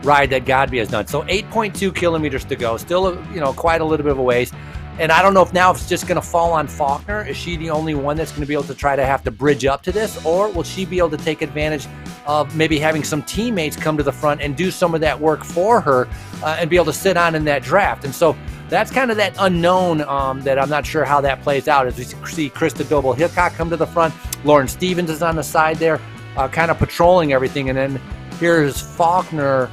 ride that Godby has done. So 8.2 kilometers to go, still quite a little bit of a ways. And I don't know if now it's just going to fall on Faulkner. Is she the only one that's going to be able to try to have to bridge up to this? Or will she be able to take advantage of maybe having some teammates come to the front and do some of that work for her and be able to sit on in that draft? And so that's kind of that unknown that I'm not sure how that plays out. As we see Krista Doble-Hickok come to the front, Lauren Stevens is on the side there, kind of patrolling everything. And then here's Faulkner.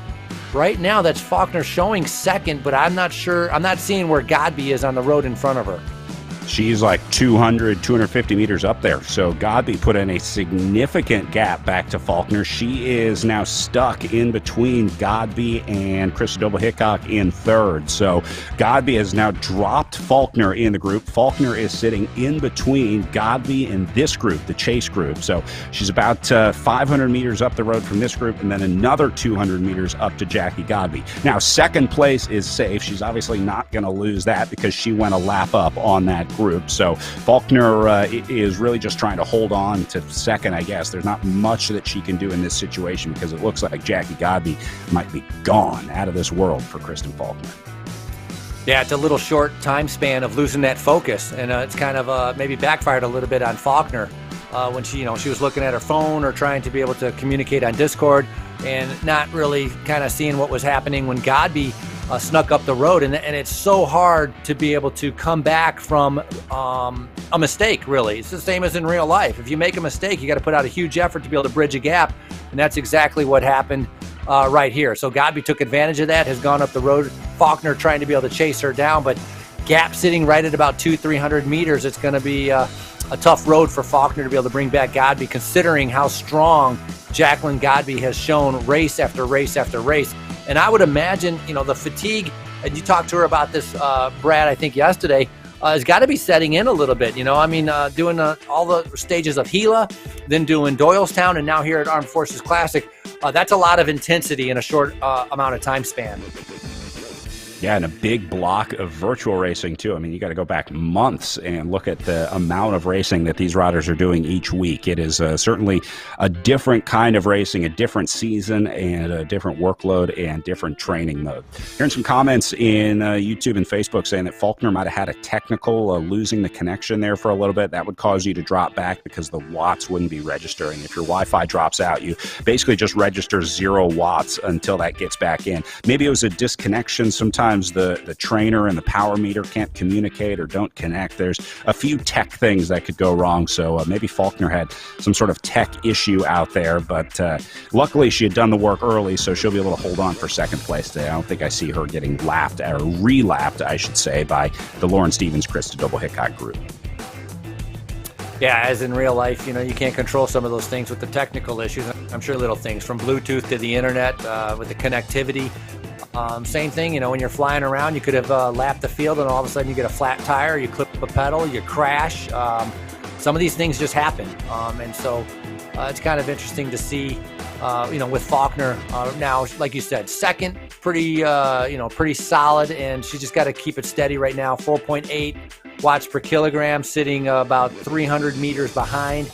Right now, that's Faulkner showing second, but I'm not sure. I'm not seeing where Godby is on the road in front of her. She's like 200, 250 meters up there. So Godby put in a significant gap back to Faulkner. She is now stuck in between Godby and Krista Doble-Hickok in third. So Godby has now dropped Faulkner in the group. Faulkner is sitting in between Godby and this group, the chase group. So she's about 500 meters up the road from this group, and then another 200 meters up to Jackie Godby. Now, second place is safe. She's obviously not going to lose that because she went a lap up on that group. So Faulkner is really just trying to hold on to second, I guess. There's not much that she can do in this situation because it looks like Jackie Godby might be gone out of this world for Kristen Faulkner. Yeah, it's a little short time span of losing that focus, and it's kind of maybe backfired a little bit on Faulkner when she was looking at her phone or trying to be able to communicate on Discord and not really kind of seeing what was happening when Godby snuck up the road, and it's so hard to be able to come back from a mistake. Really, it's the same as in real life. If you make a mistake, you got to put out a huge effort to be able to bridge a gap, and that's exactly what happened right here. So Godby took advantage of that, has gone up the road. Faulkner trying to be able to chase her down, but gap sitting right at about 200-300 meters. It's going to be a tough road for Faulkner to be able to bring back Godby, considering how strong Jacqueline Godby has shown race after race after race. And I would imagine, the fatigue, and you talked to her about this, Brad, I think yesterday, has got to be setting in a little bit. Doing all the stages of Gila, then doing Doylestown, and now here at Armed Forces Classic. That's a lot of intensity in a short amount of time span. Yeah, and a big block of virtual racing, too. I mean, you got to go back months and look at the amount of racing that these riders are doing each week. It is certainly a different kind of racing, a different season, and a different workload and different training mode. Hearing some comments in YouTube and Facebook saying that Faulkner might have had a technical, losing the connection there for a little bit. That would cause you to drop back because the watts wouldn't be registering. If your Wi-Fi drops out, you basically just register 0 watts until that gets back in. Maybe it was a disconnection sometime. The trainer and the power meter can't communicate or don't connect. There's a few tech things that could go wrong. So maybe Faulkner had some sort of tech issue out there, but luckily she had done the work early, so she'll be able to hold on for second place today. I don't think I see her getting lapped, or re-lapped, I should say, by the Lauren Stevens, Krista Doble-Hickok group. Yeah, as in real life, you can't control some of those things with the technical issues. I'm sure little things from Bluetooth to the internet with the connectivity. Same thing, when you're flying around, you could have lapped the field and all of a sudden you get a flat tire, you clip a pedal, you crash. Some of these things just happen. And so it's kind of interesting to see, with Faulkner now, like you said, second, pretty solid, and she's just got to keep it steady right now. 4.8 watts per kilogram, sitting about 300 meters behind.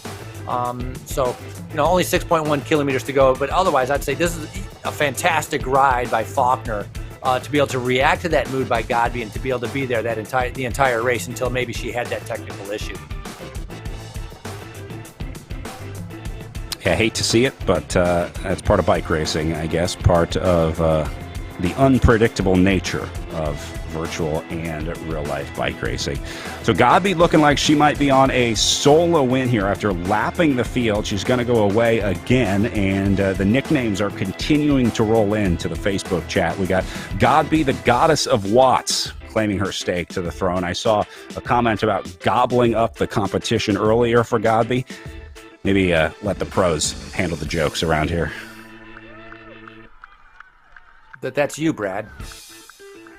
So only 6.1 kilometers to go, but otherwise I'd say this is a fantastic ride by Faulkner to be able to react to that mood by Godby and to be able to be there the entire race until maybe she had that technical issue. Yeah, I hate to see it, but that's part of bike racing, I guess, part of the unpredictable nature of virtual and real life bike racing. So Godby looking like she might be on a solo win here after lapping the field. She's going to go away again, and the nicknames are continuing to roll into the Facebook chat. We got Godby, the goddess of watts, claiming her stake to the throne. I saw a comment about gobbling up the competition earlier for Godby. Maybe let the pros handle the jokes around here. That's you, Brad.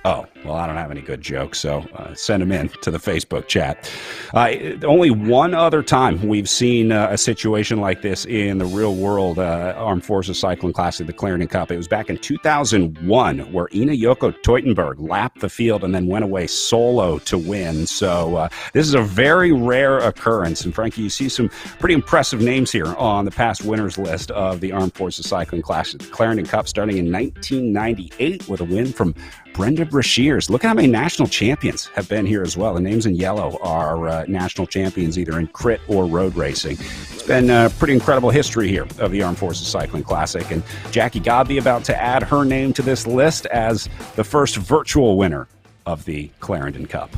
Oh, well, I don't have any good jokes, so send them in to the Facebook chat. Only one other time we've seen a situation like this in the real world Armed Forces Cycling Classic, the Clarendon Cup. It was back in 2001 where Ina Yoko Teutenberg lapped the field and then went away solo to win. So this is a very rare occurrence. And Frankie, you see some pretty impressive names here on the past winners list of the Armed Forces Cycling Classic, the Clarendon Cup, starting in 1998 with a win from Brenda Brashears. Look at how many national champions have been here as well. The names in yellow are national champions either in crit or road racing. It's been a pretty incredible history here of the Armed Forces Cycling Classic. And Jackie Godby about to add her name to this list as the first virtual winner of the Clarendon Cup.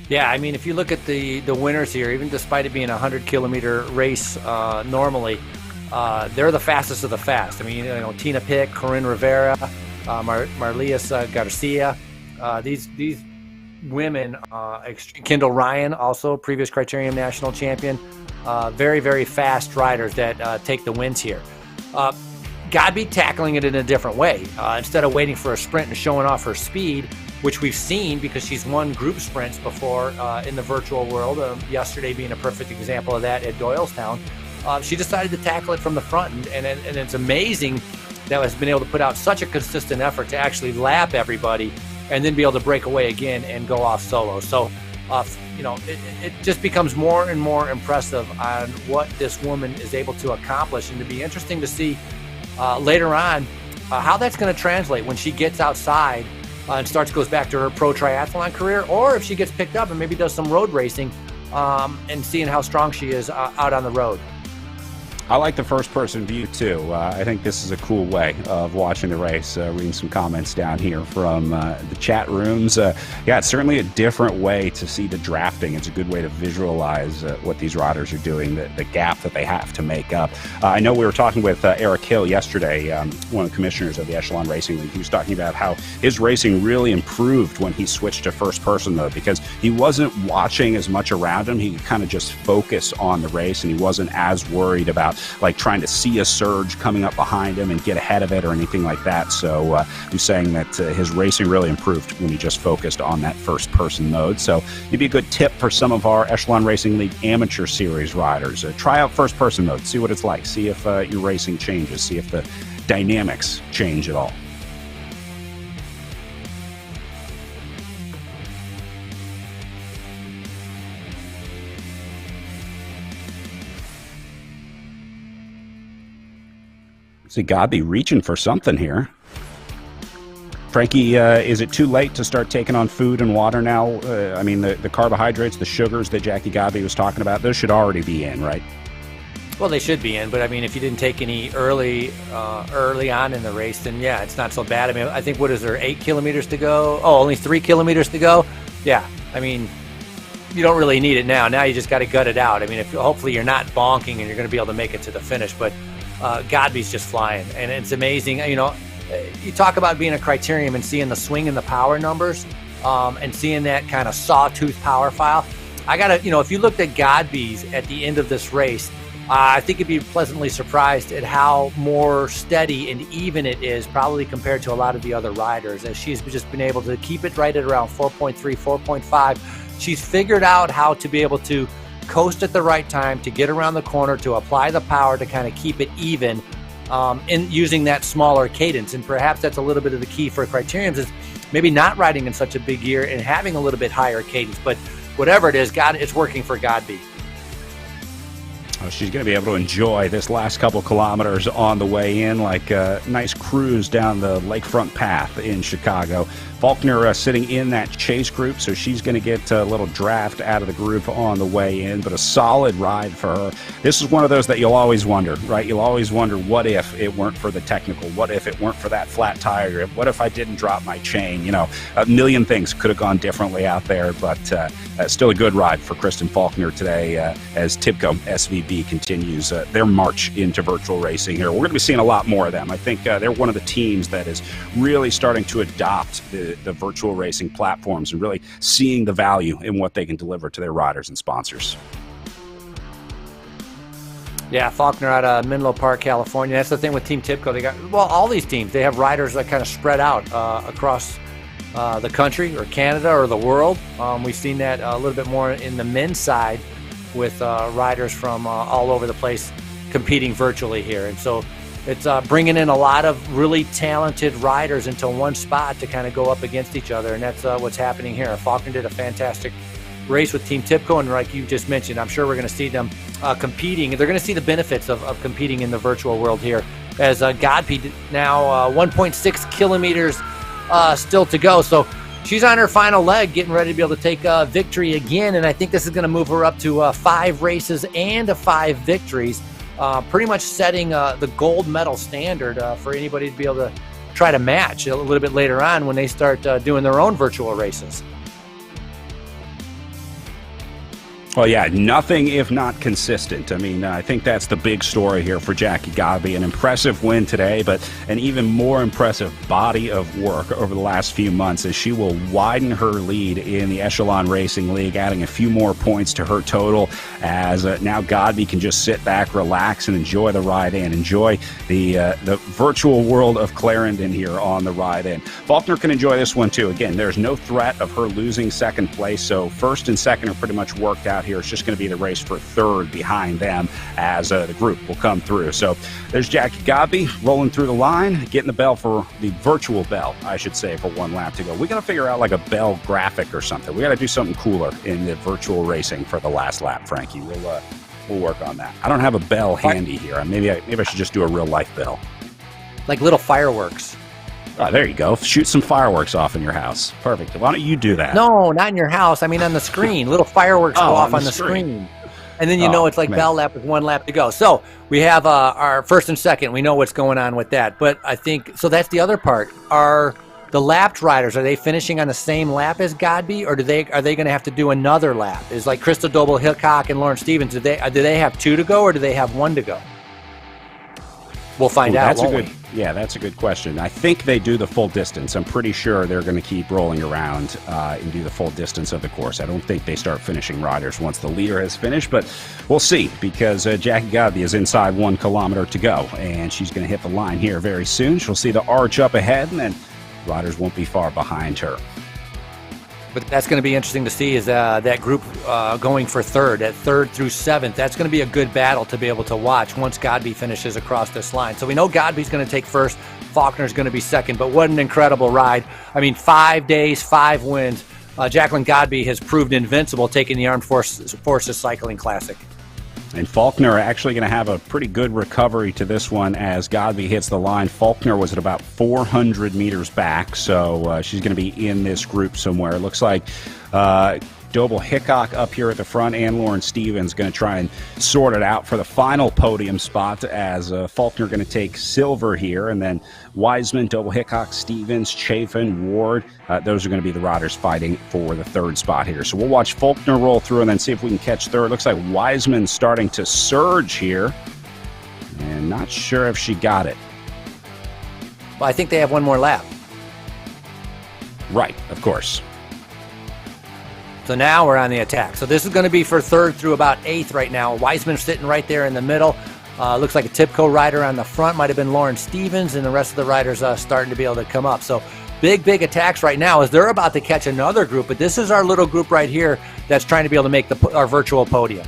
Yeah, I mean, if you look at the winners here, even despite it being a 100-kilometer race normally, they're the fastest of the fast. I mean, Tina Pick, Corinne Rivera, Marlies Garcia, these women, Kendall Ryan, also previous Criterium national champion, very, very fast riders that take the wins here. Godby tackling it in a different way. Instead of waiting for a sprint and showing off her speed, which we've seen because she's won group sprints before in the virtual world, yesterday being a perfect example of that at Doylestown, she decided to tackle it from the front. And it's amazing that has been able to put out such a consistent effort to actually lap everybody and then be able to break away again and go off solo. So, it just becomes more and more impressive on what this woman is able to accomplish, and to be interesting to see later on how that's going to translate when she gets outside and goes back to her pro triathlon career, or if she gets picked up and maybe does some road racing and seeing how strong she is out on the road. I like the first-person view, too. I think this is a cool way of watching the race. Reading some comments down here from the chat rooms. Yeah, it's certainly a different way to see the drafting. It's a good way to visualize what these riders are doing, the gap that they have to make up. I know we were talking with Eric Hill yesterday, one of the commissioners of the Echelon Racing League. He was talking about how his racing really improved when he switched to first-person mode because he wasn't watching as much around him. He could kind of just focus on the race, and he wasn't as worried about like trying to see a surge coming up behind him and get ahead of it or anything like that. So he's saying that his racing really improved when he just focused on that first person mode. So it'd be a good tip for some of our Echelon Racing League Amateur Series riders. Try out first person mode, see what it's like, see if your racing changes, see if the dynamics change at all. See, Godby reaching for something here. Frankie, is it too late to start taking on food and water now? I mean, the carbohydrates, the sugars that Jackie Godby was talking about, those should already be in, right? Well, they should be in, but I mean, if you didn't take any early on in the race, then yeah, it's not so bad. I mean, I think, what is there, 8 kilometers to go? Oh, only 3 kilometers to go? Yeah, I mean, you don't really need it now. Now you just got to gut it out. I mean, hopefully you're not bonking and you're going to be able to make it to the finish, but Godby's just flying, and it's amazing. You know, you talk about being a criterium and seeing the swing in the power numbers, and seeing that kind of sawtooth power file. I gotta, if you looked at Godby's at the end of this race, I think you'd be pleasantly surprised at how more steady and even it is, probably compared to a lot of the other riders, as she's just been able to keep it right at around 4.3, 4.5. She's figured out how to be able to coast at the right time, to get around the corner, to apply the power, to kind of keep it even, in using that smaller cadence. And perhaps that's a little bit of the key for criteriums, is maybe not riding in such a big gear and having a little bit higher cadence. But whatever it is, it's working for Godby. Oh, she's going to be able to enjoy this last couple kilometers on the way in, like a nice cruise down the lakefront path in Chicago. Faulkner sitting in that chase group, so she's going to get a little draft out of the group on the way in, but a solid ride for her. This is one of those that you'll always wonder, right? You'll always wonder, what if it weren't for the technical? What if it weren't for that flat tire? What if I didn't drop my chain? You know, a million things could have gone differently out there, but still a good ride for Kristen Faulkner today, as TIBCO SVB continues their march into virtual racing here. We're going to be seeing a lot more of them. I think they're one of the teams that is really starting to adopt the virtual racing platforms and really seeing the value in what they can deliver to their riders and sponsors. Yeah, Faulkner out of Menlo Park, California. That's the thing with Team TIBCO. They got, well, all these teams, they have riders that kind of spread out across the country or Canada or the world. We've seen that a little bit more in the men's side with riders from all over the place competing virtually here. And so it's bringing in a lot of really talented riders into one spot to kind of go up against each other, and that's what's happening here. Faulkner did a fantastic race with Team TIBCO, and like you just mentioned, I'm sure we're going to see them competing. They're going to see the benefits of competing in the virtual world here, as Godby now 1.6 kilometers still to go. So she's on her final leg, getting ready to be able to take victory again, and I think this is going to move her up to 5 races and 5 victories. Pretty much setting the gold medal standard for anybody to be able to try to match a little bit later on when they start doing their own virtual races. Well, yeah, nothing if not consistent. I mean, I think that's the big story here for Jackie Godby. An impressive win today, but an even more impressive body of work over the last few months, as she will widen her lead in the Echelon Racing League, adding a few more points to her total, as now Godby can just sit back, relax, and enjoy the ride in. Enjoy the virtual world of Clarendon here on the ride in. Faulkner can enjoy this one, too. Again, there's no threat of her losing second place, so first and second are pretty much worked out here. It's just going to be the race for third behind them, as the group will come through. So there's Jackie Godby rolling through the line, getting the bell for the virtual bell, I should say, for one lap to go. We got to figure out like a bell graphic or something. We got to do something cooler in the virtual racing for the last lap, Frankie. We'll work on that. I don't have a bell handy here. Maybe I should just do a real life bell, like little fireworks. Oh, there you go. Shoot some fireworks off in your house. Perfect. Why don't you do that? No, not in your house. I mean on the screen. Little fireworks go off on the screen. And then it's like bell lap with 1 lap to go. So we have our first and second. We know what's going on with that. But I think so. That's the other part. Are the lapped riders, are they finishing on the same lap as Godby, or are they going to have to do another lap? Is like Krista Doble-Hickok and Lauren Stevens, do they have 2 to go, or do they have 1 to go? We'll find out. That's a good question. I think they do the full distance. I'm pretty sure they're going to keep rolling around and do the full distance of the course. I don't think they start finishing riders once the leader has finished, but we'll see, because Jackie Godby is inside 1 kilometer to go, and she's going to hit the line here very soon. She'll see the arch up ahead, and then riders won't be far behind her. But that's going to be interesting to see is that group going for third, at 3rd through 7th. That's going to be a good battle to be able to watch once Godby finishes across this line. So we know Godby's going to take first, Faulkner's going to be second, but what an incredible ride. I mean, 5 days, 5 wins. Jacqueline Godby has proved invincible taking the Armed Forces Cycling Classic. And Faulkner actually going to have a pretty good recovery to this one as Godby hits the line. Faulkner was at about 400 meters back, so she's going to be in this group somewhere. It looks like Doble-Hickok up here at the front, and Lauren Stevens going to try and sort it out for the final podium spot, as Faulkner going to take silver here, and then Wiseman, Doble-Hickok, Stevens, Chafin, Ward, those are going to be the riders fighting for the 3rd spot here. So we'll watch Faulkner roll through and then see if we can catch 3rd. Looks like Wiseman's starting to surge here, and not sure if she got it. Well, I think they have 1 more lap. Right, of course. So now we're on the attack. So this is going to be for 3rd through about 8th right now. Wiseman sitting right there in the middle. Looks like a Tipco rider on the front. Might have been Lauren Stevens, and the rest of the riders starting to be able to come up. So big attacks right now as they're about to catch another group. But this is our little group right here that's trying to be able to make our virtual podium.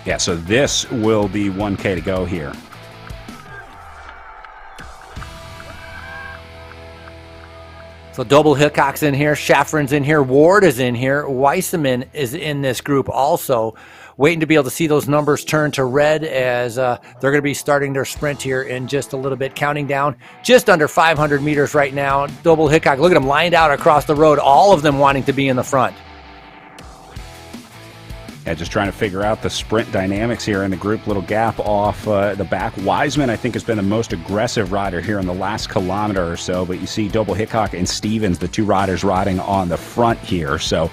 Yeah, so this will be 1K to go here. So Doble-Hickok's in here, Schafren's in here, Ward is in here, Weisseman is in this group also, waiting to be able to see those numbers turn to red as they're going to be starting their sprint here in just a little bit, counting down just under 500 meters right now. Doble-Hickok, look at them lined out across the road, all of them wanting to be in the front. Yeah, just trying to figure out the sprint dynamics here in the group. Little gap off the back. Wiseman, I think, has been the most aggressive rider here in the last kilometer or so. But you see Doble-Hickok and Stevens, the 2 riders riding on the front here. So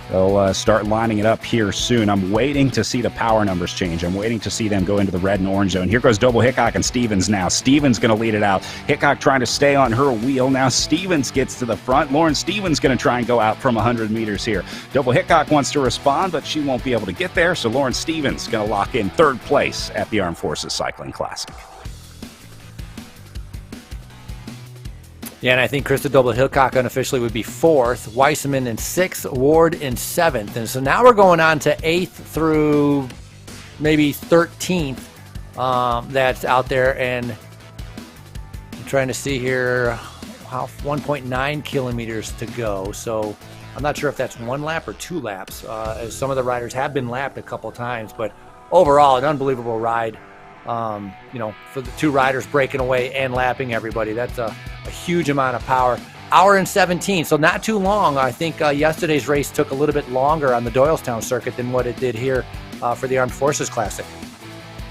they'll start lining it up here soon. I'm waiting to see the power numbers change. I'm waiting to see them go into the red and orange zone. Here goes Doble-Hickok and Stevens now. Stevens going to lead it out. Hickok trying to stay on her wheel. Now Stevens gets to the front. Lauren Stevens going to try and go out from 100 meters here. Doble-Hickok wants to respond, but she won't be able to get there. So Lauren Stevens going to lock in 3rd place at the Armed Forces Cycling Classic. Yeah, and I think Krista Doble-Hickok unofficially would be 4th, Weisseman in 6th, Ward in 7th. And so now we're going on to 8th through maybe 13th that's out there. And I'm trying to see here how 1.9 kilometers to go. So I'm not sure if that's 1 lap or 2 laps, as some of the riders have been lapped a couple times. But overall, an unbelievable ride. For the 2 riders breaking away and lapping everybody. That's a huge amount of power. Hour and 17, so not too long. I think yesterday's race took a little bit longer on the Doylestown circuit than what it did here for the Armed Forces Classic.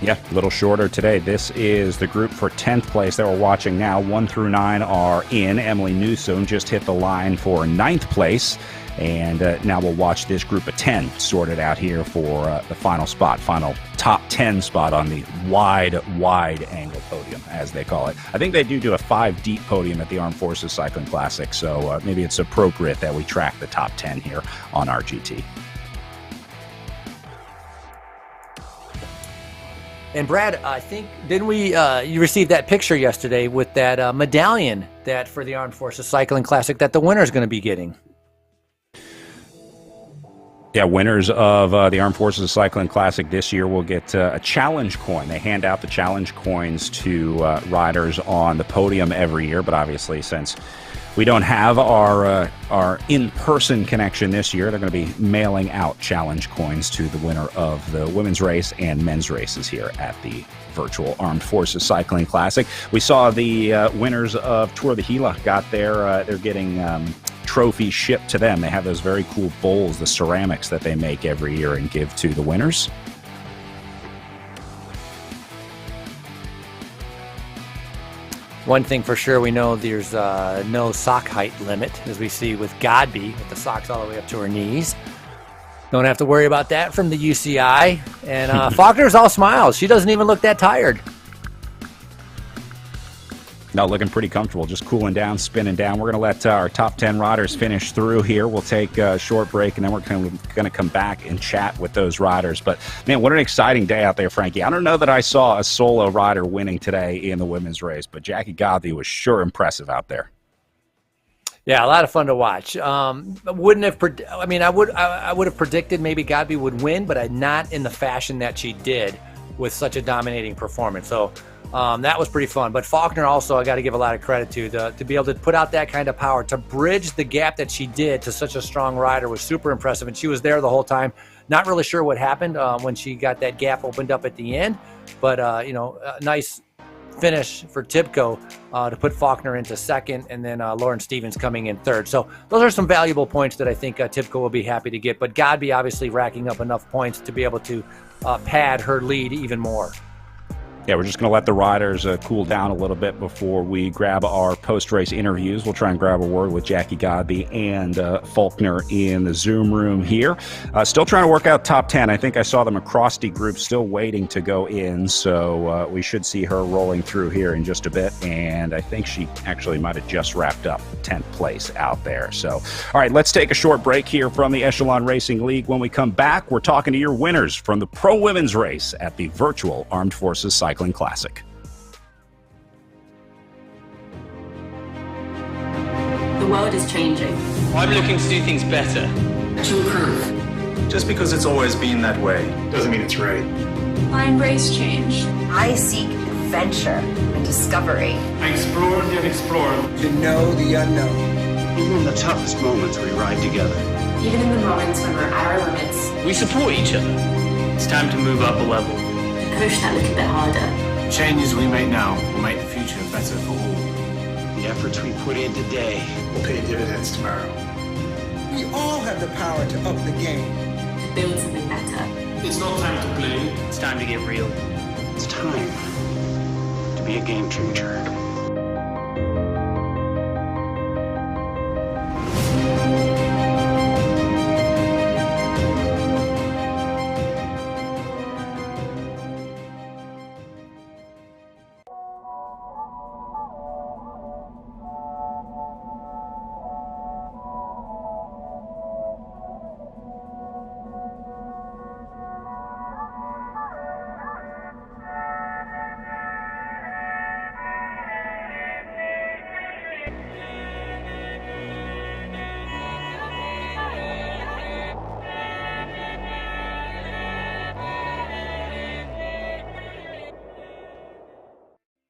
Yeah, a little shorter today. This is the group for 10th place that we're watching now. 1 through 9 are in. Emily Newsom just hit the line for 9th place. And now we'll watch this group of 10 sorted out here for the final spot, final top 10 spot on the wide angle podium, as they call it. I think they do a 5 deep podium at the Armed Forces Cycling Classic, so maybe it's appropriate that we track the top 10 here on RGT. And Brad, I think, didn't we, you received that picture yesterday with that medallion that for the Armed Forces Cycling Classic that the winner's going to be getting. Yeah, winners of the Armed Forces Cycling Classic this year will get a challenge coin. They hand out the challenge coins to riders on the podium every year, but obviously since we don't have our in-person connection this year, they're going to be mailing out challenge coins to the winner of the women's race and men's races here at the virtual Armed Forces Cycling Classic. We saw the winners of Tour de Gila got they're getting trophy shipped to them. They have those very cool bowls, the ceramics that they make every year and give to the winners. One thing for sure, we know there's no sock height limit, as we see with Godby, with the socks all the way up to her knees. Don't have to worry about that from the UCI. And Faulkner's all smiles. She doesn't even look that tired. No, looking pretty comfortable, just cooling down, spinning down. We're going to let our top 10 riders finish through here. We'll take a short break, and then we're going to come back and chat with those riders. But, man, what an exciting day out there, Frankie. I don't know that I saw a solo rider winning today in the women's race, but Jackie Godby was sure impressive out there. Yeah, a lot of fun to watch. I would have predicted maybe Godby would win, but not in the fashion that she did with such a dominating performance. So that was pretty fun. But Faulkner also, I got to give a lot of credit to be able to put out that kind of power, to bridge the gap that she did to such a strong rider was super impressive. And she was there the whole time. Not really sure what happened when she got that gap opened up at the end, but a nice finish for Tibco to put Faulkner into second, and then Lauren Stevens coming in third. So those are some valuable points that I think Tibco will be happy to get. But Godby obviously racking up enough points to be able to pad her lead even more. Yeah, we're just going to let the riders cool down a little bit before we grab our post-race interviews. We'll try and grab a word with Jackie Godby and Faulkner in the Zoom room here. Still trying to work out top 10. I think I saw the McCrosty group still waiting to go in, so we should see her rolling through here in just a bit. And I think she actually might have just wrapped up 10th place out there. So, all right, let's take a short break here from the Echelon Racing League. When we come back, we're talking to your winners from the Pro Women's Race at the virtual Armed Forces Cycling Classic. The world is changing. I'm looking to do things better. To improve. Just because it's always been that way doesn't mean it's right. I embrace change. I seek adventure and discovery. I explore the unexplored. To know the unknown. Even in the toughest moments, we ride together. Even in the moments when we're at our limits, we support each other. It's time to move up a level. Push that little bit harder. Changes we make now will make the future better for all. The efforts we put in today will pay dividends tomorrow. We all have the power to up the game. To build something better. It's not time to play. It's time to get real. It's time to be a game changer.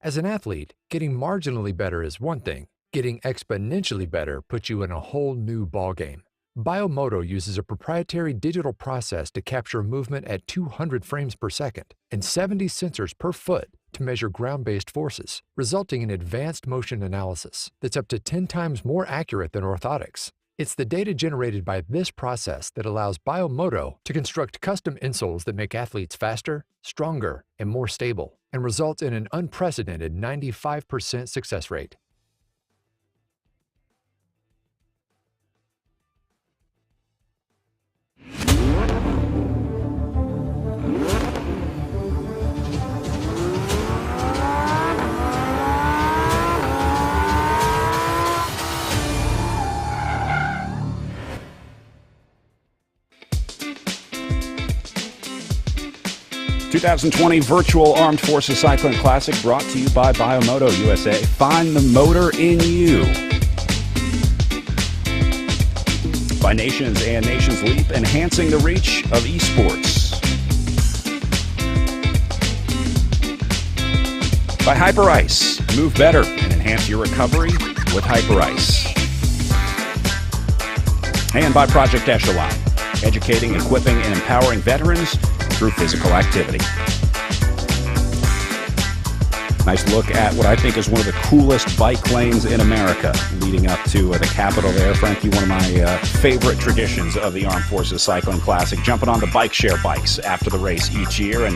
As an athlete, getting marginally better is one thing. Getting exponentially better puts you in a whole new ballgame. Biomoto uses a proprietary digital process to capture movement at 200 frames per second and 70 sensors per foot to measure ground-based forces, resulting in advanced motion analysis that's up to 10 times more accurate than orthotics. It's the data generated by this process that allows Biomoto to construct custom insoles that make athletes faster, stronger, and more stable, and result in an unprecedented 95% success rate. '20 Virtual Armed Forces Cycling Classic brought to you by Biomoto USA. Find the motor in you. By Nations and Nations Leap, enhancing the reach of esports. By Hyperice, move better and enhance your recovery with Hyperice. And by Project Echelon, educating, equipping, and empowering veterans through physical activity. Nice look at what I think is one of the coolest bike lanes in America, leading up to the Capitol there. Frankie, one of my favorite traditions of the Armed Forces Cycling Classic, jumping on the bike share bikes after the race each year and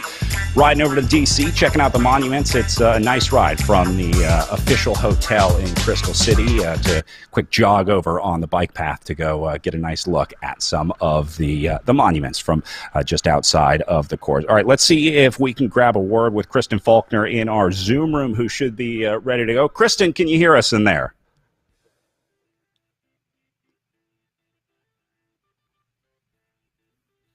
riding over to D.C., checking out the monuments. It's a nice ride from the official hotel in Crystal City to quick jog over on the bike path to go get a nice look at some of the monuments from just outside of the course. All right, let's see if we can grab a word with Kristen Faulkner in our Zoom room, who should be ready to go. Kristen, can you hear us in there?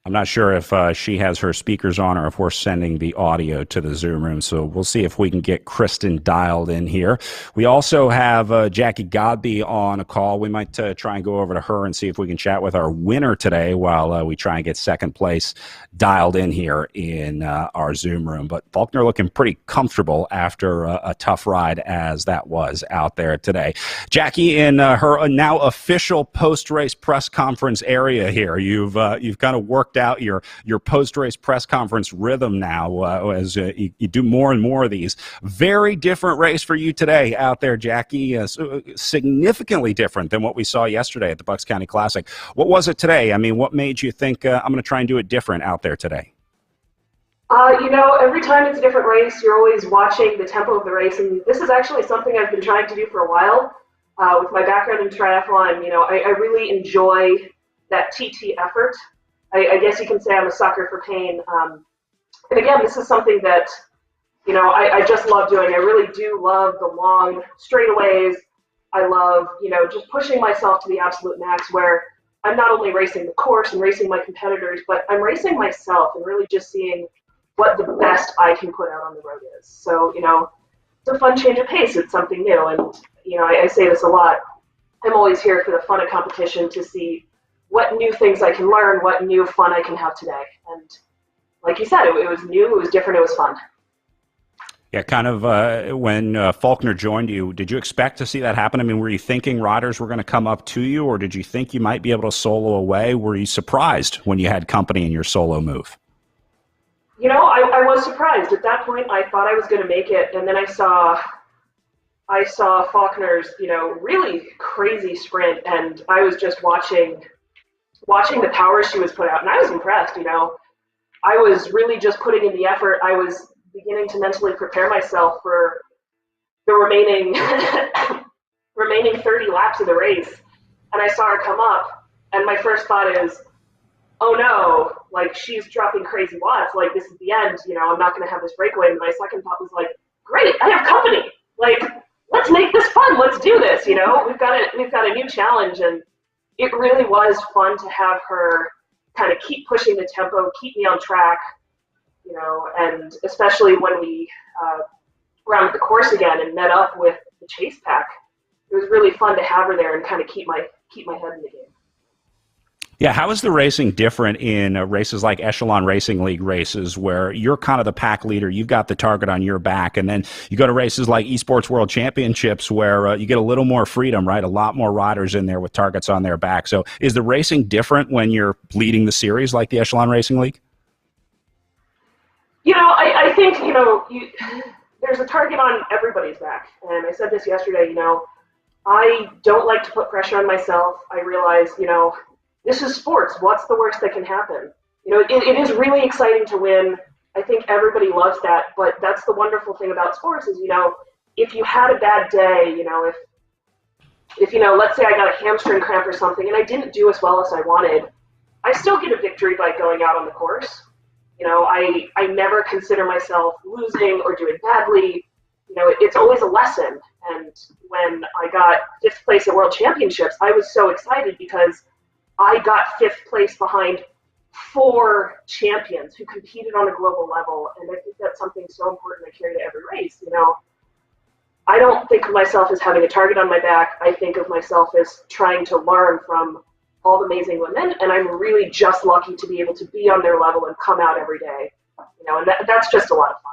I'm not sure if she has her speakers on or if we're sending the audio to the Zoom room, so we'll see if we can get Kristen dialed in here. We also have Jackie Godby on a call. We might try and go over to her and see if we can chat with our winner today while we try and get second place dialed in here in our Zoom room. But Faulkner looking pretty comfortable after a tough ride as that was out there today. Jackie, in her now official post-race press conference area here, you've kind of worked out your post-race press conference rhythm now as you do more and more of these. Very different race for you today out there, Jackie. Significantly different than what we saw yesterday at the Bucks County Classic. What was it today? I mean, what made you think I'm going to try and do it different out there today? Every time it's a different race, you're always watching the tempo of the race, and this is actually something I've been trying to do for a while. With my background in triathlon, I really enjoy that TT effort. I guess you can say I'm a sucker for pain. And again, this is something that, I just love doing. I really do love the long straightaways. I love, just pushing myself to the absolute max where I'm not only racing the course and racing my competitors, but I'm racing myself and really just seeing what the best I can put out on the road is. So, it's a fun change of pace. It's something new. And, I say this a lot. I'm always here for the fun of competition to see what new things I can learn, what new fun I can have today. And like you said, it was new, it was different, it was fun. Yeah, kind of when Faulkner joined you, did you expect to see that happen? I mean, were you thinking riders were going to come up to you, or did you think you might be able to solo away? Were you surprised when you had company in your solo move? I was surprised. At that point, I thought I was going to make it, and then I saw Faulkner's, really crazy sprint, and I was just watching the power she was put out, and I was impressed. I was really just putting in the effort. I was beginning to mentally prepare myself for the remaining 30 laps of the race, and I saw her come up, and my first thought is, oh no, like she's dropping crazy watts, like this is the end, I'm not going to have this breakaway. And my second thought was like, great, I have company, like let's make this fun, let's do this, we've got a new challenge. And it really was fun to have her kind of keep pushing the tempo, keep me on track, and especially when we rounded the course again and met up with the chase pack, it was really fun to have her there and kind of keep my head in the game. Yeah, how is the racing different in races like Echelon Racing League races where you're kind of the pack leader, you've got the target on your back, and then you go to races like Esports World Championships where you get a little more freedom, right? A lot more riders in there with targets on their back. So is the racing different when you're leading the series like the Echelon Racing League? I think, there's a target on everybody's back. And I said this yesterday, I don't like to put pressure on myself. I realize, this is sports. What's the worst that can happen? It is really exciting to win. I think everybody loves that, but that's the wonderful thing about sports is, if you had a bad day, if let's say I got a hamstring cramp or something and I didn't do as well as I wanted, I still get a victory by going out on the course. I never consider myself losing or doing badly. It's always a lesson. And when I got 5th place at World Championships, I was so excited because I got 5th place behind 4 champions who competed on a global level. And I think that's something so important I carry to every race. I don't think of myself as having a target on my back. I think of myself as trying to learn from all the amazing women, and I'm really just lucky to be able to be on their level and come out every day, and that's just a lot of fun.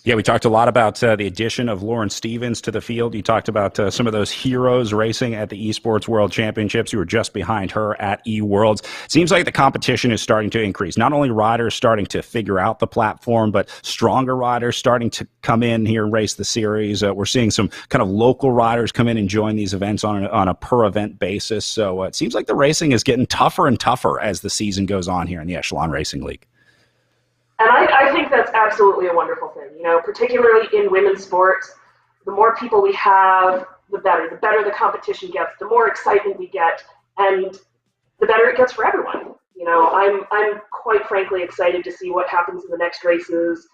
Yeah, we talked a lot about the addition of Lauren Stevens to the field. You talked about some of those heroes racing at the Esports World Championships. You were just behind her at eWorlds. Seems like the competition is starting to increase. Not only riders starting to figure out the platform, but stronger riders starting to come in here and race the series. We're seeing some kind of local riders come in and join these events on a per-event basis. So it seems like the racing is getting tougher and tougher as the season goes on here in the Echelon Racing League. And I think that's absolutely a wonderful thing. Particularly in women's sports, the more people we have, the better. The better the competition gets, the more excitement we get, and the better it gets for everyone. I'm quite frankly excited to see what happens in the next races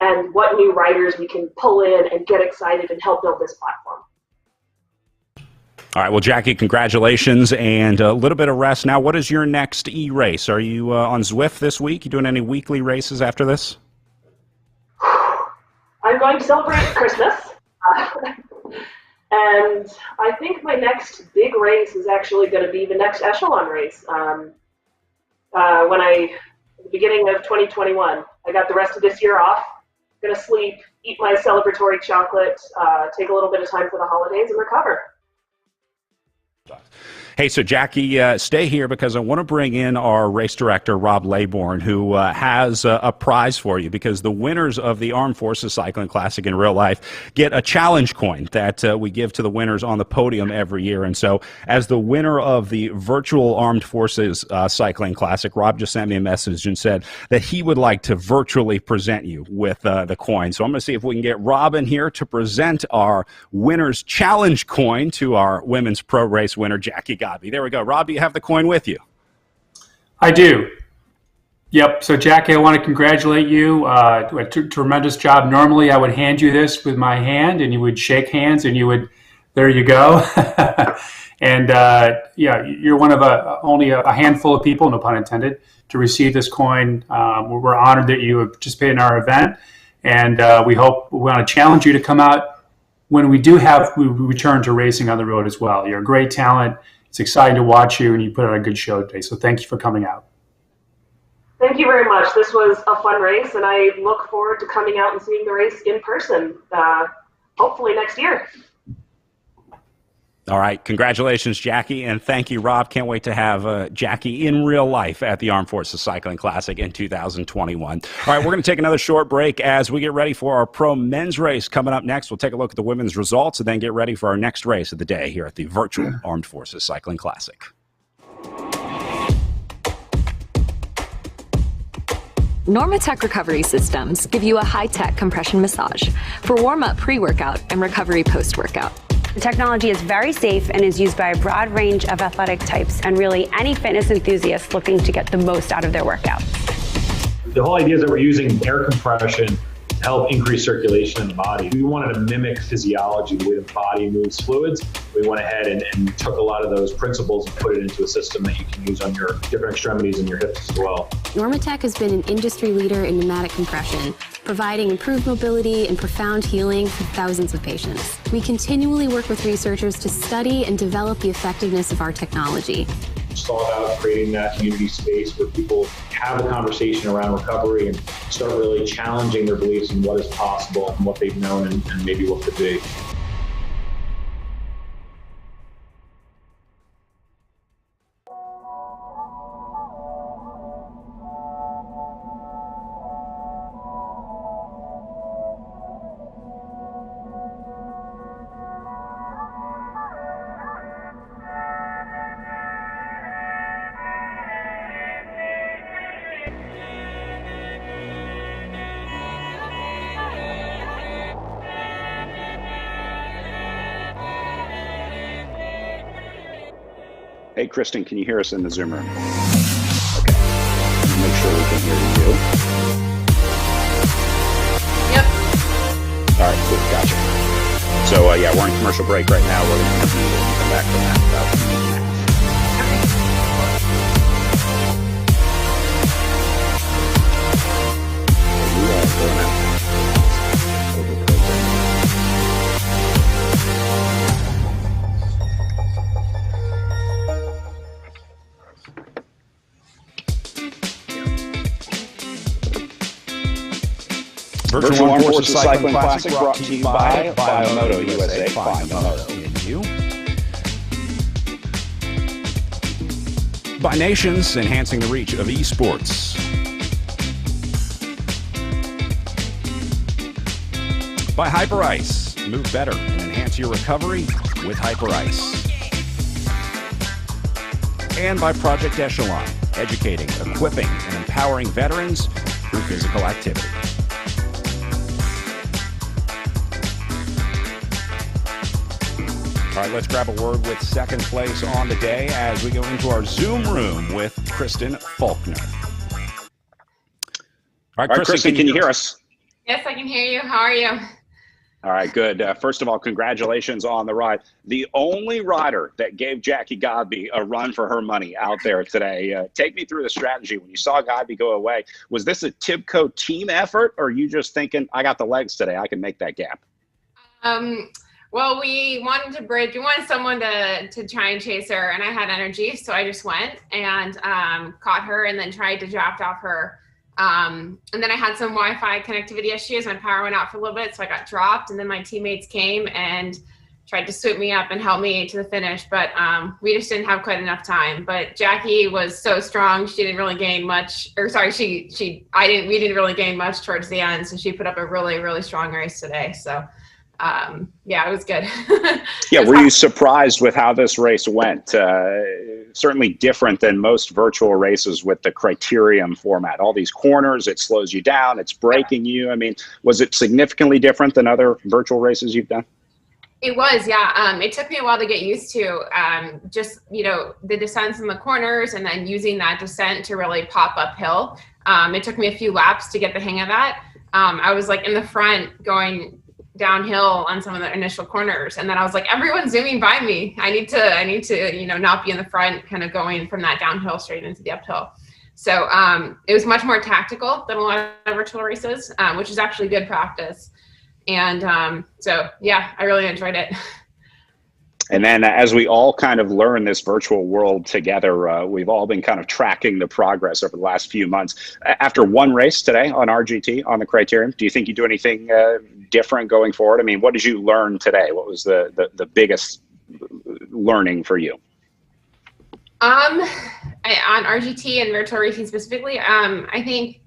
and what new riders we can pull in and get excited and help build this platform. All right, well, Jackie, congratulations, and a little bit of rest. Now, what is your next e-race? Are you on Zwift this week? You doing any weekly races after this? I'm going to celebrate Christmas, and I think my next big race is actually going to be the next Echelon race. At the beginning of 2021, I got the rest of this year off, going to sleep, eat my celebratory chocolate, take a little bit of time for the holidays, and recover. Hey, so Jackie, stay here because I want to bring in our race director, Rob Laybourne, who has a prize for you because the winners of the Armed Forces Cycling Classic in real life get a challenge coin that we give to the winners on the podium every year. And so as the winner of the virtual Armed Forces Cycling Classic, Rob just sent me a message and said that he would like to virtually present you with the coin. So I'm going to see if we can get Rob in here to present our winner's challenge coin to our women's pro race winner, Jackie Godby. There we go. Rob, you have the coin with you. I do. Yep. So, Jackie, I want to congratulate you. A tremendous job. Normally, I would hand you this with my hand, and you would shake hands, and you would, there you go. And, yeah, you're one of only a handful of people, no pun intended, to receive this coin. We're honored that you have participated in our event, and we want to challenge you to come out when we return to racing on the road as well. You're a great talent. It's exciting to watch you, and you put on a good show today. So thank you for coming out. Thank you very much. This was a fun race, and I look forward to coming out and seeing the race in person, hopefully next year. All right. Congratulations, Jackie, and thank you, Rob. Can't wait to have Jackie in real life at the Armed Forces Cycling Classic in 2021. All right, we're going to take another short break as we get ready for our pro men's race coming up next. We'll take a look at the women's results and then get ready for our next race of the day here at the virtual Armed Forces Cycling Classic. Normatec recovery systems give you a high-tech compression massage for warm-up pre-workout and recovery post-workout. The technology is very safe and is used by a broad range of athletic types and really any fitness enthusiast looking to get the most out of their workout. The whole idea is that we're using air compression to help increase circulation in the body. We wanted to mimic physiology, the way the body moves fluids. We went ahead and took a lot of those principles and put it into a system that you can use on your different extremities and your hips as well. Normatec has been an industry leader in pneumatic compression, providing improved mobility and profound healing for thousands of patients. We continually work with researchers to study and develop the effectiveness of our technology. It's all about creating that community space where people have a conversation around recovery and start really challenging their beliefs in what is possible and what they've known and maybe what could be. Hey, Kristen, can you hear us in the Zoom room? Okay. Make sure we can hear you. Yep. All right, cool. Gotcha. So, yeah, we're in commercial break right now. We're going to have you come back from that. Virtual Armed Forces Cycling Classic brought to you by Biomoto USA. Biomoto in you. By Nations, enhancing the reach of esports. By Hyperice, move better and enhance your recovery with Hyperice. And by Project Echelon, educating, equipping, and empowering veterans through physical activity. All right, let's grab a word with second place on the day as we go into our Zoom room with Kristen Faulkner. All right, Kristen, can you hear us? Yes, I can hear you. How are you? All right, good. First of all, congratulations on the ride. The only rider that gave Jackie Godby a run for her money out there today. Take me through the strategy. When you saw Godby go away, was this a Tibco team effort, or are you just thinking, I got the legs today, I can make that gap? Well, we wanted to bridge. We wanted someone to try and chase her, and I had energy, so I just went and caught her and then tried to draft off her. And then I had some Wi-Fi connectivity issues. My power went out for a little bit, so I got dropped. And then my teammates came and tried to swoop me up and help me to the finish. But we just didn't have quite enough time. But Jackie was so strong; she didn't really gain much. Or sorry, we didn't really gain much towards the end. So she put up a really, really strong race today. So. Yeah, it was good. Yeah, were you surprised with how this race went? Certainly different than most virtual races with the criterium format. All these corners, it slows you down, it's breaking you. I mean, was it significantly different than other virtual races you've done? It was, yeah. It took me a while to get used to just, the descents in the corners and then using that descent to really pop uphill. It took me a few laps to get the hang of that. I was like in the front going downhill on some of the initial corners, and then I was like, everyone's zooming by me. I need to not be in the front, kind of going from that downhill straight into the uphill. So it was much more tactical than a lot of virtual races, which is actually good practice. And so yeah, I really enjoyed it. And then as we all kind of learn this virtual world together, we've all been kind of tracking the progress over the last few months. After one race today on RGT, on the criterium, do you think you do anything different going forward? I mean, what did you learn today? What was the biggest learning for you? On RGT and virtual racing specifically, I think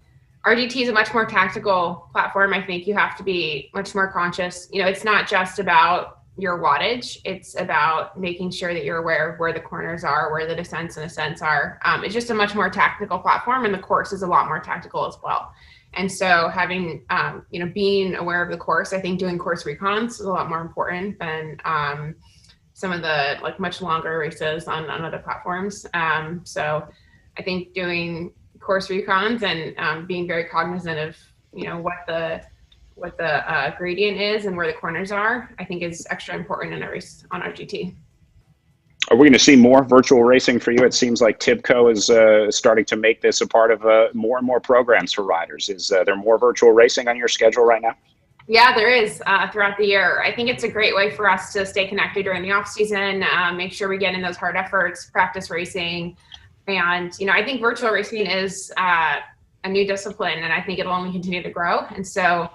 RGT is a much more tactical platform. I think you have to be much more conscious. It's not just about your wattage. It's about making sure that you're aware of where the corners are, where the descents and ascents are. It's just a much more tactical platform, and the course is a lot more tactical as well. And so having, being aware of the course, I think doing course recons is a lot more important than some of the much longer races on other platforms. So I think doing course recons and being very cognizant of, what the gradient is and where the corners are, I think is extra important in a race on RGT. Are we going to see more virtual racing for you? It seems like Tibco is starting to make this a part of more and more programs for riders. Is there more virtual racing on your schedule right now? Yeah, there is throughout the year. I think it's a great way for us to stay connected during the off season, make sure we get in those hard efforts, practice racing. And, I think virtual racing is a new discipline, and I think it'll only continue to grow. And so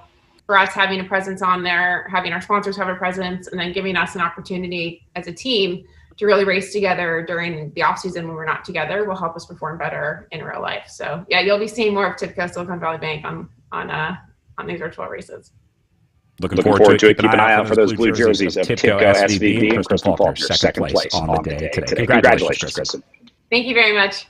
for us having a presence on there, having our sponsors have a presence, and then giving us an opportunity as a team to really race together during the off season when we're not together will help us perform better in real life. So yeah, you'll be seeing more of Tibco Silicon Valley Bank on these virtual races. Looking forward to it. Keep an eye out for those blue jerseys of Tibco SVB and Kristen Faulkner, second place on the day today. Congratulations, Kristen. Thank you very much.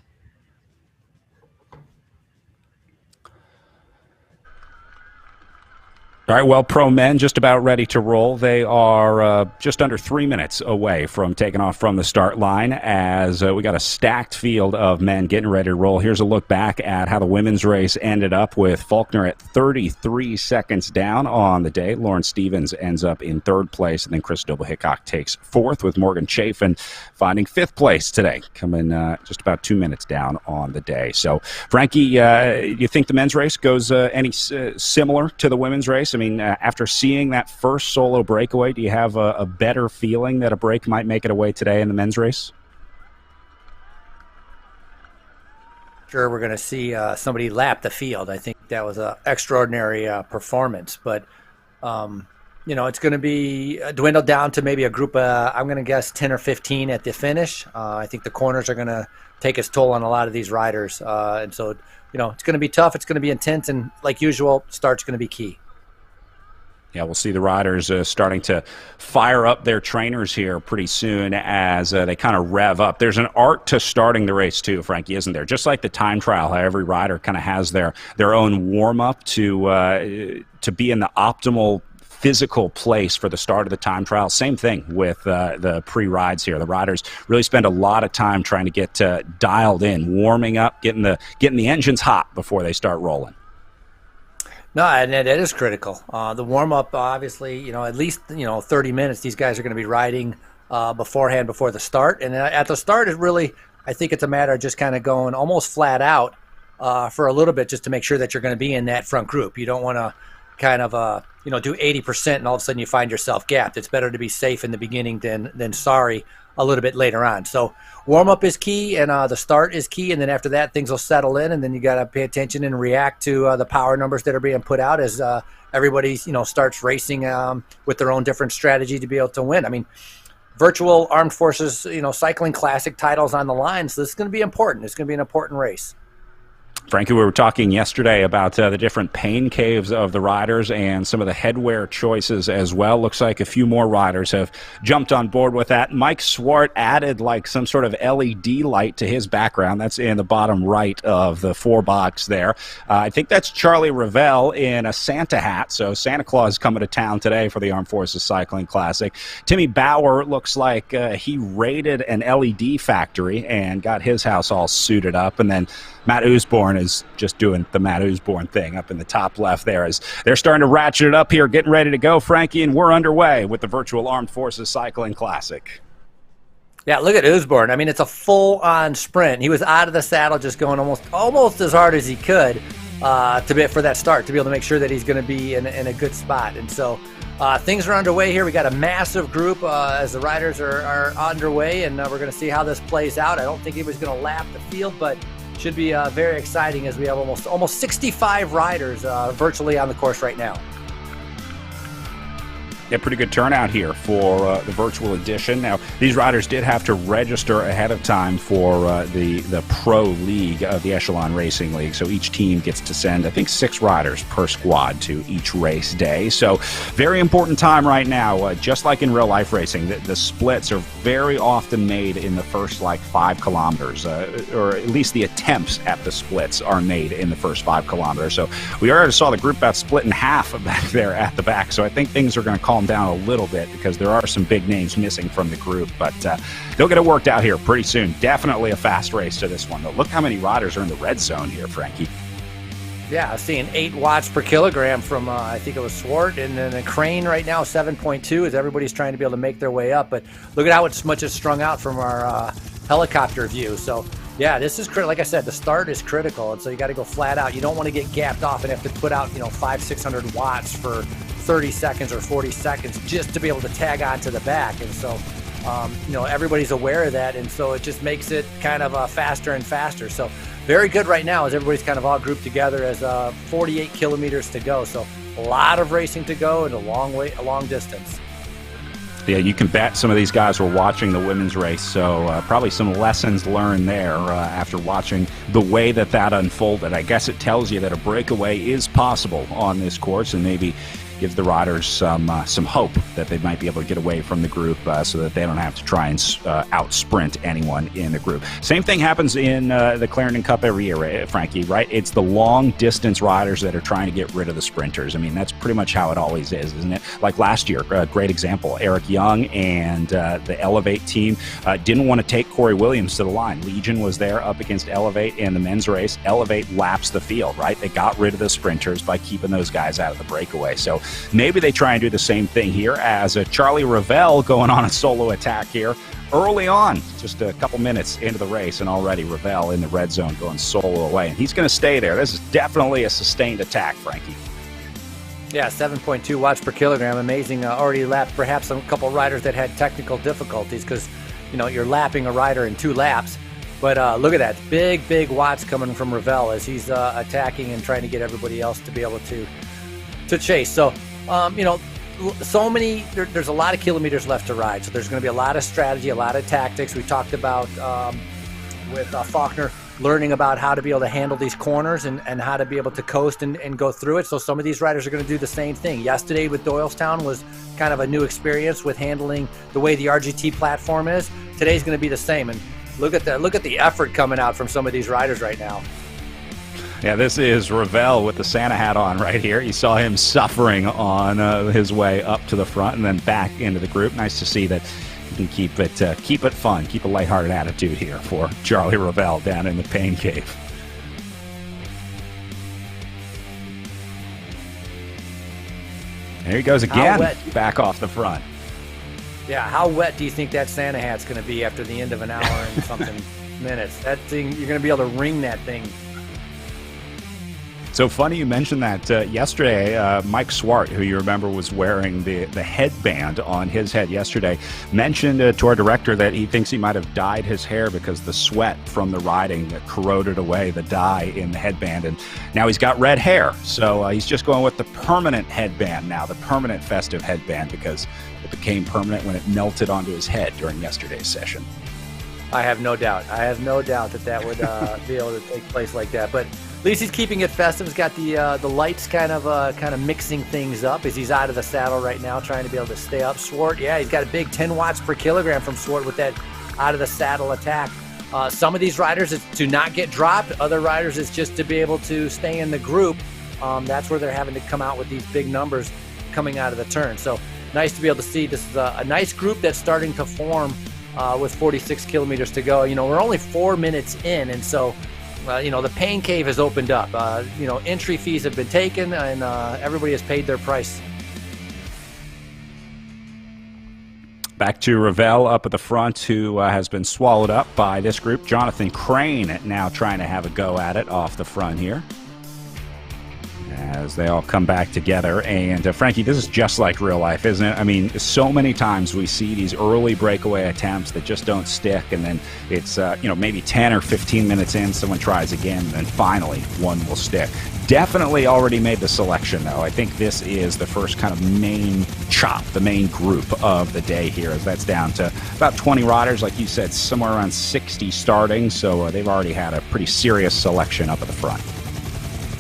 All right, well, pro men just about ready to roll. They are just under 3 minutes away from taking off from the start line as we got a stacked field of men getting ready to roll. Here's a look back at how the women's race ended up with Faulkner at 33 seconds down on the day. Lauren Stevens ends up in third place, and then Chris Doble-Hickok takes fourth with Morgan Chafin finding fifth place today, coming just about 2 minutes down on the day. So, Frankie, you think the men's race goes any similar to the women's race? I mean, after seeing that first solo breakaway, do you have a better feeling that a break might make it away today in the men's race? sure we're going to see somebody lap the field. I think that was an extraordinary performance. But, it's going to be dwindled down to maybe a group of, I'm going to guess, 10 or 15 at the finish. I think the corners are going to take its toll on a lot of these riders. And so, it's going to be tough. It's going to be intense. And like usual, start's going to be key. Yeah, we'll see the riders starting to fire up their trainers here pretty soon as they kind of rev up. There's an art to starting the race too, Frankie, isn't there? Just like the time trial, how every rider kind of has their own warm-up to be in the optimal physical place for the start of the time trial. Same thing with the pre-rides here. The riders really spend a lot of time trying to get dialed in, warming up, getting the engines hot before they start rolling. No, and it is critical. The warm-up, obviously, at least, 30 minutes these guys are going to be riding beforehand before the start. And at the start, I think it's a matter of just kind of going almost flat out for a little bit just to make sure that you're going to be in that front group. You don't want to kind of, do 80% and all of a sudden you find yourself gapped. It's better to be safe in the beginning than sorry a little bit later on. So warm-up is key, and the start is key, and then after that things will settle in, and then you got to pay attention and react to the power numbers that are being put out as everybody starts racing with their own different strategy to be able to win. I mean, virtual Armed Forces cycling classic titles on the line, so this is going to be important. It's going to be an important race. Frankie, we were talking yesterday about the different pain caves of the riders and some of the headwear choices as well. Looks like a few more riders have jumped on board with that. Mike Swart added like some sort of LED light to his background. That's in the bottom right of the 4-box there. I think that's Charlie Ravel in a Santa hat. So Santa Claus coming to town today for the Armed Forces Cycling Classic. Timmy Bauer looks like he raided an LED factory and got his house all suited up. And then Matt Usborne is just doing the Matt Usborne thing up in the top left there as they're starting to ratchet it up here, getting ready to go, Frankie, and we're underway with the Virtual Armed Forces Cycling Classic. Yeah, look at Usborne. I mean, it's a full-on sprint. He was out of the saddle just going almost as hard as he could for that start, to be able to make sure that he's going to be in a good spot. And so things are underway here. We got a massive group as the riders are underway, and we're going to see how this plays out. I don't think he was going to lap the field, but should be very exciting as we have almost 65 riders virtually on the course right now. Yeah, pretty good turnout here for the virtual edition. Now, these riders did have to register ahead of time for the Pro League of the Echelon Racing League. So each team gets to send, I think, 6 riders per squad to each race day. So very important time right now. Just like in real life racing, the splits are very often made in the first 5 kilometers, or at least the attempts at the splits are made in the first 5 kilometers. So we already saw the group about split in half back there at the back. So I think things are going to calm down a little bit because there are some big names missing from the group, but they'll get it worked out here pretty soon. Definitely a fast race to this one, though. Look how many riders are in the red zone here, Frankie. Yeah, I'm seeing 8 watts per kilogram from, I think it was Swart, and then a Crane right now, 7.2, as everybody's trying to be able to make their way up. But look at how much is strung out from our helicopter view. So, yeah, this is critical. Like I said, the start is critical, and so you got to go flat out. You don't want to get gapped off and have to put out, 500-600 watts for 30 seconds or 40 seconds just to be able to tag on to the back. And so, everybody's aware of that, and so it just makes it kind of faster and faster. So very good right now as everybody's kind of all grouped together as 48 kilometers to go. So a lot of racing to go and a long distance. Yeah, you can bet some of these guys were watching the women's race, so probably some lessons learned there after watching the way that unfolded. I guess it tells you that a breakaway is possible on this course, and maybe gives the riders some hope that they might be able to get away from the group so that they don't have to try and out-sprint anyone in the group. Same thing happens in the Clarendon Cup every year, right, Frankie, right? It's the long-distance riders that are trying to get rid of the sprinters. I mean, that's pretty much how it always is, isn't it? Like last year, a great example, Eric Young and the Elevate team didn't want to take Corey Williams to the line. Legion was there up against Elevate in the men's race. Elevate laps the field, right? They got rid of the sprinters by keeping those guys out of the breakaway. So maybe they try and do the same thing here as Charlie Ravel going on a solo attack here early on, just a couple minutes into the race, and already Ravel in the red zone going solo away. And he's going to stay there. This is definitely a sustained attack, Frankie. Yeah, 7.2 watts per kilogram. Amazing. Already lapped perhaps a couple riders that had technical difficulties because, you're lapping a rider in 2 laps. But look at that. Big watts coming from Ravel as he's attacking and trying to get everybody else to be able to chase. So, there's a lot of kilometers left to ride. So there's going to be a lot of strategy, a lot of tactics. We talked about with Faulkner learning about how to be able to handle these corners and how to be able to coast and go through it. So some of these riders are going to do the same thing. Yesterday with Doylestown was kind of a new experience with handling the way the RGT platform is. Today's going to be the same. And look at the effort coming out from some of these riders right now. Yeah, this is Ravel with the Santa hat on right here. You saw him suffering on his way up to the front and then back into the group. Nice to see that you can keep it fun, keep a lighthearted attitude here for Charlie Ravel down in the Pain Cave. There he goes again, back off the front. Yeah, how wet do you think that Santa hat's going to be after the end of an hour and something minutes? That thing, you're going to be able to wring that thing. So funny you mentioned that. Yesterday, Mike Swart, who you remember was wearing the headband on his head yesterday, mentioned to our director that he thinks he might have dyed his hair because the sweat from the riding that corroded away the dye in the headband. And now he's got red hair. So he's just going with the permanent headband now, the permanent festive headband, because it became permanent when it melted onto his head during yesterday's session. I have no doubt. that would be able to take place like that. But at least he's keeping it festive. He's got the lights kind of mixing things up as he's out of the saddle right now, trying to be able to stay up. Swart, yeah, he's got a big 10 watts per kilogram from Swart with that out of the saddle attack. Some of these riders is to not get dropped. Other riders is just to be able to stay in the group. That's where they're having to come out with these big numbers coming out of the turn. So nice to be able to see this is a nice group that's starting to form with 46 kilometers to go. We're only 4 minutes in, and so the Pain Cave has opened up. Entry fees have been taken, and everybody has paid their price. Back to Ravel up at the front, who has been swallowed up by this group. Jonathan Crane now trying to have a go at it off the front here, as they all come back together. And Frankie, this is just like real life, isn't it? I mean, so many times we see these early breakaway attempts that just don't stick, and then it's maybe 10 or 15 minutes in, someone tries again, and then finally one will stick. Definitely already made the selection, though. I think this is the first kind of main chop, the main group of the day here, as that's down to about 20 riders, like you said, somewhere around 60 starting, so they've already had a pretty serious selection up at the front.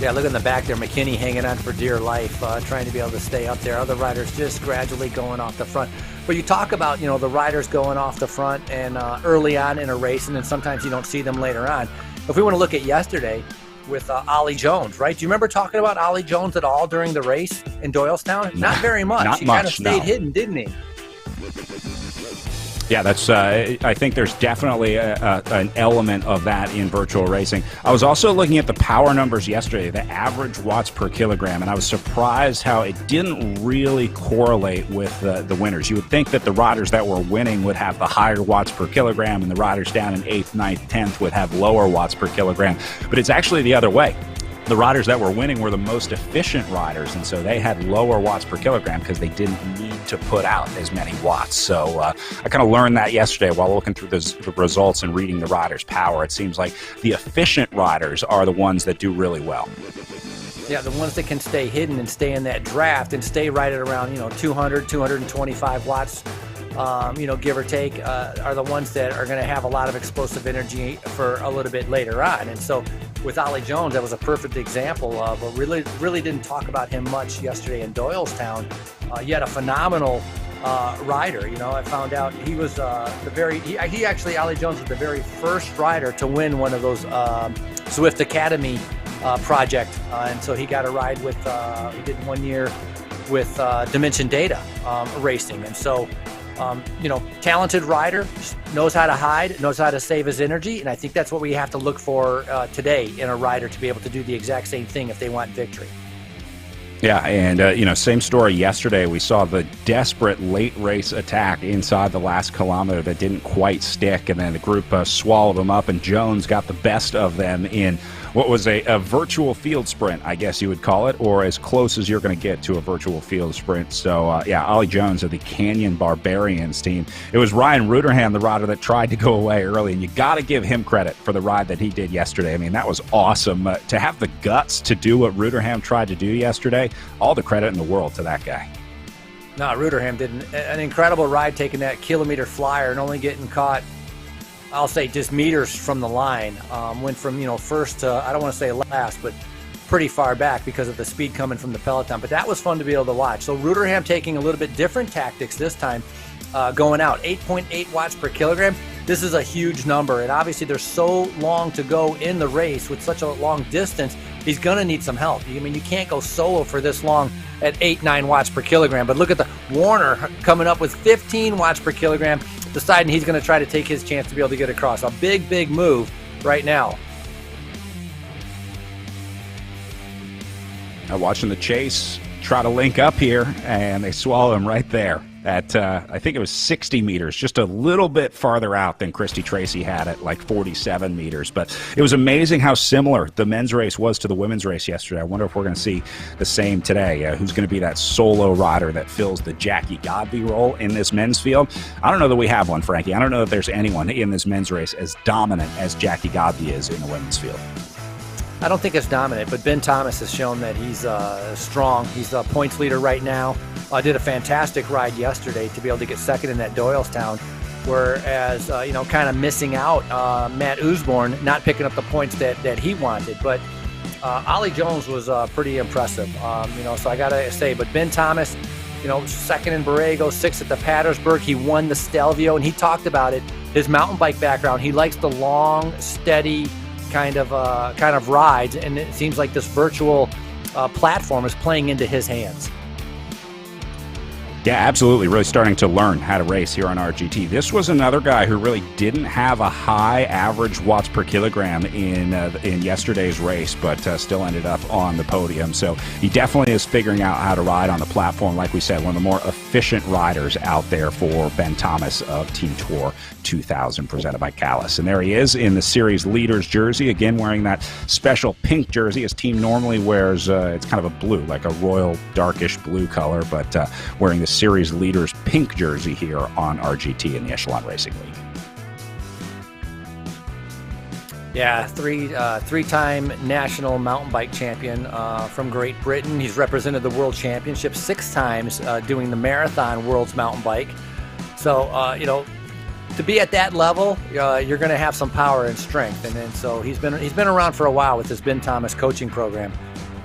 Yeah, look in the back there, McKinney hanging on for dear life, trying to be able to stay up there. Other riders just gradually going off the front. But you talk about, the riders going off the front and early on in a race, and then sometimes you don't see them later on. If we want to look at yesterday with Ollie Jones, right? Do you remember talking about Ollie Jones at all during the race in Doylestown? Not very much. He kind of stayed hidden, didn't he? Yeah, that's. I think there's definitely an element of that in virtual racing. I was also looking at the power numbers yesterday, the average watts per kilogram, and I was surprised how it didn't really correlate with the winners. You would think that the riders that were winning would have the higher watts per kilogram, and the riders down in 8th, 9th, 10th would have lower watts per kilogram. But it's actually the other way. The riders that were winning were the most efficient riders, and so they had lower watts per kilogram because they didn't need to put out as many watts. So I kind of learned that yesterday while looking through the results and reading the riders' power. It seems like the efficient riders are the ones that do really well. Yeah, the ones that can stay hidden and stay in that draft and stay right at around 200, 225 watts, give or take, are the ones that are going to have a lot of explosive energy for a little bit later on. And so with Ollie Jones, that was a perfect example but really didn't talk about him much yesterday in Doylestown. Yet a phenomenal rider. I found out he was Ollie Jones was the very first rider to win one of those Zwift Academy project. And so he got a ride with, he did 1 year with Dimension Data racing. And so, talented rider, knows how to hide, knows how to save his energy, and I think that's what we have to look for today in a rider to be able to do the exact same thing if they want victory. Yeah, and, same story yesterday. We saw the desperate late race attack inside the last kilometer that didn't quite stick, and then the group swallowed them up, and Jones got the best of them in what was a virtual field sprint, I guess you would call it, or as close as you're going to get to a virtual field sprint. So, yeah, Ollie Jones of the Canyon Barbarians team. It was Ryan Ruderham, the rider that tried to go away early, and you got to give him credit for the ride that he did yesterday. I mean, that was awesome. To have the guts to do what Ruderham tried to do yesterday, all the credit in the world to that guy. No, Ruderham did an incredible ride, taking that kilometer flyer and only getting caught, I'll say, just meters from the line. Went from, first to, I don't want to say last, but pretty far back because of the speed coming from the peloton. But that was fun to be able to watch. So Ruderham taking a little bit different tactics this time, going out. 8.8 watts per kilogram. This is a huge number. And obviously there's so long to go in the race with such a long distance. He's going to need some help. I mean, you can't go solo for this long at 8-9 watts per kilogram. But look at the Warner coming up with 15 watts per kilogram, deciding he's going to try to take his chance to be able to get across. A big, big move right now. Watching the chase try to link up here, and they swallow him right there at, I think it was 60 meters, just a little bit farther out than Christy Tracy had it, like 47 meters. But it was amazing how similar the men's race was to the women's race yesterday. I wonder if we're going to see the same today. Who's going to be that solo rider that fills the Jackie Godby role in this men's field? I don't know that we have one, Frankie. I don't know that there's anyone in this men's race as dominant as Jackie Godby is in the women's field. I don't think it's dominant, but Ben Thomas has shown that he's strong. He's a points leader right now. Did a fantastic ride yesterday to be able to get second in that Doylestown, whereas, kind of missing out, Matt Usborne not picking up the points that he wanted. But Ollie Jones was pretty impressive, so I got to say. But Ben Thomas, second in Borrego, sixth at the Pattersburg. He won the Stelvio, and he talked about it, his mountain bike background. He likes the long, steady kind of rides, and it seems like this virtual platform is playing into his hands. Yeah, absolutely. Really starting to learn how to race here on RGT. This was another guy who really didn't have a high average watts per kilogram in yesterday's race, but still ended up on the podium. So he definitely is figuring out how to ride on the platform. Like we said, one of the more efficient riders out there for Ben Thomas of Team Tour 2000, presented by Callis. And there he is in the series leaders jersey, again wearing that special pink jersey. His team normally wears, it's kind of a blue, like a royal darkish blue color, but wearing the series leaders pink jersey here on RGT in the Echelon Racing League. Yeah, three-time national mountain bike champion from Great Britain. He's represented the World Championship 6 times doing the Marathon World's Mountain Bike. So, to be at that level, you're going to have some power and strength. And then so he's been around for a while with this Ben Thomas coaching program.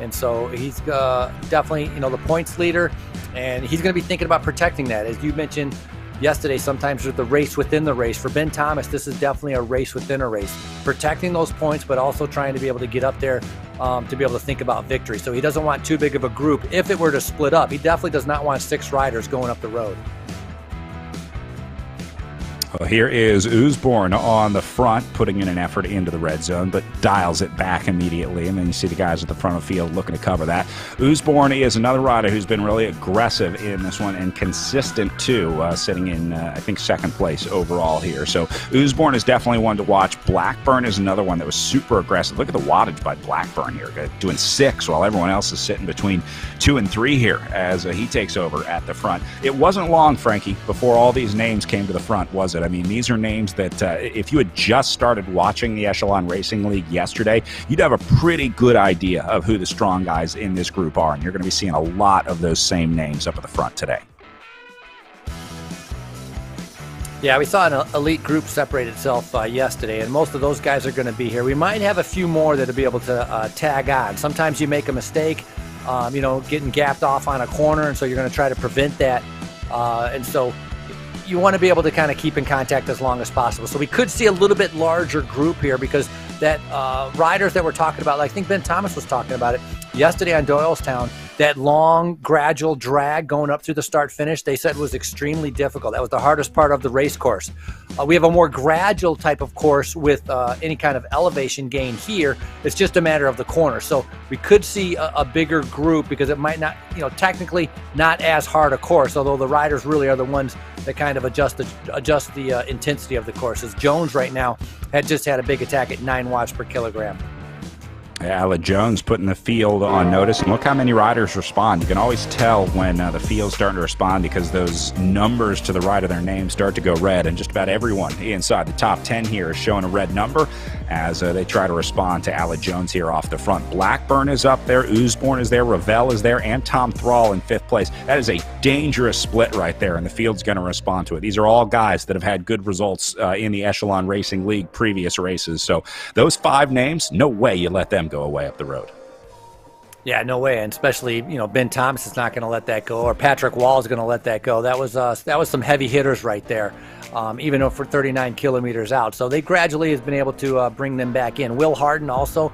And so he's definitely, the points leader, and he's going to be thinking about protecting that. As you mentioned yesterday, sometimes with the race within the race. For Ben Thomas, this is definitely a race within a race. Protecting those points, but also trying to be able to get up there to be able to think about victory. So he doesn't want too big of a group. If it were to split up, he definitely does not want 6 riders going up the road. Well, here is Usborne on the front, putting in an effort into the red zone, but dials it back immediately. And then you see the guys at the front of the field looking to cover that. Usborne is another rider who's been really aggressive in this one and consistent too, sitting in, I think, second place overall here. So Usborne is definitely one to watch. Blackburn is another one that was super aggressive. Look at the wattage by Blackburn here, doing 6 while everyone else is sitting between 2 and 3 here as he takes over at the front. It wasn't long, Frankie, before all these names came to the front, was it? I mean, these are names that if you had just started watching the Echelon Racing League yesterday, you'd have a pretty good idea of who the strong guys in this group are. And you're going to be seeing a lot of those same names up at the front today. Yeah, we saw an elite group separate itself yesterday, and most of those guys are going to be here. We might have a few more that'll be able to tag on. Sometimes you make a mistake, getting gapped off on a corner, and so you're going to try to prevent that. And so you want to be able to kind of keep in contact as long as possible. So we could see a little bit larger group here because that riders that we're talking about, like I think Ben Thomas was talking about it yesterday on Doylestown, that long gradual drag going up through the start finish, they said was extremely difficult. That was the hardest part of the race course. We have a more gradual type of course with any kind of elevation gain here. It's just a matter of the corner. So we could see a bigger group because it might not, technically not as hard a course, although the riders really are the ones that kind of adjust the intensity of the course. As Jones right now had a big attack at 9 watts per kilogram. Alec Jones putting the field on notice, and look how many riders respond. You can always tell when the field's starting to respond because those numbers to the right of their name start to go red, and just about everyone inside the top 10 here is showing a red number as they try to respond to Alec Jones here off the front. Blackburn is up there, Usborne is there, Ravel is there, and Tom Thrall in 5th place. That is a dangerous split right there, and the field's going to respond to it. These are all guys that have had good results in the Echelon Racing League previous races, so those 5 names, no way you let them go away up the road. Yeah, no way, and especially Ben Thomas is not going to let that go, or Patrick Wall is going to let that go. That was some heavy hitters right there, even though for 39 kilometers out. So they gradually has been able to bring them back in. Will Harden also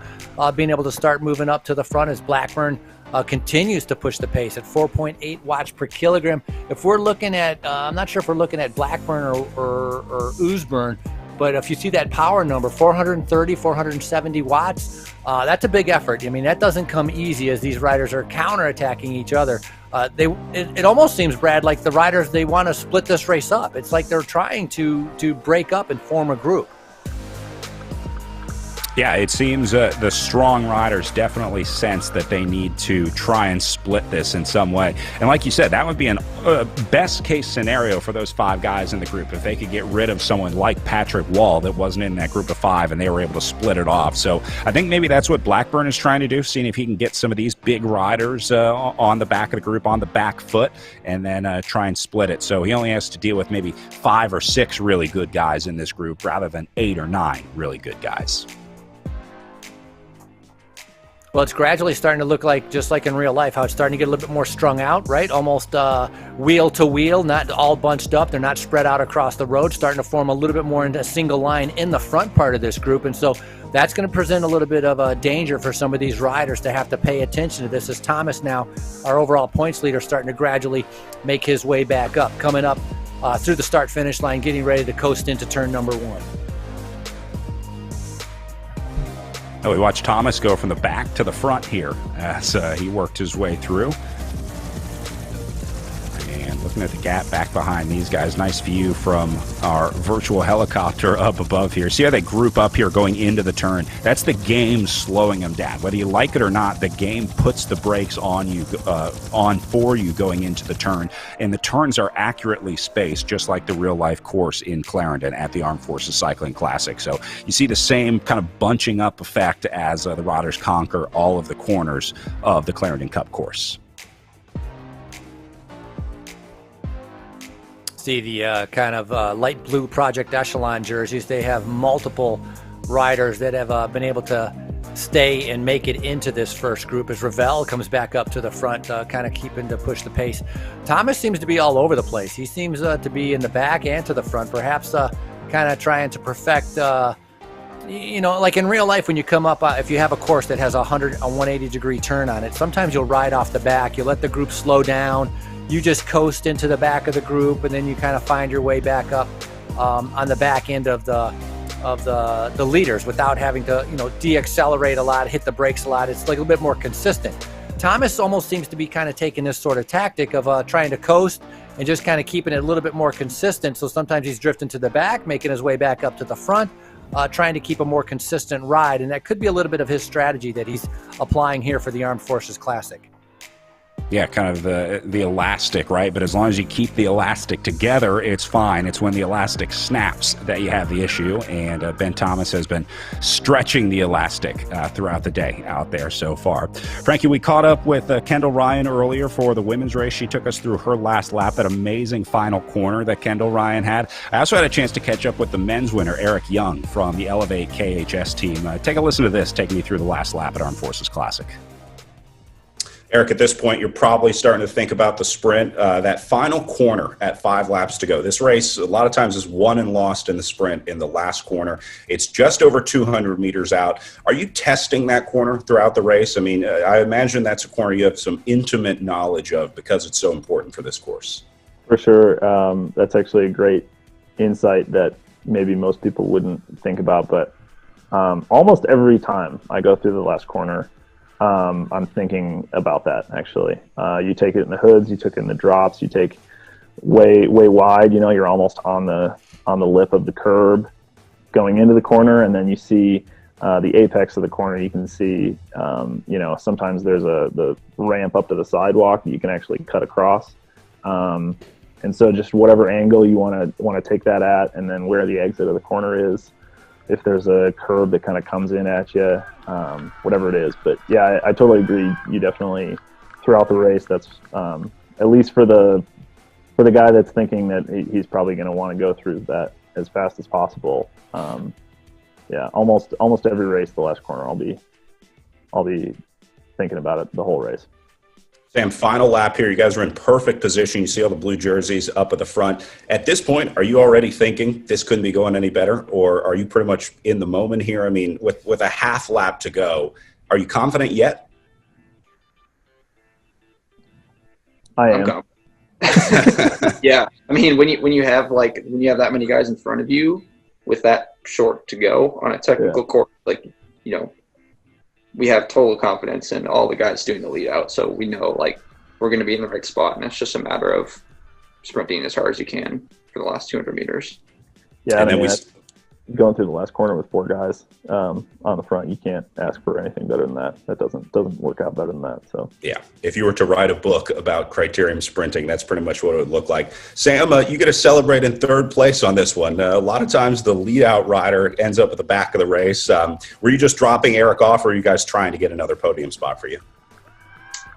being able to start moving up to the front as Blackburn continues to push the pace at 4.8 watts per kilogram. If we're looking at, I'm not sure if we're looking at Blackburn or Usborne, but if you see that power number, 430, 470 watts, that's a big effort. I mean, that doesn't come easy as these riders are counterattacking each other. It almost seems, Brad, like the riders, they want to split this race up. It's like they're trying to break up and form a group. Yeah, it seems the strong riders definitely sense that they need to try and split this in some way. And like you said, that would be an best case scenario for those 5 guys in the group if they could get rid of someone like Patrick Wall that wasn't in that group of 5 and they were able to split it off. So I think maybe that's what Blackburn is trying to do, seeing if he can get some of these big riders on the back of the group, on the back foot, and then try and split it. So he only has to deal with maybe 5 or 6 really good guys in this group rather than 8 or 9 really good guys. Well, it's gradually starting to look like, just like in real life, how it's starting to get a little bit more strung out, right? Almost wheel to wheel, not all bunched up. They're not spread out across the road, starting to form a little bit more into a single line in the front part of this group. And so that's going to present a little bit of a danger for some of these riders to have to pay attention to this, as Thomas now, our overall points leader, starting to gradually make his way back up, coming up through the start-finish line, getting ready to coast into turn number 1. Oh, we watched Thomas go from the back to the front here as he worked his way through. And looking at the gap back behind these guys, nice view from our virtual helicopter up above here. See how they group up here going into the turn? That's the game slowing them down. Whether you like it or not, the game puts the brakes on you, on for you going into the turn. And the turns are accurately spaced, just like the real-life course in Clarendon at the Armed Forces Cycling Classic. So you see the same kind of bunching up effect as the riders conquer all of the corners of the Clarendon Cup course. See the kind of light blue Project Echelon jerseys. They have multiple riders that have been able to stay and make it into this first group as Ravel comes back up to the front, kind of keeping to push the pace. Thomas seems to be all over the place. He seems to be in the back and to the front, perhaps kind of trying to perfect, like in real life when you come up, if you have a course that has a 180-degree turn on it, sometimes you'll ride off the back. You let the group slow down. You just coast into the back of the group, and then you kind of find your way back up on the back end of the leaders without having to, de-accelerate a lot, hit the brakes a lot. It's like a little bit more consistent. Thomas almost seems to be kind of taking this sort of tactic of trying to coast and just kind of keeping it a little bit more consistent. So sometimes he's drifting to the back, making his way back up to the front, trying to keep a more consistent ride. And that could be a little bit of his strategy that he's applying here for the Armed Forces Classic. Yeah, kind of the elastic, right? But as long as you keep the elastic together, it's fine. It's when the elastic snaps that you have the issue. And Ben Thomas has been stretching the elastic throughout the day out there so far. Frankie, we caught up with Kendall Ryan earlier for the women's race. She took us through her last lap, that amazing final corner that Kendall Ryan had. I also had a chance to catch up with the men's winner, Eric Young, from the Elevate KHS team. Take a listen to this, taking me through the last lap at Armed Forces Classic. Eric, at this point, you're probably starting to think about the sprint, that final corner at 5 laps to go. This race, a lot of times, is won and lost in the sprint in the last corner. It's just over 200 meters out. Are you testing that corner throughout the race? I mean, I imagine that's a corner you have some intimate knowledge of because it's so important for this course. For sure. That's actually a great insight that maybe most people wouldn't think about. But almost every time I go through the last corner, I'm thinking about that, actually. You take it in the hoods, you took it in the drops, you take way wide, you're almost on the lip of the curb going into the corner, and then you see the apex of the corner, you can see, sometimes there's the ramp up to the sidewalk that you can actually cut across. And so just whatever angle you want to take that at, and then where the exit of the corner is, if there's a curb that kind of comes in at you, whatever it is. But yeah, I totally agree. You definitely, throughout the race, that's at least for the guy that's thinking that he's probably going to want to go through that as fast as possible. Yeah, almost every race, the last corner, I'll be thinking about it the whole race. Sam, final lap here. You guys are in perfect position. You see all the blue jerseys up at the front. At this point, are you already thinking this couldn't be going any better, or are you pretty much in the moment here? I mean, with a half lap to go, are you confident yet? I am. Yeah, I mean, when you have that many guys in front of you with that short to go on a technical course, we have total confidence in all the guys doing the lead out. So we know we're going to be in the right spot, and it's just a matter of sprinting as hard as you can for the last 200 meters. Yeah, and then going through the last corner with 4 guys on the front, you can't ask for anything better than that. That doesn't work out better than that. So yeah, if you were to write a book about criterium sprinting, that's pretty much what it would look like. Sam, you get to celebrate in 3rd place on this one. A lot of times the lead out rider ends up at the back of the race. Were you just dropping Eric off, or are you guys trying to get another podium spot for you?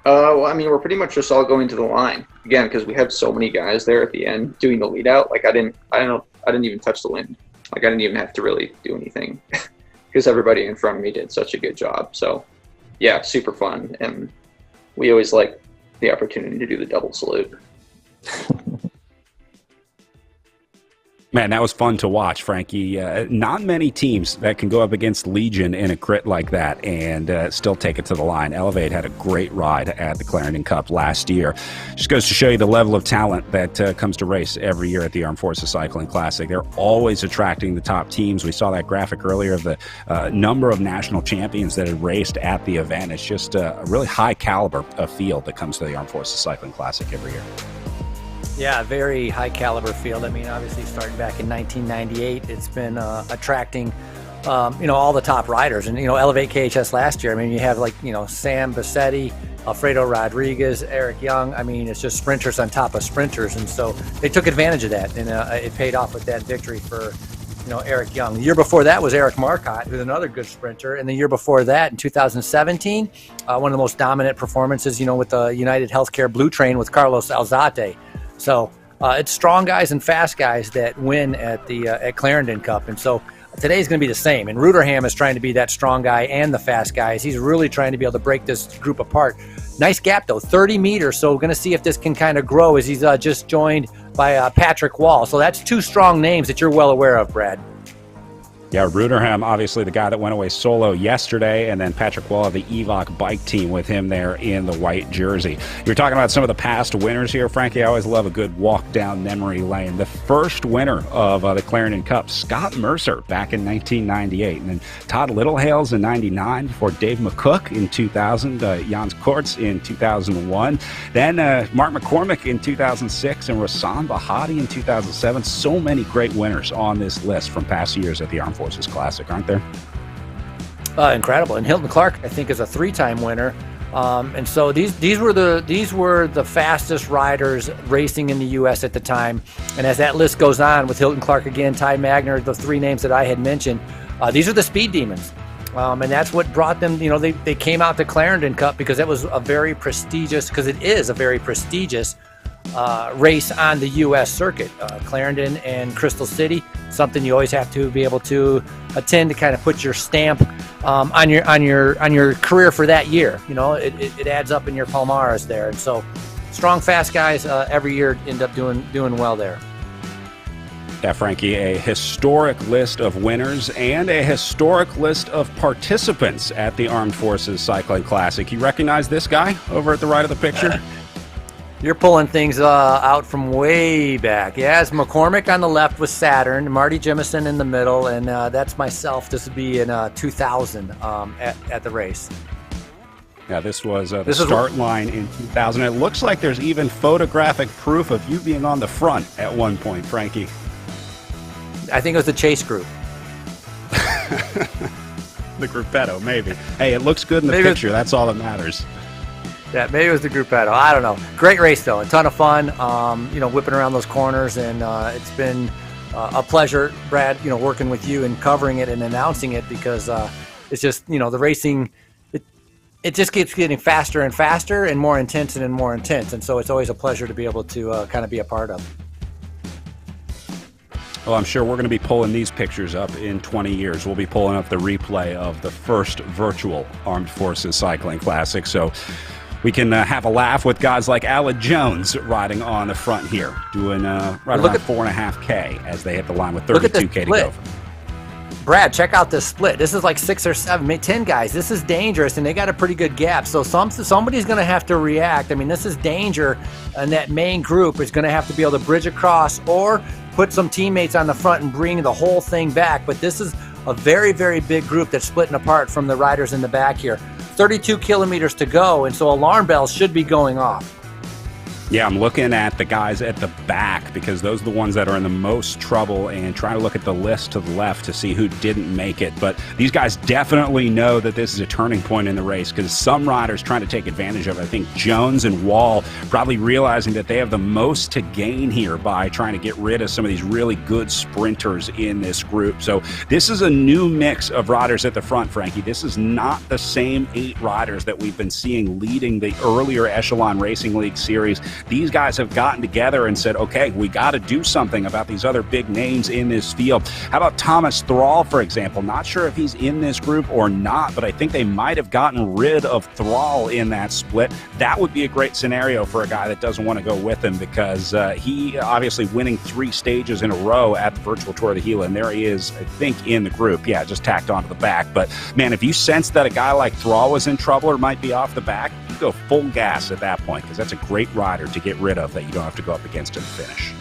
Well, I mean, we're pretty much just all going to the line again because we have so many guys there at the end doing the lead out. I didn't even touch the wind. I didn't even have to really do anything because everybody in front of me did such a good job. So, yeah, super fun. And we always like the opportunity to do the double salute. Man, that was fun to watch, Frankie. Not many teams that can go up against Legion in a crit like that and still take it to the line. Elevate had a great ride at the Clarendon Cup last year. Just goes to show you the level of talent that comes to race every year at the Armed Forces Cycling Classic. They're always attracting the top teams. We saw that graphic earlier of the number of national champions that had raced at the event. It's just a really high caliber of field that comes to the Armed Forces Cycling Classic every year. Yeah, very high caliber field. I mean, obviously starting back in 1998, it's been attracting, all the top riders. And, Elevate KHS last year, I mean, you have Sam Bassetti, Alfredo Rodriguez, Eric Young. I mean, it's just sprinters on top of sprinters. And so they took advantage of that, and it paid off with that victory for, Eric Young. The year before that was Eric Marcotte, who's another good sprinter. And the year before that, in 2017, one of the most dominant performances, with the United Healthcare Blue Train with Carlos Alzate. So it's strong guys and fast guys that win at the at Clarendon Cup. And so today's going to be the same. And Ruderham is trying to be that strong guy and the fast guys. He's really trying to be able to break this group apart. Nice gap, though, 30 meters. So we're going to see if this can kind of grow as he's just joined by Patrick Wall. So that's 2 strong names that you're well aware of, Brad. Yeah, Ruderham, obviously the guy that went away solo yesterday, and then Patrick Wall of the Evoc bike team with him there in the white jersey. You're talking about some of the past winners here, Frankie. I always love a good walk down memory lane. The first winner of the Clarendon Cup, Scott Mercer, back in 1998. And then Todd Littlehales in 99, before Dave McCook in 2000, Jans Kortz in 2001. Then Mark McCormick in 2006, and Rasan Bahati in 2007. So many great winners on this list from past years at the Armed Forces Classic, aren't there? Incredible. And Hilton Clark, I think, is a 3-time winner. And so these were the fastest riders racing in the U.S. at the time. And as that list goes on, with Hilton Clark again, Ty Magner, the 3 names that I had mentioned, these are the speed demons. And that's what brought them, they came out to Clarendon Cup because it was a very prestigious race on the U.S. circuit. Clarendon and Crystal City, something you always have to be able to attend to kind of put your stamp on your career for that year. It adds up in your palmares there. And so strong, fast guys every year end up doing well there. Yeah, Frankie, a historic list of winners and a historic list of participants at the Armed Forces Cycling Classic. You recognize this guy over at the right of the picture? You're pulling things out from way back. Yeah, it's McCormick on the left with Saturn, Marty Jemison in the middle, and that's myself. This would be in 2000 at the race. Yeah, this was the start line in 2000. It looks like there's even photographic proof of you being on the front at one point, Frankie. I think it was the Chase group. The gruppetto, maybe. Hey, it looks good in the picture. That's all that matters. Yeah, maybe it was the gruppetto. I don't know. Great race, though. A ton of fun, whipping around those corners. And it's been a pleasure, Brad, working with you and covering it and announcing it, because it's just, the racing, it just keeps getting faster and faster and more intense and more intense. And so it's always a pleasure to be able to kind of be a part of. Well, I'm sure we're going to be pulling these pictures up in 20 years. We'll be pulling up the replay of the first virtual Armed Forces Cycling Classic. So we can have a laugh with guys like Alec Jones riding on the front here, doing right around 4.5K as they hit the line with 32K to go. Brad, check out this split. This is like 6 or 7, maybe 10 guys. This is dangerous, and they got a pretty good gap. So somebody's going to have to react. I mean, this is danger, and that main group is going to have to be able to bridge across or put some teammates on the front and bring the whole thing back. But this is a very, very big group that's splitting apart from the riders in the back here. 32 kilometers to go, and so alarm bells should be going off. Yeah, I'm looking at the guys at the back because those are the ones that are in the most trouble, and trying to look at the list to the left to see who didn't make it. But these guys definitely know that this is a turning point in the race, because some riders trying to take advantage of it. I think Jones and Wall probably realizing that they have the most to gain here by trying to get rid of some of these really good sprinters in this group. So this is a new mix of riders at the front, Frankie. This is not the same 8 riders that we've been seeing leading the earlier Echelon Racing League series. These guys have gotten together and said, okay, we got to do something about these other big names in this field. How about Thomas Thrall, for example? Not sure if he's in this group or not, but I think they might have gotten rid of Thrall in that split. That would be a great scenario for a guy that doesn't want to go with him, because he obviously winning 3 stages in a row at the Virtual Tour of the Gila, and there he is, I think, in the group. Yeah, just tacked onto the back. But, man, if you sense that a guy like Thrall was in trouble or might be off the back, you go full gas at that point, because that's a great rider to get rid of that you don't have to go up against in the finish.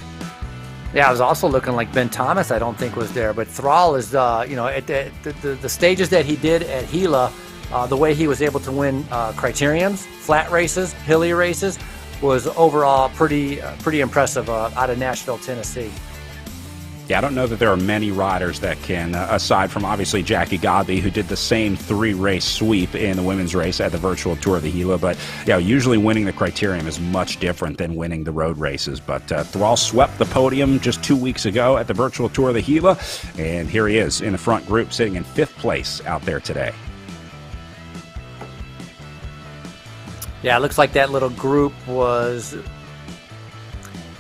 Yeah, I was also looking like Ben Thomas, I don't think was there, but Thrall is, at the stages that he did at Gila, the way he was able to win criteriums, flat races, hilly races, was overall pretty impressive out of Nashville, Tennessee. Yeah, I don't know that there are many riders that can, aside from obviously Jackie Godby, who did the same 3-race sweep in the women's race at the Virtual Tour of the Gila. But, usually winning the criterium is much different than winning the road races. But Thrall swept the podium just 2 weeks ago at the Virtual Tour of the Gila. And here he is in the front group, sitting in 5th place out there today. Yeah, it looks like that little group was...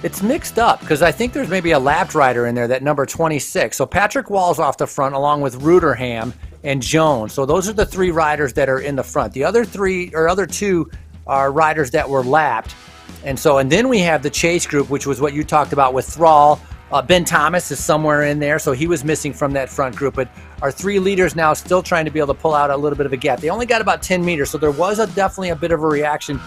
It's mixed up, because I think there's maybe a lapped rider in there, that number 26. So Patrick Wall's off the front, along with Ruderham and Jones. So those are the 3 riders that are in the front. The other 2 are riders that were lapped. And then we have the chase group, which was what you talked about with Thrall. Ben Thomas is somewhere in there, so he was missing from that front group. But our 3 leaders now still trying to be able to pull out a little bit of a gap. They only got about 10 meters, so there was definitely a bit of a reaction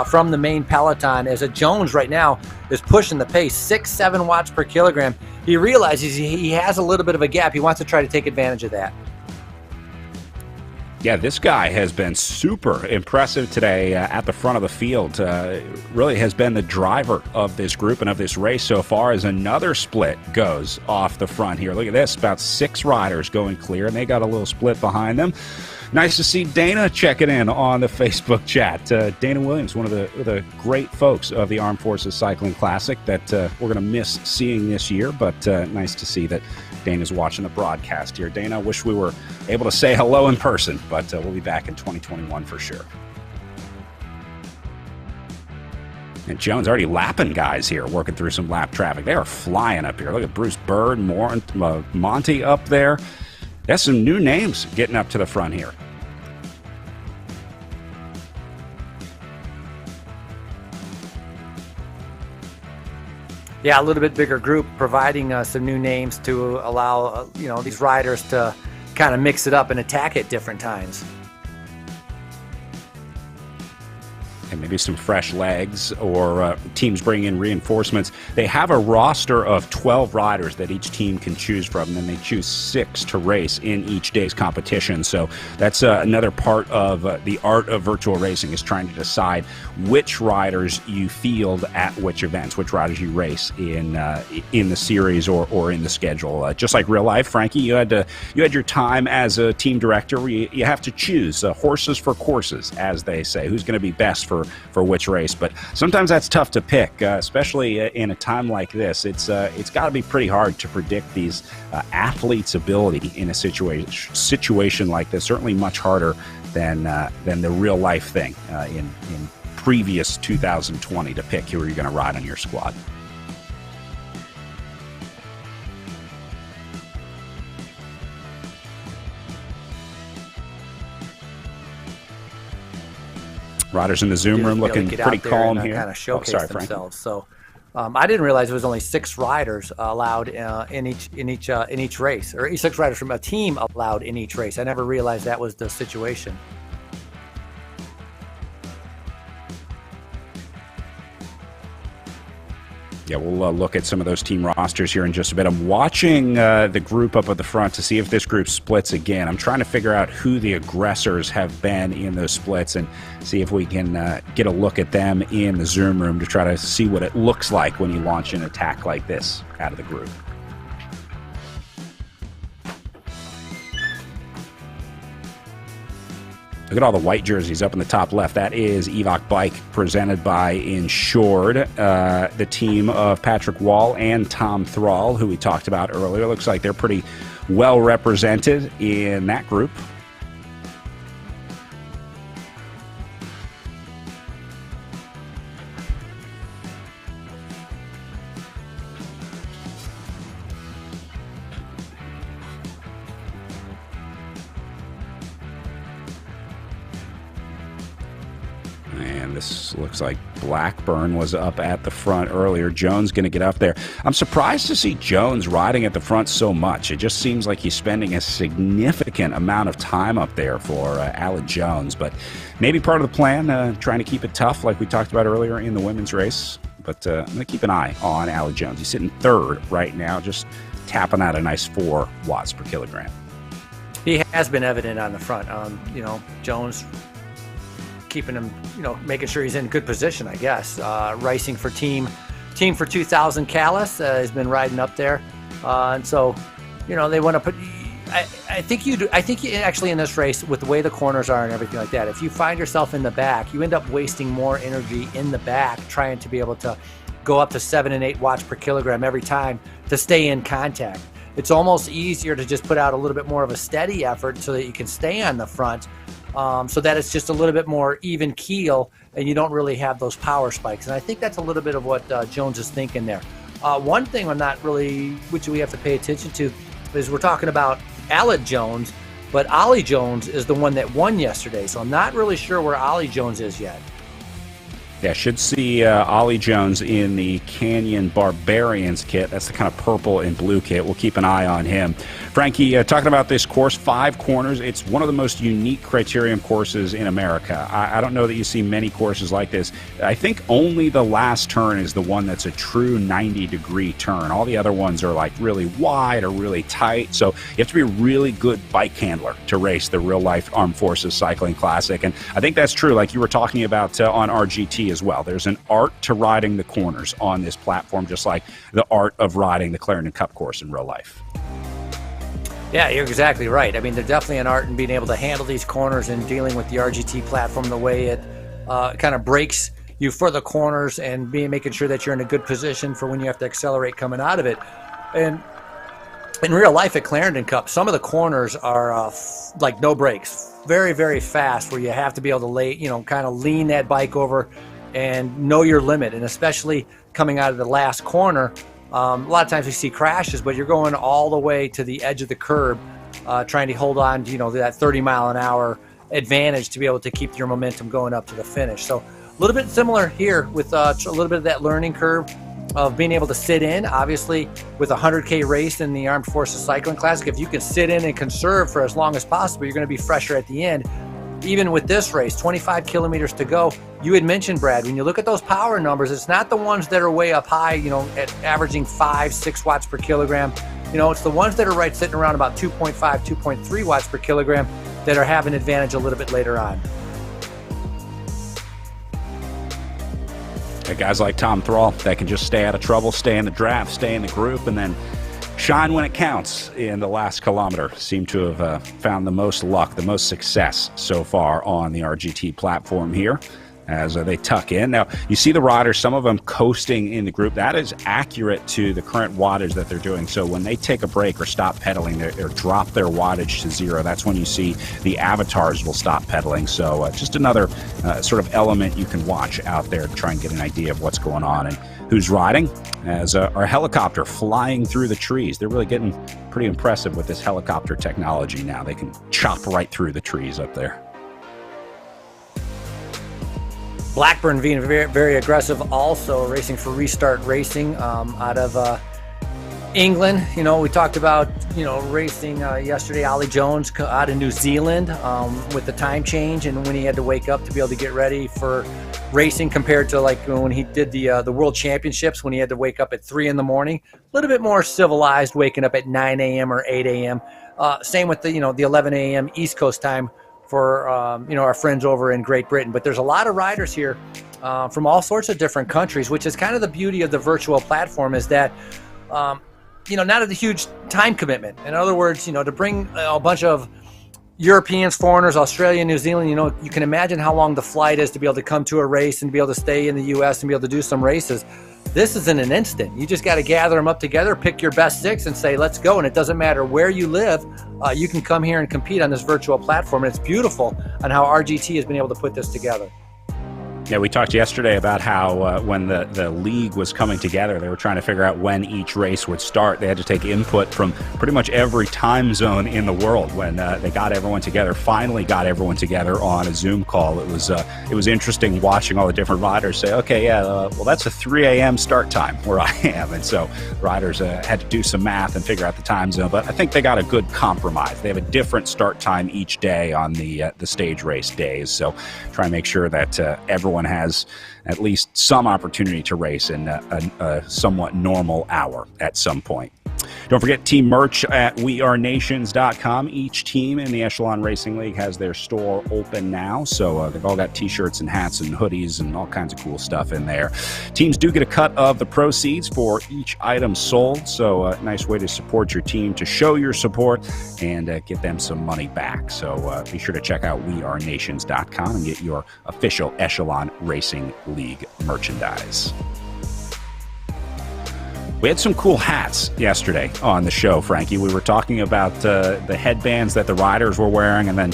from the main peloton, as a Jones right now is pushing the pace, 6-7 watts per kilogram. He realizes he has a little bit of a gap. He wants to try to take advantage of that. Yeah, this guy has been super impressive today at the front of the field. Really has been the driver of this group and of this race so far, as another split goes off the front here. Look at this, about 6 riders going clear, and they got a little split behind them. Nice to see Dana checking in on the Facebook chat. Dana Williams, one of the great folks of the Armed Forces Cycling Classic that we're going to miss seeing this year, but nice to see that Dana's watching the broadcast here. Dana, I wish we were able to say hello in person, but we'll be back in 2021 for sure. And Jones already lapping guys here, working through some lap traffic. They are flying up here. Look at Bruce Bird, Monty up there. That's some new names getting up to the front here. Yeah, a little bit bigger group, providing some new names to allow these riders to kind of mix it up and attack at different times. and maybe some fresh legs, or teams bring in reinforcements. They have a roster of 12 riders that each team can choose from, and then they choose 6 to race in each day's competition. So that's another part of the art of virtual racing, is trying to decide which riders you field at which events, which riders you race in the series or in the schedule. Just like real life, Frankie, you had your time as a team director where you have to choose horses for courses, as they say, who's going to be best for which race. But sometimes that's tough to pick, especially in a time like this. It's got to be pretty hard to predict these athletes' ability in a situation like this. Certainly much harder than the real life thing in previous 2020 to pick who you're going to ride on your squad. Riders in the Zoom room looking pretty calm here. Kind of showcase themselves. So I didn't realize there was only 6 riders allowed in each race, or 6 riders from a team allowed in each race. I never realized that was the situation. Yeah, we'll look at some of those team rosters here in just a bit. I'm watching the group up at the front to see if this group splits again. I'm trying to figure out who the aggressors have been in those splits and see if we can get a look at them in the Zoom room to try to see what it looks like when you launch an attack like this out of the group. Look at all the white jerseys up in the top left. That is Evoc Bike, presented by Insured, the team of Patrick Wall and Tom Thrall, who we talked about earlier. Looks like they're pretty well represented in that group. This looks like Blackburn was up at the front earlier. Jones going to get up there. I'm surprised to see Jones riding at the front so much. It just seems like he's spending a significant amount of time up there for Aled Jones. But maybe part of the plan, trying to keep it tough like we talked about earlier in the women's race. But I'm going to keep an eye on Aled Jones. He's sitting 3rd right now, just tapping out a nice 4 watts per kilogram. He has been evident on the front. Jones keeping him, making sure he's in good position, I guess. Racing for team for 2000 Callis has been riding up there. And so, they want to put, I think you actually in this race, with the way the corners are and everything like that, if you find yourself in the back, you end up wasting more energy in the back trying to be able to go up to 7 and 8 watts per kilogram every time to stay in contact. It's almost easier to just put out a little bit more of a steady effort so that you can stay on the front, so that it's just a little bit more even keel and you don't really have those power spikes. And I think that's a little bit of what Jones is thinking there. One thing I'm not really, which we have to pay attention to, is we're talking about Aled Jones, but Ollie Jones is the one that won yesterday. So I'm not really sure where Ollie Jones is yet. Yeah, should see Ollie Jones in the Canyon Barbarians kit. That's the kind of purple and blue kit. We'll keep an eye on him. Frankie, talking about this course, 5 corners. It's one of the most unique criterium courses in America. I don't know that you see many courses like this. I think only the last turn is the one that's a true 90-degree turn. All the other ones are like really wide or really tight. So you have to be a really good bike handler to race the real-life Armed Forces Cycling Classic. And I think that's true, like you were talking about on RGT as well. There's an art to riding the corners on this platform, just like the art of riding the Clarendon Cup course in real life. Yeah, you're exactly right. I mean, there's definitely an art in being able to handle these corners and dealing with the RGT platform the way it kind of breaks you for the corners and making sure that you're in a good position for when you have to accelerate coming out of it. And in real life at Clarendon Cup, some of the corners are like no brakes, very, very fast, where you have to be able to lay, kind of lean that bike over and know your limit. And especially coming out of the last corner, a lot of times we see crashes, but you're going all the way to the edge of the curb, trying to hold on to, that 30-mile-an-hour advantage to be able to keep your momentum going up to the finish. So a little bit similar here with a little bit of that learning curve of being able to sit in. Obviously, with a 100K race in the Armed Forces Cycling Classic, if you can sit in and conserve for as long as possible, you're going to be fresher at the end. even with this race, 25 kilometers to go. You had mentioned, Brad, when you look at those power numbers, it's not the ones that are way up high, at averaging 5-6 watts per kilogram. It's the ones that are sitting around about 2.5, 2.3 watts per kilogram that are having advantage a little bit later on. Guys like Tom Thrall that can just stay out of trouble, stay in the draft, stay in the group, and then shine when it counts in the last kilometer. Seem to have found the most luck, the most success so far on the RGT platform here as they tuck in. Now, you see the riders, some of them coasting in the group. That is accurate to the current wattage that they're doing. So when they take a break or stop pedaling, they drop their wattage to 0. That's when you see the avatars will stop pedaling. So just another sort of element you can watch out there to try and get an idea of what's going on and who's riding. As our helicopter flying through the trees. They're really getting pretty impressive with this helicopter technology now. They can chop right through the trees up there. Blackburn being very, very aggressive, also racing for Restart Racing out of England. We talked about racing yesterday. Ollie Jones out of New Zealand with the time change and when he had to wake up to be able to get ready for racing compared to like when he did the World Championships when he had to wake up at 3 a.m. A little bit more civilized, waking up at 9 a.m. or 8 a.m. Same with the 11 a.m. East Coast time for our friends over in Great Britain. But there's a lot of riders here from all sorts of different countries, which is kind of the beauty of the virtual platform is that not a huge time commitment. In other words, to bring a bunch of Europeans, foreigners, Australia, New Zealand, you can imagine how long the flight is to be able to come to a race and be able to stay in the U.S. and be able to do some races. This is in an instant. You just got to gather them up together, pick your best 6 and say, let's go. And it doesn't matter where you live. You can come here and compete on this virtual platform. And it's beautiful on how RGT has been able to put this together. Yeah, we talked yesterday about how when the league was coming together, they were trying to figure out when each race would start. They had to take input from pretty much every time zone in the world when they got everyone together, finally got everyone together on a Zoom call. It was interesting watching all the different riders say, okay, well, that's a 3 a.m. start time where I am. And so riders had to do some math and figure out the time zone. But I think they got a good compromise. They have a different start time each day on the stage race days. So try and make sure that everyone has at least some opportunity to race in a somewhat normal hour at some point. Don't forget team merch at wearenations.com. Each team in the Echelon Racing League has their store open now, so they've all got t-shirts and hats and hoodies and all kinds of cool stuff in there. Teams do get a cut of the proceeds for each item sold, so a nice way to support your team, to show your support and get them some money back. So be sure to check out wearenations.com and get your official Echelon Racing League merchandise. We had some cool hats yesterday on the show, Frankie. We were talking about the headbands that the riders were wearing, and then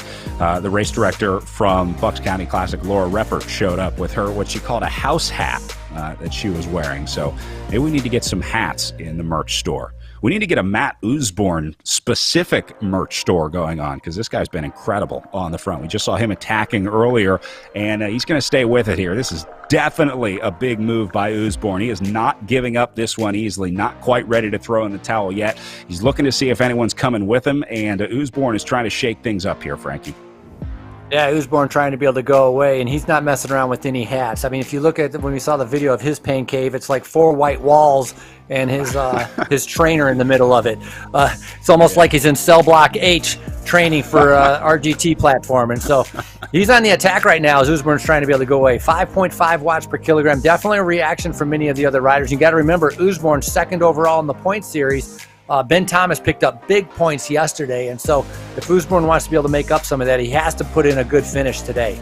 the race director from Bucks County Classic, Laura Reppert, showed up with her, what she called a house hat that she was wearing. So maybe we need to get some hats in the merch store. We need to get a Matt Usborne specific merch store going on because this guy's been incredible on the front. We just saw him attacking earlier, and he's going to stay with it here. This is definitely a big move by Usborne. He is not giving up this one easily, not quite ready to throw in the towel yet. He's looking to see if anyone's coming with him, and Usborne is trying to shake things up here, Frankie. Yeah, Usborne trying to be able to go away, and he's not messing around with any hats. I mean, if you look at when we saw the video of his pain cave, it's like 4 white walls and his trainer in the middle of it. It's almost like he's in cell block H training for RGT platform. And so he's on the attack right now as Usborne's trying to be able to go away. 5.5 watts per kilogram, definitely a reaction from many of the other riders. You got to remember, Usborne's second overall in the point series. Ben Thomas picked up big points yesterday, and so if Usborne wants to be able to make up some of that, he has to put in a good finish today.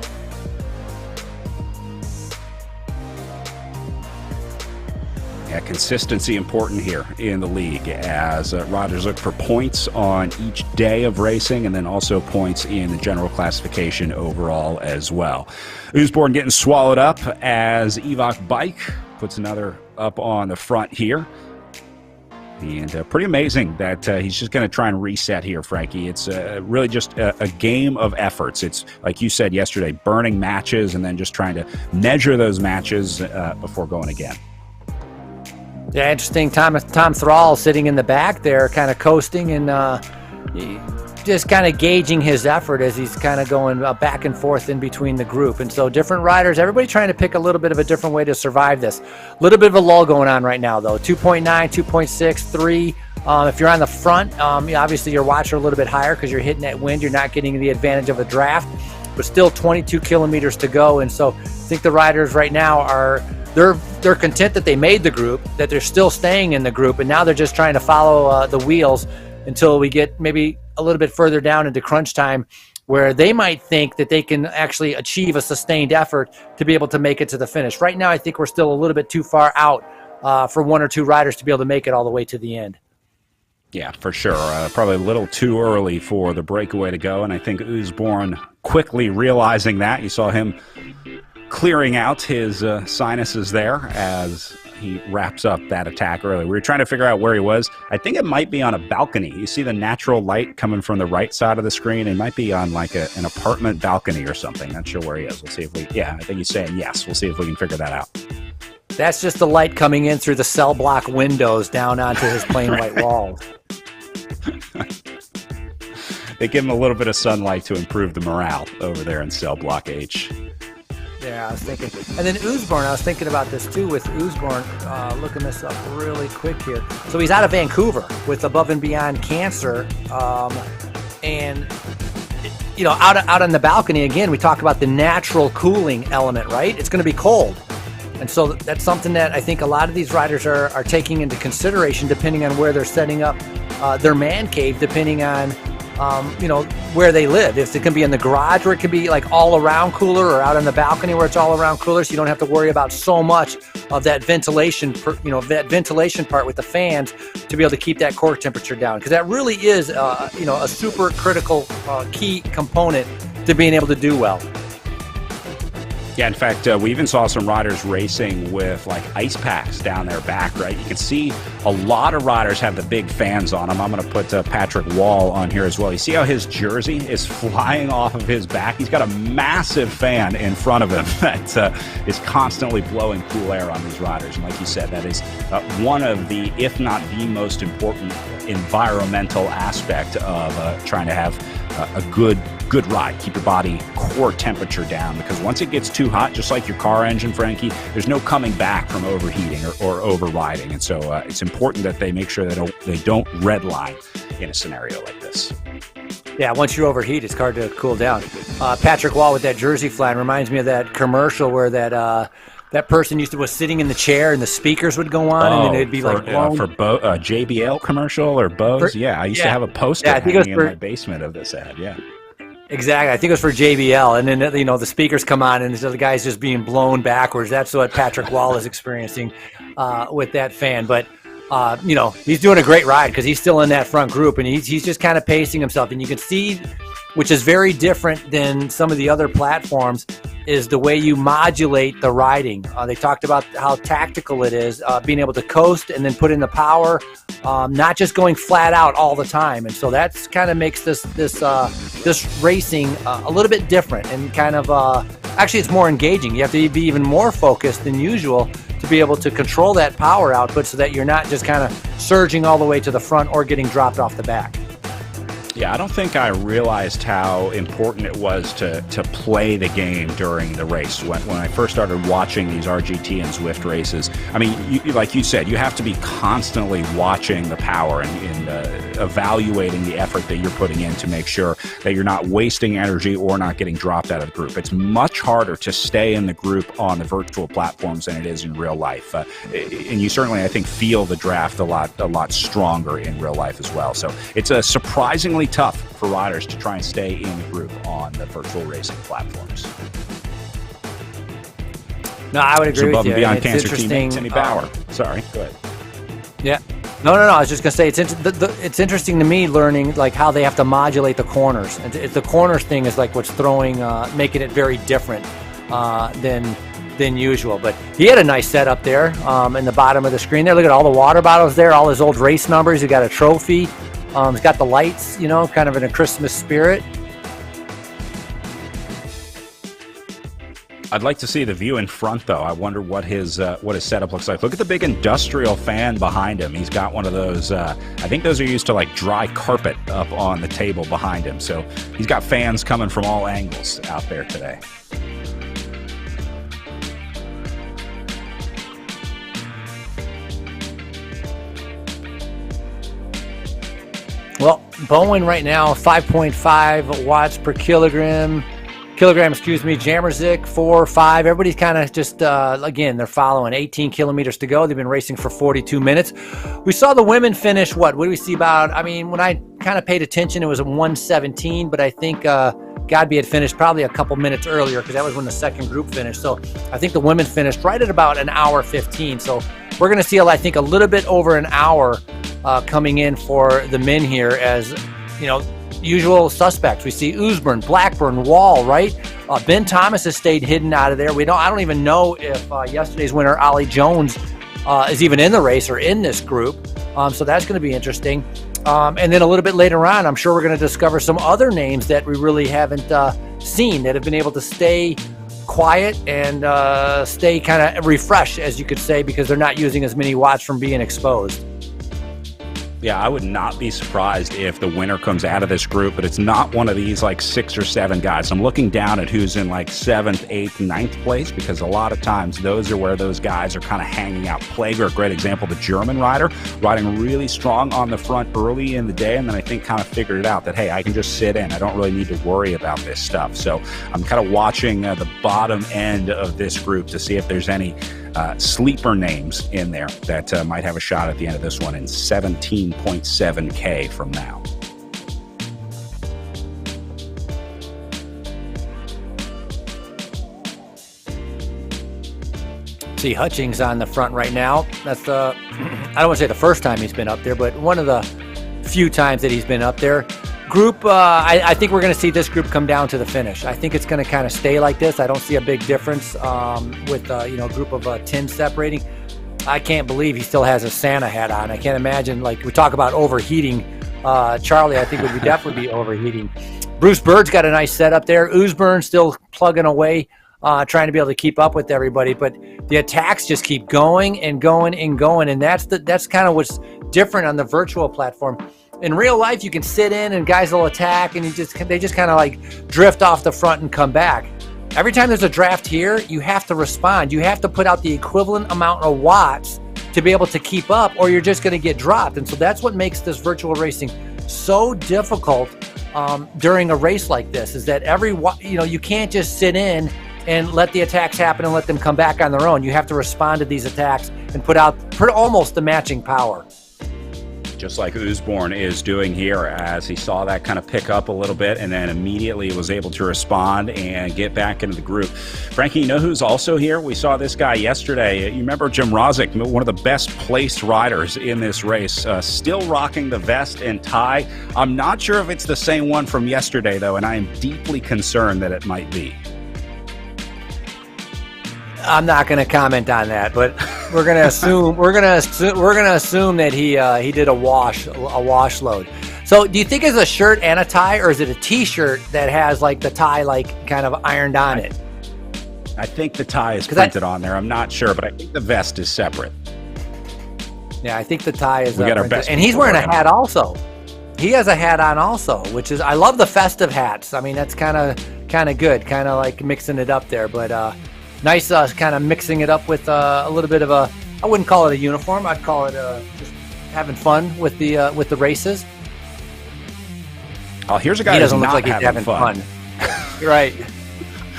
Yeah, consistency important here in the league as riders look for points on each day of racing and then also points in the general classification overall as well. Usborne getting swallowed up as Evok Bike puts another up on the front here. And pretty amazing that he's just going to try and reset here, Frankie. It's really just a game of efforts. It's, like you said yesterday, burning matches and then just trying to measure those matches before going again. Yeah, interesting. Tom Thrall sitting in the back there, kind of coasting, and just kind of gauging his effort as he's kind of going back and forth in between the group. And so different riders, everybody trying to pick a little bit of a different way to survive this. A little bit of a lull going on right now, though. 2.9, 2.6, 3. If you're on the front, obviously your watts are a little bit higher because you're hitting that wind. You're not getting the advantage of a draft, but still 22 kilometers to go. And so I think the riders right now they're content that they made the group, that they're still staying in the group, and now they're just trying to follow the wheels until we get maybe a little bit further down into crunch time, where they might think that they can actually achieve a sustained effort to be able to make it to the finish. Right now, I think we're still a little bit too far out for one or two riders to be able to make it all the way to the end. Yeah, for sure. Probably a little too early for the breakaway to go, and I think Usborne quickly realizing that. You saw him clearing out his sinuses there as he wraps up that attack early. We were trying to figure out where he was. I think it might be on a balcony. You see the natural light coming from the right side of the screen. It might be on like an apartment balcony or something. Not sure where he is. We'll see if I think he's saying yes. We'll see if we can figure that out. That's just the light coming in through the cell block windows down onto his plain white walls. They give him a little bit of sunlight to improve the morale over there in cell block H. Yeah, I was thinking. And then Usborne, I was thinking about this too with Usborne, looking this up really quick here. So he's out of Vancouver with Above and Beyond Cancer. And, out on the balcony, again, we talk about the natural cooling element, right? It's going to be cold. And so that's something that I think a lot of these riders are taking into consideration depending on where they're setting up their man cave, depending on where they live. If it can be in the garage where it can be like all around cooler, or out on the balcony where it's all around cooler, so you don't have to worry about so much of that ventilation, that ventilation part with the fans to be able to keep that core temperature down. Because that really is, a super critical key component to being able to do well. Yeah, in fact, we even saw some riders racing with like ice packs down their back, right? You can see a lot of riders have the big fans on them. I'm going to put Patrick Wall on here as well. You see how his jersey is flying off of his back? He's got a massive fan in front of him that is constantly blowing cool air on these riders. And like you said, that is one of the, if not the most important environmental aspect of trying to have a good ride. Keep your body core temperature down, because once it gets too hot, just like your car engine, Frankie, there's no coming back from overheating or overriding. And so it's important that they make sure they don't redline in a scenario like this. Yeah, once you overheat, it's hard to cool down. Patrick Wall with that jersey flag reminds me of that commercial where that person was sitting in the chair and the speakers would go on, and then it'd be like blown. For JBL commercial or Bose. I used to have a poster hanging in my basement of this ad. Yeah. Exactly. I think it was for JBL. And then, the speakers come on and the guy's just being blown backwards. That's what Patrick Wall is experiencing with that fan. But, he's doing a great ride because he's still in that front group, and he's just kind of pacing himself. And you can see, which is very different than some of the other platforms, is the way you modulate the riding. They talked about how tactical it is, being able to coast and then put in the power, not just going flat out all the time. And so that's kind of makes this racing a little bit different, and kind of actually it's more engaging. You have to be even more focused than usual to be able to control that power output so that you're not just kind of surging all the way to the front or getting dropped off the back. Yeah, I don't think I realized how important it was to play the game during the race. When I first started watching these RGT and Zwift races, I mean, like you said, you have to be constantly watching the power and evaluating the effort that you're putting in to make sure that you're not wasting energy or not getting dropped out of the group. It's much harder to stay in the group on the virtual platforms than it is in real life. And you certainly, I think, feel the draft a lot stronger in real life as well. So it's a surprisingly tough for riders to try and stay in the group on the virtual racing platforms. No, I would agree with you. Above and Beyond Cancer team makes any power. Sorry, go ahead. Yeah. No. I was just gonna say it's interesting to me learning like how they have to modulate the corners. And the corners thing is like what's making it very different than usual. But he had a nice setup there in the bottom of the screen there. Look at all the water bottles there, all his old race numbers. He got a trophy. He's got the lights, kind of in a Christmas spirit. I'd like to see the view in front, though. I wonder what his setup looks like. Look at the big industrial fan behind him. He's got one of those. I think those are used to like dry carpet up on the table behind him. So he's got fans coming from all angles out there today. Well, Bowen right now, 5.5 watts per kilogram. Jamerzik 4, 5. Everybody's kind of just again, they're following 18 kilometers to go. They've been racing for 42 minutes. We saw the women finish what do we see about, I mean, when I kind of paid attention, it was a 1:17, but I think Godby had finished probably a couple minutes earlier because that was when the second group finished. So I think the women finished right at about an hour 15. So we're going to see, I think, a little bit over an hour coming in for the men here, as you know, usual suspects. We see Usborne, Blackburn, Wall, right? Ben Thomas has stayed hidden out of there. I don't even know if yesterday's winner, Ollie Jones, is even in the race or in this group. So that's going to be interesting. And then a little bit later on, I'm sure we're going to discover some other names that we really haven't seen that have been able to stay quiet and stay kind of refreshed, as you could say, because they're not using as many watts from being exposed. Yeah, I would not be surprised if the winner comes out of this group, but it's not one of these like 6 or 7 guys. I'm looking down at who's in like 7th, 8th, 9th place, because a lot of times those are where those guys are kind of hanging out. Plager, a great example, the German rider, riding really strong on the front early in the day, and then I think kind of figured it out that, hey, I can just sit in. I don't really need to worry about this stuff. So I'm kind of watching the bottom end of this group to see if there's any sleeper names in there that might have a shot at the end of this one in 17.7K from now. See Hutchings on the front right now. That's I don't want to say the first time he's been up there, but one of the few times that he's been up there. Group, I think we're going to see this group come down to the finish. I think it's going to kind of stay like this. I don't see a big difference with a group of 10 separating. I can't believe he still has a Santa hat on. I can't imagine, like we talk about overheating. Charlie, I think, would definitely be overheating. Bruce Bird's got a nice setup there. Usborne still plugging away, trying to be able to keep up with everybody. But the attacks just keep going and going and going, and that's kind of what's different on the virtual platform. In real life, you can sit in and guys will attack, and they just kind of like drift off the front and come back. Every time there's a draft here, you have to respond. You have to put out the equivalent amount of watts to be able to keep up, or you're just going to get dropped. And so that's what makes this virtual racing so difficult during a race like this, is that you can't just sit in and let the attacks happen and let them come back on their own. You have to respond to these attacks and put out almost the matching power. Just like Usborne is doing here, as he saw that kind of pick up a little bit and then immediately was able to respond and get back into the group. Frankie, you know who's also here? We saw this guy yesterday. You remember Jim Rozic, one of the best placed riders in this race, still rocking the vest and tie. I'm not sure if it's the same one from yesterday, though, and I am deeply concerned that it might be. I'm not going to comment on that, but we're going to assume that he did a wash load. So, do you think it's a shirt and a tie, or is it a T-shirt that has like the tie like kind of ironed on it? I think the tie is printed on there. I'm not sure, but I think the vest is separate. Yeah, I think the tie is. We got our best, and he's wearing a hat also. He has a hat on also, which is, I love the festive hats. I mean, that's kind of good, kind of like mixing it up there, but. Nice kind of mixing it up with a little bit of I wouldn't call it a uniform. I'd call it just having fun with the races. Oh, here's a guy who doesn't look like he's having fun. You're right.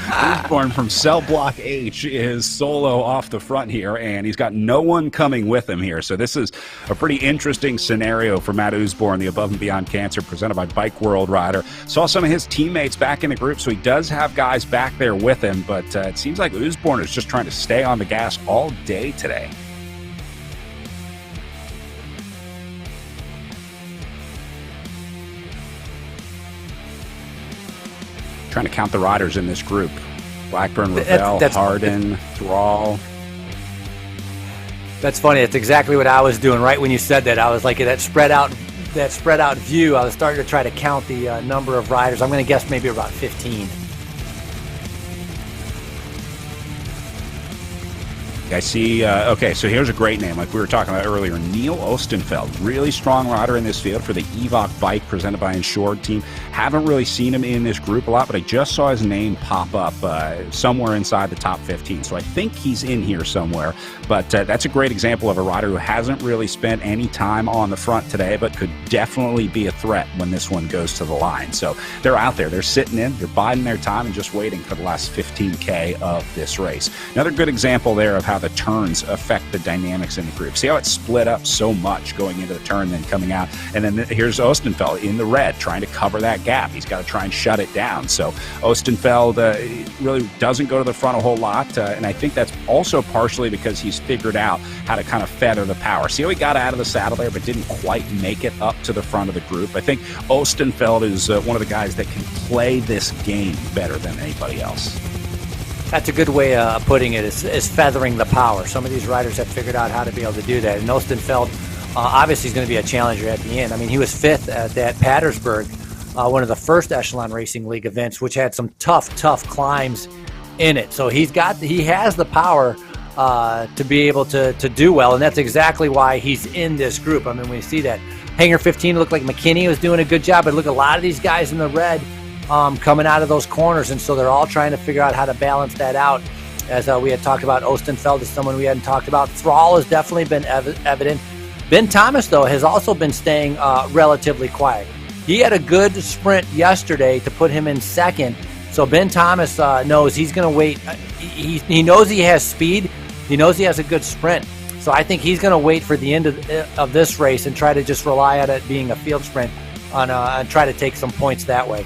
Usborne from Cell Block H is solo off the front here, and he's got no one coming with him here. So this is a pretty interesting scenario for Matt Usborne, the Above and Beyond Cancer, presented by Bike World rider. Saw some of his teammates back in the group, so he does have guys back there with him, but it seems like Usborne is just trying to stay on the gas all day today. Trying to count the riders in this group. Blackburn, Ravel, Hardin, Thrall. That's funny. That's exactly what I was doing right when you said that. I was like, that spread out view, I was starting to try to count the number of riders. I'm going to guess maybe about 15. I see. Okay, so here's a great name, like we were talking about earlier, Neil Ostenfeld. Really strong rider in this field for the Evoc bike presented by Insured Team. Haven't really seen him in this group a lot, but I just saw his name pop up somewhere inside the top 15. So I think he's in here somewhere. But that's a great example of a rider who hasn't really spent any time on the front today, but could definitely be a threat when this one goes to the line. So they're out there. They're sitting in. They're biding their time and just waiting for the last 15K of this race. Another good example there of how the turns affect the dynamics in the group. See how it's split up so much going into the turn, then coming out. And then here's Ostenfeld in the red trying to cover that gap. He's got to try and shut it down. So Ostenfeld really doesn't go to the front a whole lot. And I think that's also partially because he's figured out how to kind of feather the power. See how he got out of the saddle there, but didn't quite make it up to the front of the group. I think Ostenfeld is one of the guys that can play this game better than anybody else. That's a good way of putting it, is feathering the power. Some of these riders have figured out how to be able to do that. And Ostenfeld obviously is going to be a challenger at the end. I mean, he was 5th at that Pattersburg, one of the first Echelon Racing League events, which had some tough climbs in it. So he has the power to be able to do well, and that's exactly why he's in this group. I mean, we see that Hangar 15 looked like McKinney was doing a good job, but look, a lot of these guys in the red coming out of those corners, and so they're all trying to figure out how to balance that out. As we had talked about, Ostenfeld is someone we hadn't talked about. Thrall has definitely been evident. Ben Thomas, though, has also been staying relatively quiet. He had a good sprint yesterday to put him in 2nd, so Ben Thomas knows he's going to wait. He knows he has speed. He knows he has a good sprint. So I think he's going to wait for the end of this race and try to just rely on it being a field sprint and try to take some points that way.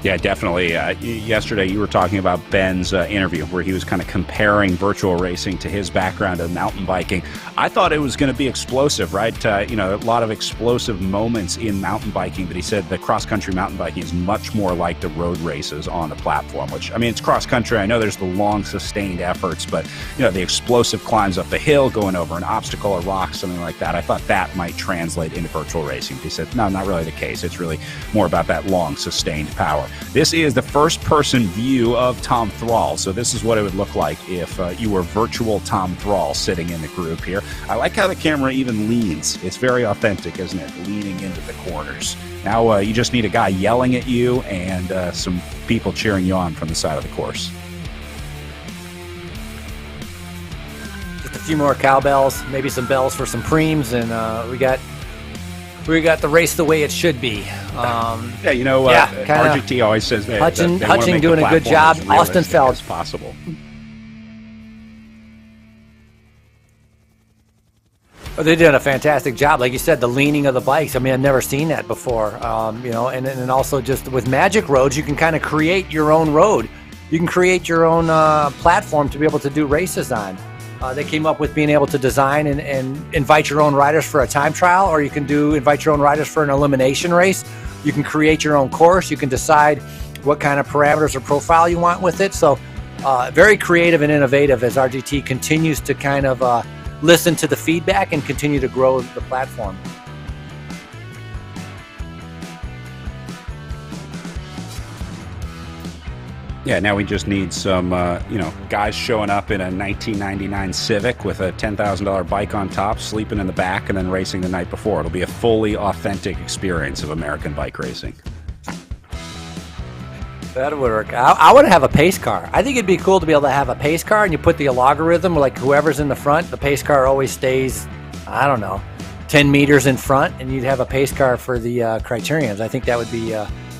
Yeah, definitely. Yesterday you were talking about Ben's interview where he was kind of comparing virtual racing to his background of mountain biking. I thought it was going to be explosive, right? A lot of explosive moments in mountain biking, but he said the cross-country mountain biking is much more like the road races on the platform, which, I mean, it's cross-country. I know there's the long, sustained efforts, but, the explosive climbs up the hill, going over an obstacle or rock, something like that. I thought that might translate into virtual racing. He said, no, not really the case. It's really more about that long, sustained power. This is the first-person view of Tom Thrall, so this is what it would look like if you were virtual Tom Thrall sitting in the group here. I like how the camera even leans. It's very authentic, isn't it? Leaning into the corners. Now you just need a guy yelling at you and some people cheering you on from the side of the course. Just a few more cowbells, maybe some bells for some preems, and we got the race the way it should be. RGT always says that Hutching doing a good job. Ostenfeld as possible. They did a fantastic job, like you said. The leaning of the bikes. I mean, I've never seen that before. And also just with Magic Roads, you can kind of create your own road. You can create your own platform to be able to do races on. They came up with being able to design and invite your own riders for a time trial, or you can invite your own riders for an elimination race. You can create your own course. You can decide what kind of parameters or profile you want with it. So very creative and innovative as RGT continues to kind of listen to the feedback and continue to grow the platform. Yeah, now we just need some, guys showing up in a 1999 Civic with a $10,000 bike on top, sleeping in the back, and then racing the night before. It'll be a fully authentic experience of American bike racing. That would work. I would have a pace car. I think it'd be cool to be able to have a pace car, and you put the logarithm, like whoever's in the front, the pace car always stays, 10 meters in front, and you'd have a pace car for the criteriums. I think that would be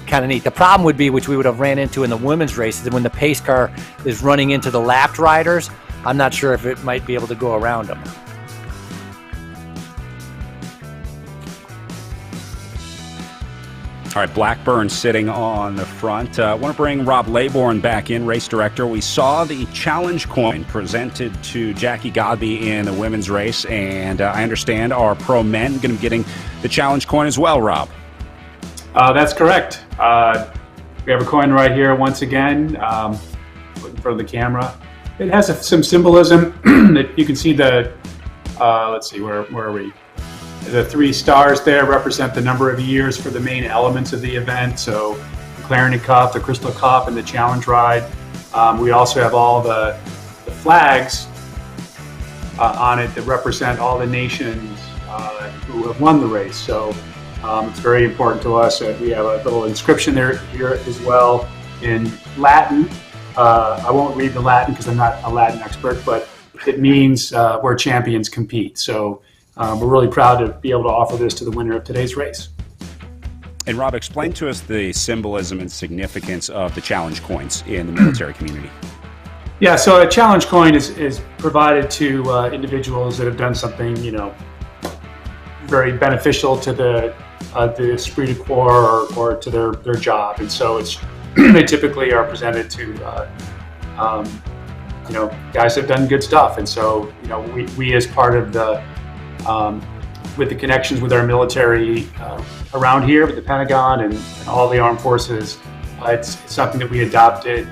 kind of neat. The problem would be, which we would have ran into in the women's races, that when the pace car is running into the lapped riders, I'm not sure if it might be able to go around them. All right, Blackburn sitting on the front. I want to bring Rob Laybourne back in, race director. We saw the challenge coin presented to Jackie Godby in the women's race, and I understand our pro men going to be getting the challenge coin as well, Rob. That's correct. We have a coin right here once again, in front of the camera. It has some symbolism. You can see the, let's see, where are we? The 3 stars there represent the number of years for the main elements of the event. So the Clarendon Cup, the Crystal Cup, and the Challenge Ride. We also have all the flags on it that represent all the nations who have won the race. So it's very important to us. We have a little inscription here as well in Latin. I won't read the Latin because I'm not a Latin expert, but it means where champions compete. So we're really proud to be able to offer this to the winner of today's race. And Rob, explain to us the symbolism and significance of the challenge coins in the military community. Yeah, so a challenge coin is provided to individuals that have done something, very beneficial to the esprit de corps or to their job, and so it's they typically are presented to guys that have done good stuff, and so we as part of the with the connections with our military around here with the Pentagon and all the armed forces, it's something that we adopted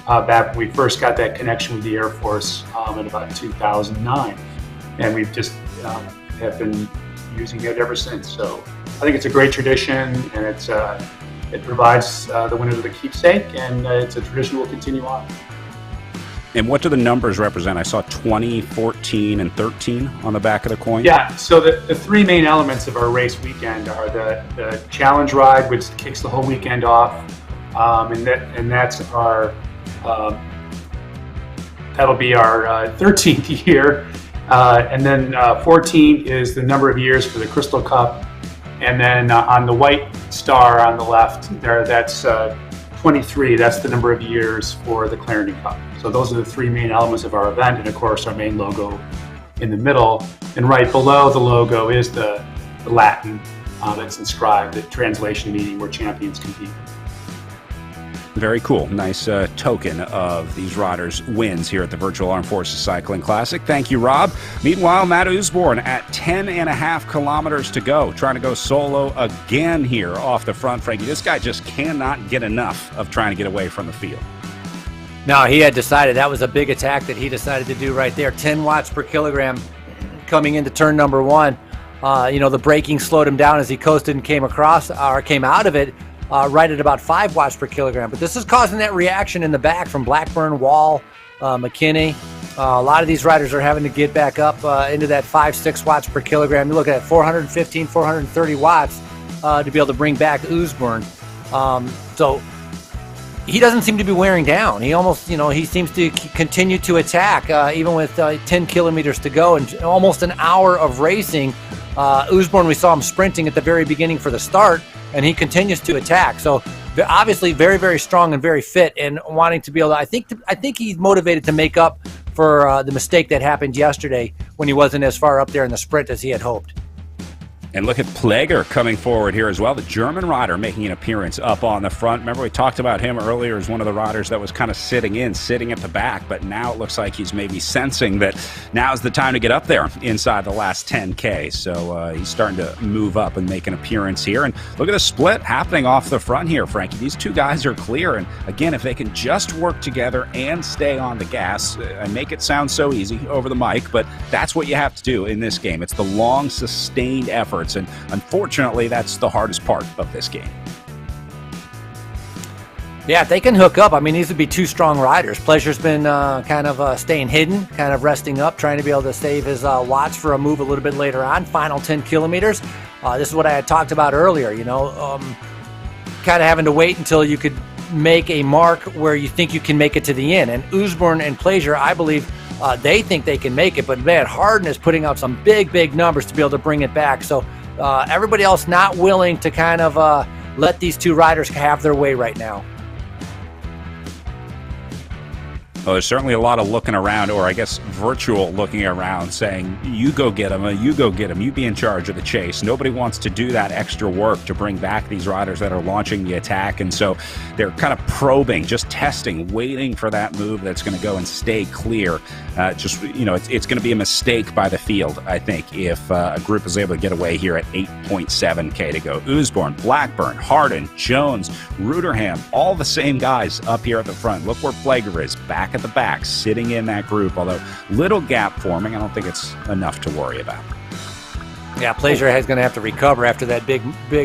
back when we first got that connection with the Air Force in about 2009, and we've just have been using it ever since. So I think it's a great tradition, and it provides the winners with a keepsake, and it's a tradition we'll continue on. And what do the numbers represent? I saw 20, 14, and 13 on the back of the coin. Yeah, so the three main elements of our race weekend are the challenge ride, which kicks the whole weekend off, and that's our that'll be our 13th year, and then 14 is the number of years for the Crystal Cup, and then on the white star on the left there, that's 23. That's the number of years for the Clarendon Cup. So those are the three main elements of our event, and of course our main logo in the middle, and right below the logo is the Latin that's inscribed, the translation meaning where champions compete. Very cool. Nice token of these riders' wins here at the Virtual Armed Forces Cycling Classic. Thank you, Rob. Meanwhile, Matt Usborne at 10.5 kilometers to go, trying to go solo again here off the front. Frankie, this guy just cannot get enough of trying to get away from the field. No, he had decided that was a big attack that he decided to do right there. 10 watts per kilogram coming into turn number one. The braking slowed him down as he coasted and came out of it. Right at about 5 watts per kilogram. But this is causing that reaction in the back from Blackburn, Wall, McKinney. A lot of these riders are having to get back up into that 5-6 watts per kilogram. You look at 415, 430 watts to be able to bring back Usborne. So he doesn't seem to be wearing down. He almost, he seems to continue to attack even with 10 kilometers to go and almost an hour of racing. Usborne, we saw him sprinting at the very beginning for the start, and he continues to attack. So obviously very, very strong and very fit, and wanting to be able to, I think he's motivated to make up for the mistake that happened yesterday when he wasn't as far up there in the sprint as he had hoped. And look at Plager coming forward here as well, the German rider making an appearance up on the front. Remember, we talked about him earlier as one of the riders that was kind of sitting at the back, but now it looks like he's maybe sensing that now's the time to get up there inside the last 10K. So he's starting to move up and make an appearance here. And look at the split happening off the front here, Frankie. These two guys are clear. And again, if they can just work together and stay on the gas, I make it sound so easy over the mic, but that's what you have to do in this game. It's the long, sustained efforts. And unfortunately, that's the hardest part of this game. Yeah, if they can hook up, these would be two strong riders. Pleasure's been kind of staying hidden, kind of resting up, trying to be able to save his watts for a move a little bit later on, final 10 kilometers. This is what I had talked about earlier, kind of having to wait until you could make a mark where you think you can make it to the end. And Usborne and Pleasure, I believe, they think they can make it, but man, Harden is putting out some big numbers to be able to bring it back. So everybody else not willing to kind of let these two riders have their way right now. Well, there's certainly a lot of looking around, or I guess virtual looking around, saying, you go get him, you go get him, you be in charge of the chase. Nobody wants to do that extra work to bring back these riders that are launching the attack, and so they're kind of probing, just testing, waiting for that move that's going to go and stay clear. It's going to be a mistake by the field, I think, if a group is able to get away here at 8.7K to go. Usborne, Blackburn, Harden, Jones, Ruderham, all the same guys up here at the front. Look where Plager is, back at the back, sitting in that group, although little gap forming. I don't think it's enough to worry about. Yeah, Pleasure is going to have to recover after that big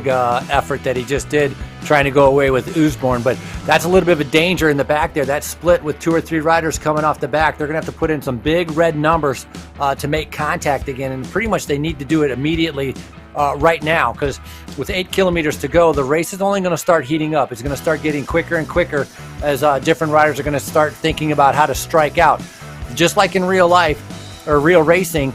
effort that he just did, trying to go away with Usborne. But that's a little bit of a danger in the back there. That split with 2 or 3 riders coming off the back, they're going to have to put in some big red numbers to make contact again. And pretty much they need to do it immediately right now, because with 8 kilometers to go, the race is only going to start heating up. It's going to start getting quicker and quicker as different riders are going to start thinking about how to strike out. Just like in real life or real racing,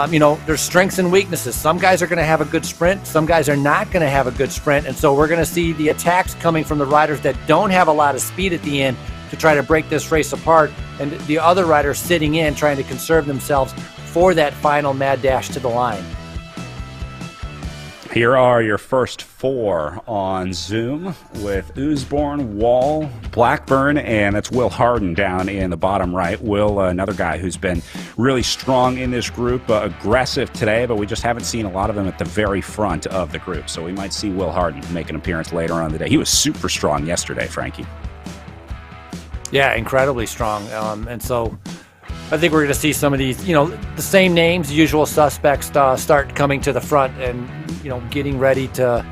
there's strengths and weaknesses. Some guys are going to have a good sprint. Some guys are not going to have a good sprint. And so we're going to see the attacks coming from the riders that don't have a lot of speed at the end to try to break this race apart, and the other riders sitting in trying to conserve themselves for that final mad dash to the line. Here are your first 4 on Zoom with Usborne, Wall, Blackburn, and it's Will Harden down in the bottom right. Will, another guy who's been really strong in this group, aggressive today, but we just haven't seen a lot of him at the very front of the group. So we might see Will Harden make an appearance later on in the day. He was super strong yesterday, Frankie. Yeah, incredibly strong. And so I think we're going to see some of these, the same names, usual suspects start coming to the front and, getting ready to,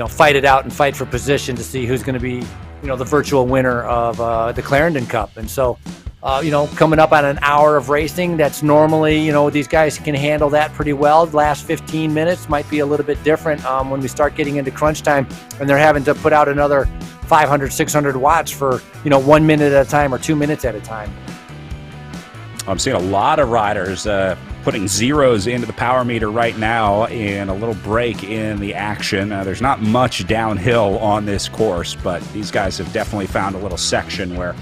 fight it out and fight for position to see who's going to be, the virtual winner of the Clarendon Cup. And so, coming up on an hour of racing, that's normally, these guys can handle that pretty well. The last 15 minutes might be a little bit different when we start getting into crunch time and they're having to put out another 500, 600 watts for, 1 minute at a time or 2 minutes at a time. I'm seeing a lot of riders putting zeros into the power meter right now in a little break in the action. There's not much downhill on this course, but these guys have definitely found a little section where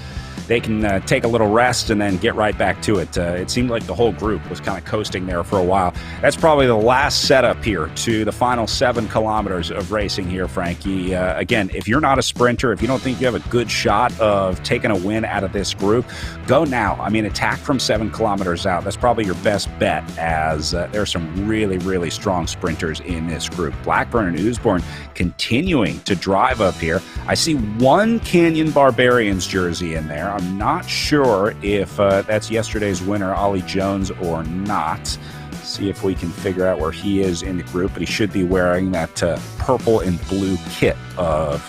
they can take a little rest and then get right back to it. It seemed like the whole group was kind of coasting there for a while. That's probably the last setup here to the final 7 kilometers of racing here, Frankie. Again, if you're not a sprinter, if you don't think you have a good shot of taking a win out of this group, go now. I mean, attack from 7 kilometers out. That's probably your best bet, as there are some really, really strong sprinters in this group. Blackburn and Usborne continuing to drive up here. I see one Canyon Barbarians jersey in there. I'm not sure if that's yesterday's winner, Ollie Jones, or not. See if we can figure out where he is in the group, but he should be wearing that purple and blue kit of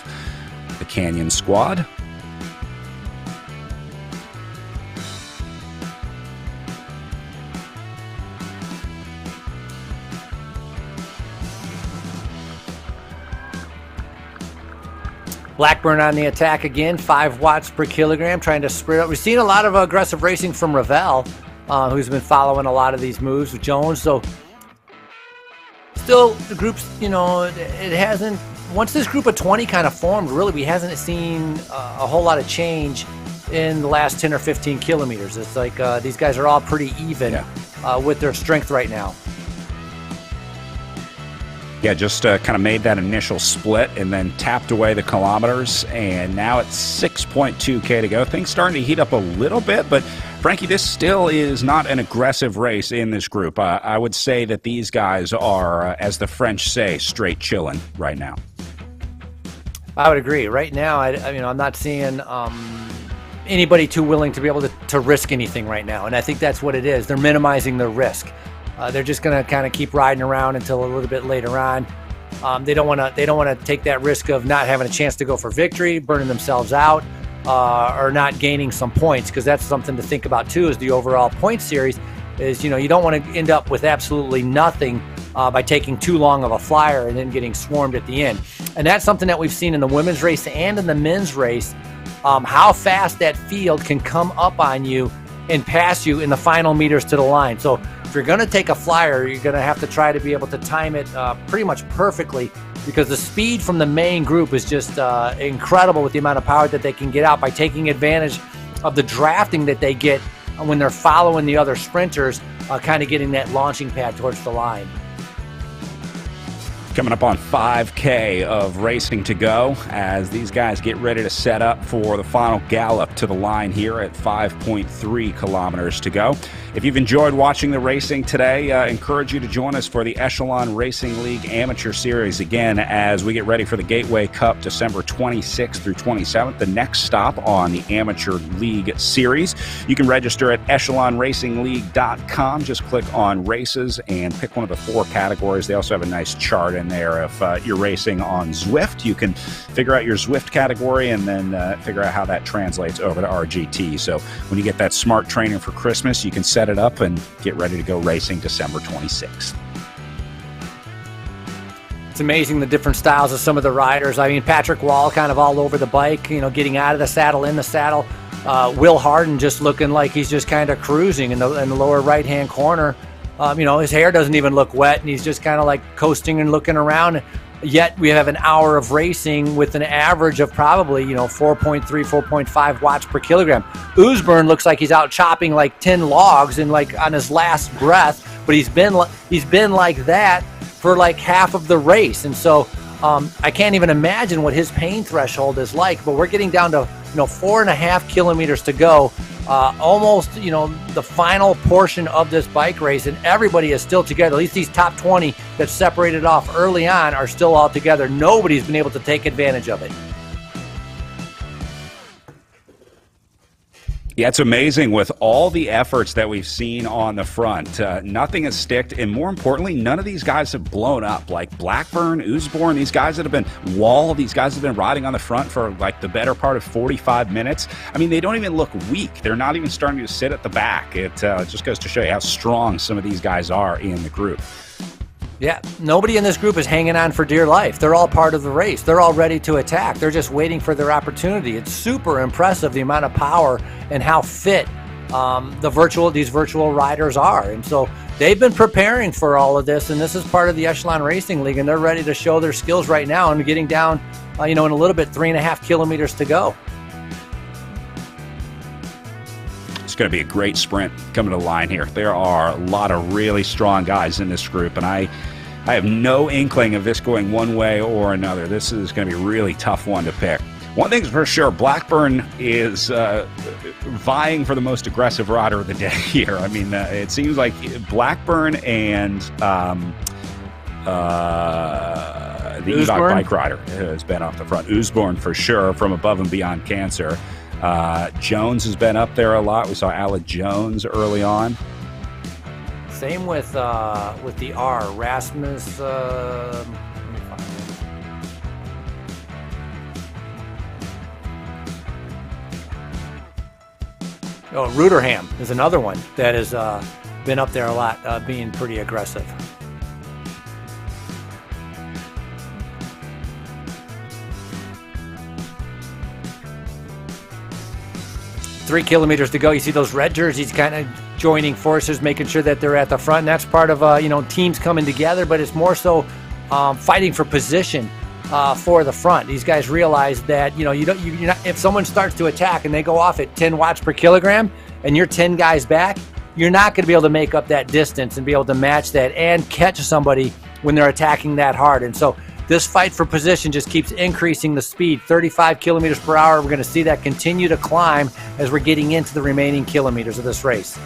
the Canyon squad. Blackburn on the attack again, 5 watts per kilogram, trying to spread out. We've seen a lot of aggressive racing from Ravel, who's been following a lot of these moves with Jones. So still the groups, it hasn't, once this group of 20 kind of formed, really we hasn't seen a whole lot of change in the last 10 or 15 kilometers. It's like these guys are all pretty even with their strength right now. Yeah, just kind of made that initial split and then tapped away the kilometers, and now it's 6.2K to go. Things starting to heat up a little bit, but Frankie, this still is not an aggressive race in this group. I would say that these guys are, as the French say, straight chilling right now. I would agree. Right now, I'm not seeing anybody too willing to be able to risk anything right now, and I think that's what it is. They're minimizing their risk. They're just going to kind of keep riding around until a little bit later on. They don't want to take that risk of not having a chance to go for victory, burning themselves out, or not gaining some points, because that's something to think about too. Is the overall point series is you don't want to end up with absolutely nothing by taking too long of a flyer and then getting swarmed at the end. And that's something that we've seen in the women's race and in the men's race. How fast that field can come up on you and pass you in the final meters to the line. So if you're going to take a flyer, you're going to have to try to be able to time it pretty much perfectly, because the speed from the main group is just incredible with the amount of power that they can get out by taking advantage of the drafting that they get when they're following the other sprinters, kind of getting that launching pad towards the line. Coming up on 5K of racing to go as these guys get ready to set up for the final gallop to the line here at 5.3 kilometers to go. If you've enjoyed watching the racing today, I encourage you to join us for the Echelon Racing League Amateur Series again as we get ready for the Gateway Cup December 26th through 27th, the next stop on the Amateur League Series. You can register at echelonracingleague.com. Just click on races and pick one of the 4 categories. They also have a nice chart in there. If you're racing on Zwift, you can figure out your Zwift category and then figure out how that translates over to RGT. So when you get that smart trainer for Christmas, you can set it up and get ready to go racing December 26th. It's amazing the different styles of some of the riders. I mean, Patrick Wall kind of all over the bike, you know, getting out of the saddle, in the saddle. Will Harden just looking like he's just kind of cruising in the lower right-hand corner. You know, his hair doesn't even look wet, and he's just kind of like coasting and looking around. Yet we have an hour of racing with an average of probably, you know, 4.3, 4.5 watts per kilogram. Oosburn looks like he's out chopping like 10 logs and like on his last breath, but he's been like that for like half of the race. And so I can't even imagine what his pain threshold is like, but we're getting down to, you know, 4.5 kilometers to go, almost, you know, the final portion of this bike race, and everybody is still together. At least these top 20 that separated off early on are still all together. Nobody's been able to take advantage of it. Yeah, it's amazing with all the efforts that we've seen on the front. Nothing has sticked, and more importantly, none of these guys have blown up. Like Blackburn, Oosborne, these guys that have been these guys have been riding on the front for like the better part of 45 minutes. I mean, they don't even look weak. They're not even starting to sit at the back. It just goes to show you how strong some of these guys are in the group. Yeah, nobody in this group is hanging on for dear life. They're all part of the race. They're all ready to attack. They're just waiting for their opportunity. It's super impressive, the amount of power and how fit these virtual riders are. And so they've been preparing for all of this, and this is part of the Echelon Racing League, and they're ready to show their skills right now and getting down, you know, in a little bit, 3.5 kilometers to go. It's going to be a great sprint coming to the line here. There are a lot of really strong guys in this group, and I have no inkling of this going one way or another. This is going to be a really tough one to pick. One thing's for sure, Blackburn is vying for the most aggressive rider of the day here. I mean, it seems like Blackburn and the Ewok bike rider has been off the front. Oosborne for sure from Above and Beyond Cancer. Jones has been up there a lot. We saw Alec Jones early on. Same with the R, Rasmus. Let me find it. Oh, Ruderham is another one that has been up there a lot, being pretty aggressive. Three kilometers to go. You see those red jerseys kind of joining forces, making sure that they're at the front. And that's part of you know, teams coming together, but it's more so fighting for position for the front. These guys realize that, you know, you're not, if someone starts to attack and they go off at 10 watts per kilogram and you're 10 guys back, you're not going to be able to make up that distance and be able to match that and catch somebody when they're attacking that hard. And so this fight for position just keeps increasing the speed. 35 kilometers per hour. We're going to see that continue to climb as we're getting into the remaining kilometers of this race.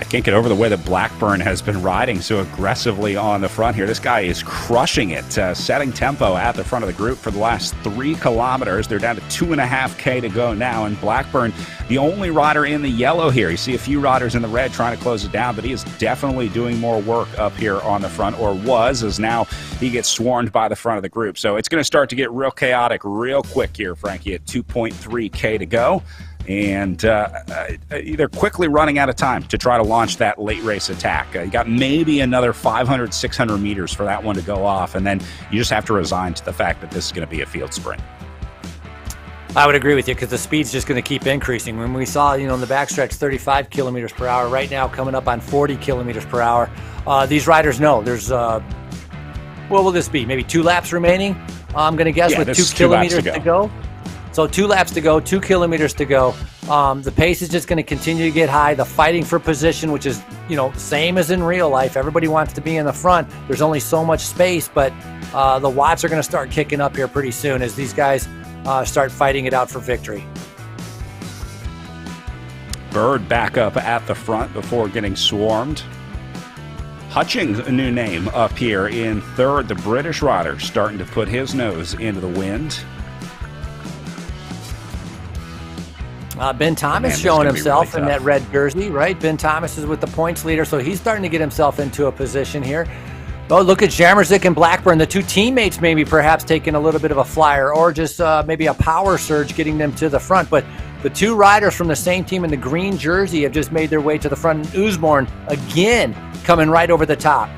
I can't get over the way that Blackburn has been riding so aggressively on the front here. This guy is crushing it, setting tempo at the front of the group for the last 3 kilometers. They're down to 2.5K to go now, and Blackburn, the only rider in the yellow here. You see a few riders in the red trying to close it down, but he is definitely doing more work up here on the front, or was, as now he gets swarmed by the front of the group. So it's going to start to get real chaotic real quick here, Frankie, at 2.3K to go. And they're quickly running out of time to try to launch that late race attack. You got maybe another 500, 600 meters for that one to go off, and then you just have to resign to the fact that this is going to be a field sprint. I would agree with you, because the speed's just going to keep increasing. When we saw, you know, in the backstretch 35 kilometers per hour, right now coming up on 40 kilometers per hour, these riders know there's, what will this be, maybe 2 laps remaining? I'm going to guess, with 2 kilometers to go. So 2 laps to go, 2 kilometers to go. The pace is just going to continue to get high. The fighting for position, which is, you know, same as in real life. Everybody wants to be in the front. There's only so much space, but the watts are going to start kicking up here pretty soon as these guys start fighting it out for victory. Bird back up at the front before getting swarmed. Hutchings, a new name up here in third. The British rider starting to put his nose into the wind. Ben Thomas showing himself in that red jersey, right? Ben Thomas is with the points leader, so he's starting to get himself into a position here. Oh, look at Jamerzik and Blackburn, the two teammates maybe perhaps taking a little bit of a flyer or just maybe a power surge getting them to the front. But the two riders from the same team in the green jersey have just made their way to the front. And Usborne, again, coming right over the top.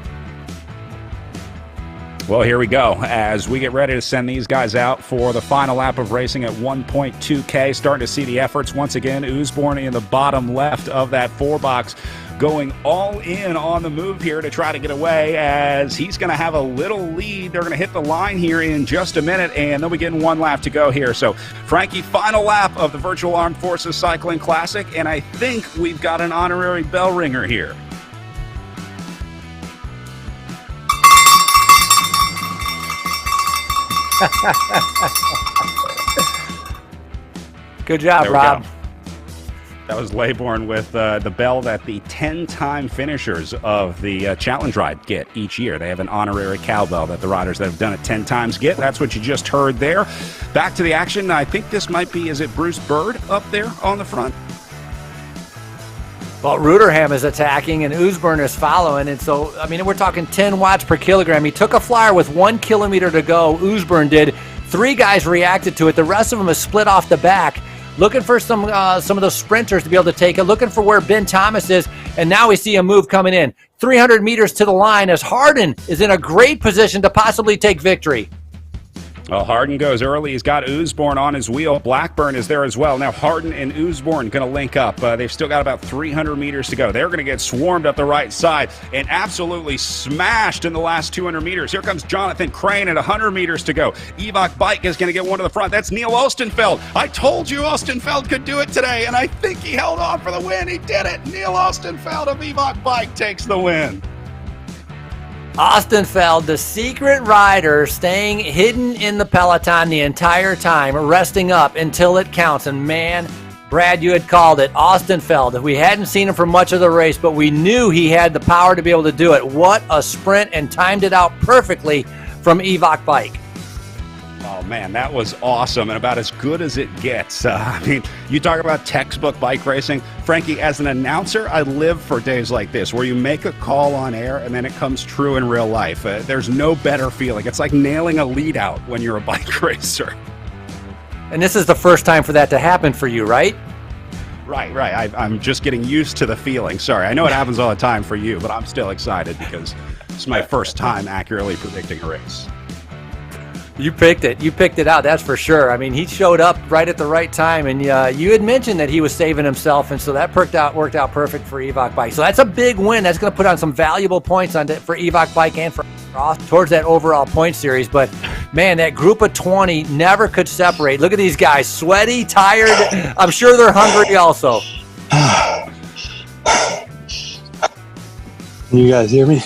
Well, here we go as we get ready to send these guys out for the final lap of racing at 1.2K. Starting to see the efforts once again. Usborne in the bottom left of that 4-box, going all in on the move here to try to get away as he's going to have a little lead. They're going to hit the line here in just a minute, and then we get 1 lap to go here. So, Frankie, final lap of the Virtual Armed Forces Cycling Classic, and I think we've got an honorary bell ringer here. Good job, Rob. That was Laybourne with the bell that the 10-time finishers of the Challenge Ride get each year. They have an honorary cowbell that the riders that have done it 10 times get. That's what you just heard there. Back to the action. I think this might be, is it Bruce Bird up there on the front? Well, Ruderham is attacking and Usborne is following. And so, I mean, we're talking 10 watts per kilogram. He took a flyer with 1 kilometer to go. Usborne did. 3 guys reacted to it. The rest of them is split off the back. Looking for some of those sprinters to be able to take it. Looking for where Ben Thomas is. And now we see a move coming in. 300 meters to the line as Harden is in a great position to possibly take victory. Well, Harden goes early. He's got Usborne on his wheel. Blackburn is there as well. Now Harden and Usborne going to link up. They've still got about 300 meters to go. They're going to get swarmed up the right side and absolutely smashed in the last 200 meters. Here comes Jonathan Crane at 100 meters to go. Evok Bike is going to get one to the front. That's Neil Ostenfeld. I told you Ostenfeld could do it today, and I think he held on for the win. He did it. Neil Ostenfeld of Evok Bike takes the win. Ostenfeld, the secret rider, staying hidden in the peloton the entire time, resting up until it counts. And man, Brad, you had called it. Ostenfeld. We hadn't seen him for much of the race, but we knew he had the power to be able to do it. What a sprint, and timed it out perfectly from Evok Bike. Oh, man, that was awesome and about as good as it gets. I mean, you talk about textbook bike racing. Frankie, as an announcer, I live for days like this where you make a call on air and then it comes true in real life. There's no better feeling. It's like nailing a lead out when you're a bike racer. And this is the first time for that to happen for you, right? Right. I'm just getting used to the feeling. Sorry, I know it happens all the time for you, but I'm still excited because it's my first time accurately predicting a race. You picked it. You picked it out, that's for sure. I mean, he showed up right at the right time, and you had mentioned that he was saving himself, and so that worked out perfect for Evok Bike. So that's a big win. That's going to put on some valuable points for Evok Bike and for Ross towards that overall point series. But, man, that group of 20 never could separate. Look at these guys, sweaty, tired. I'm sure they're hungry also. Can you guys hear me?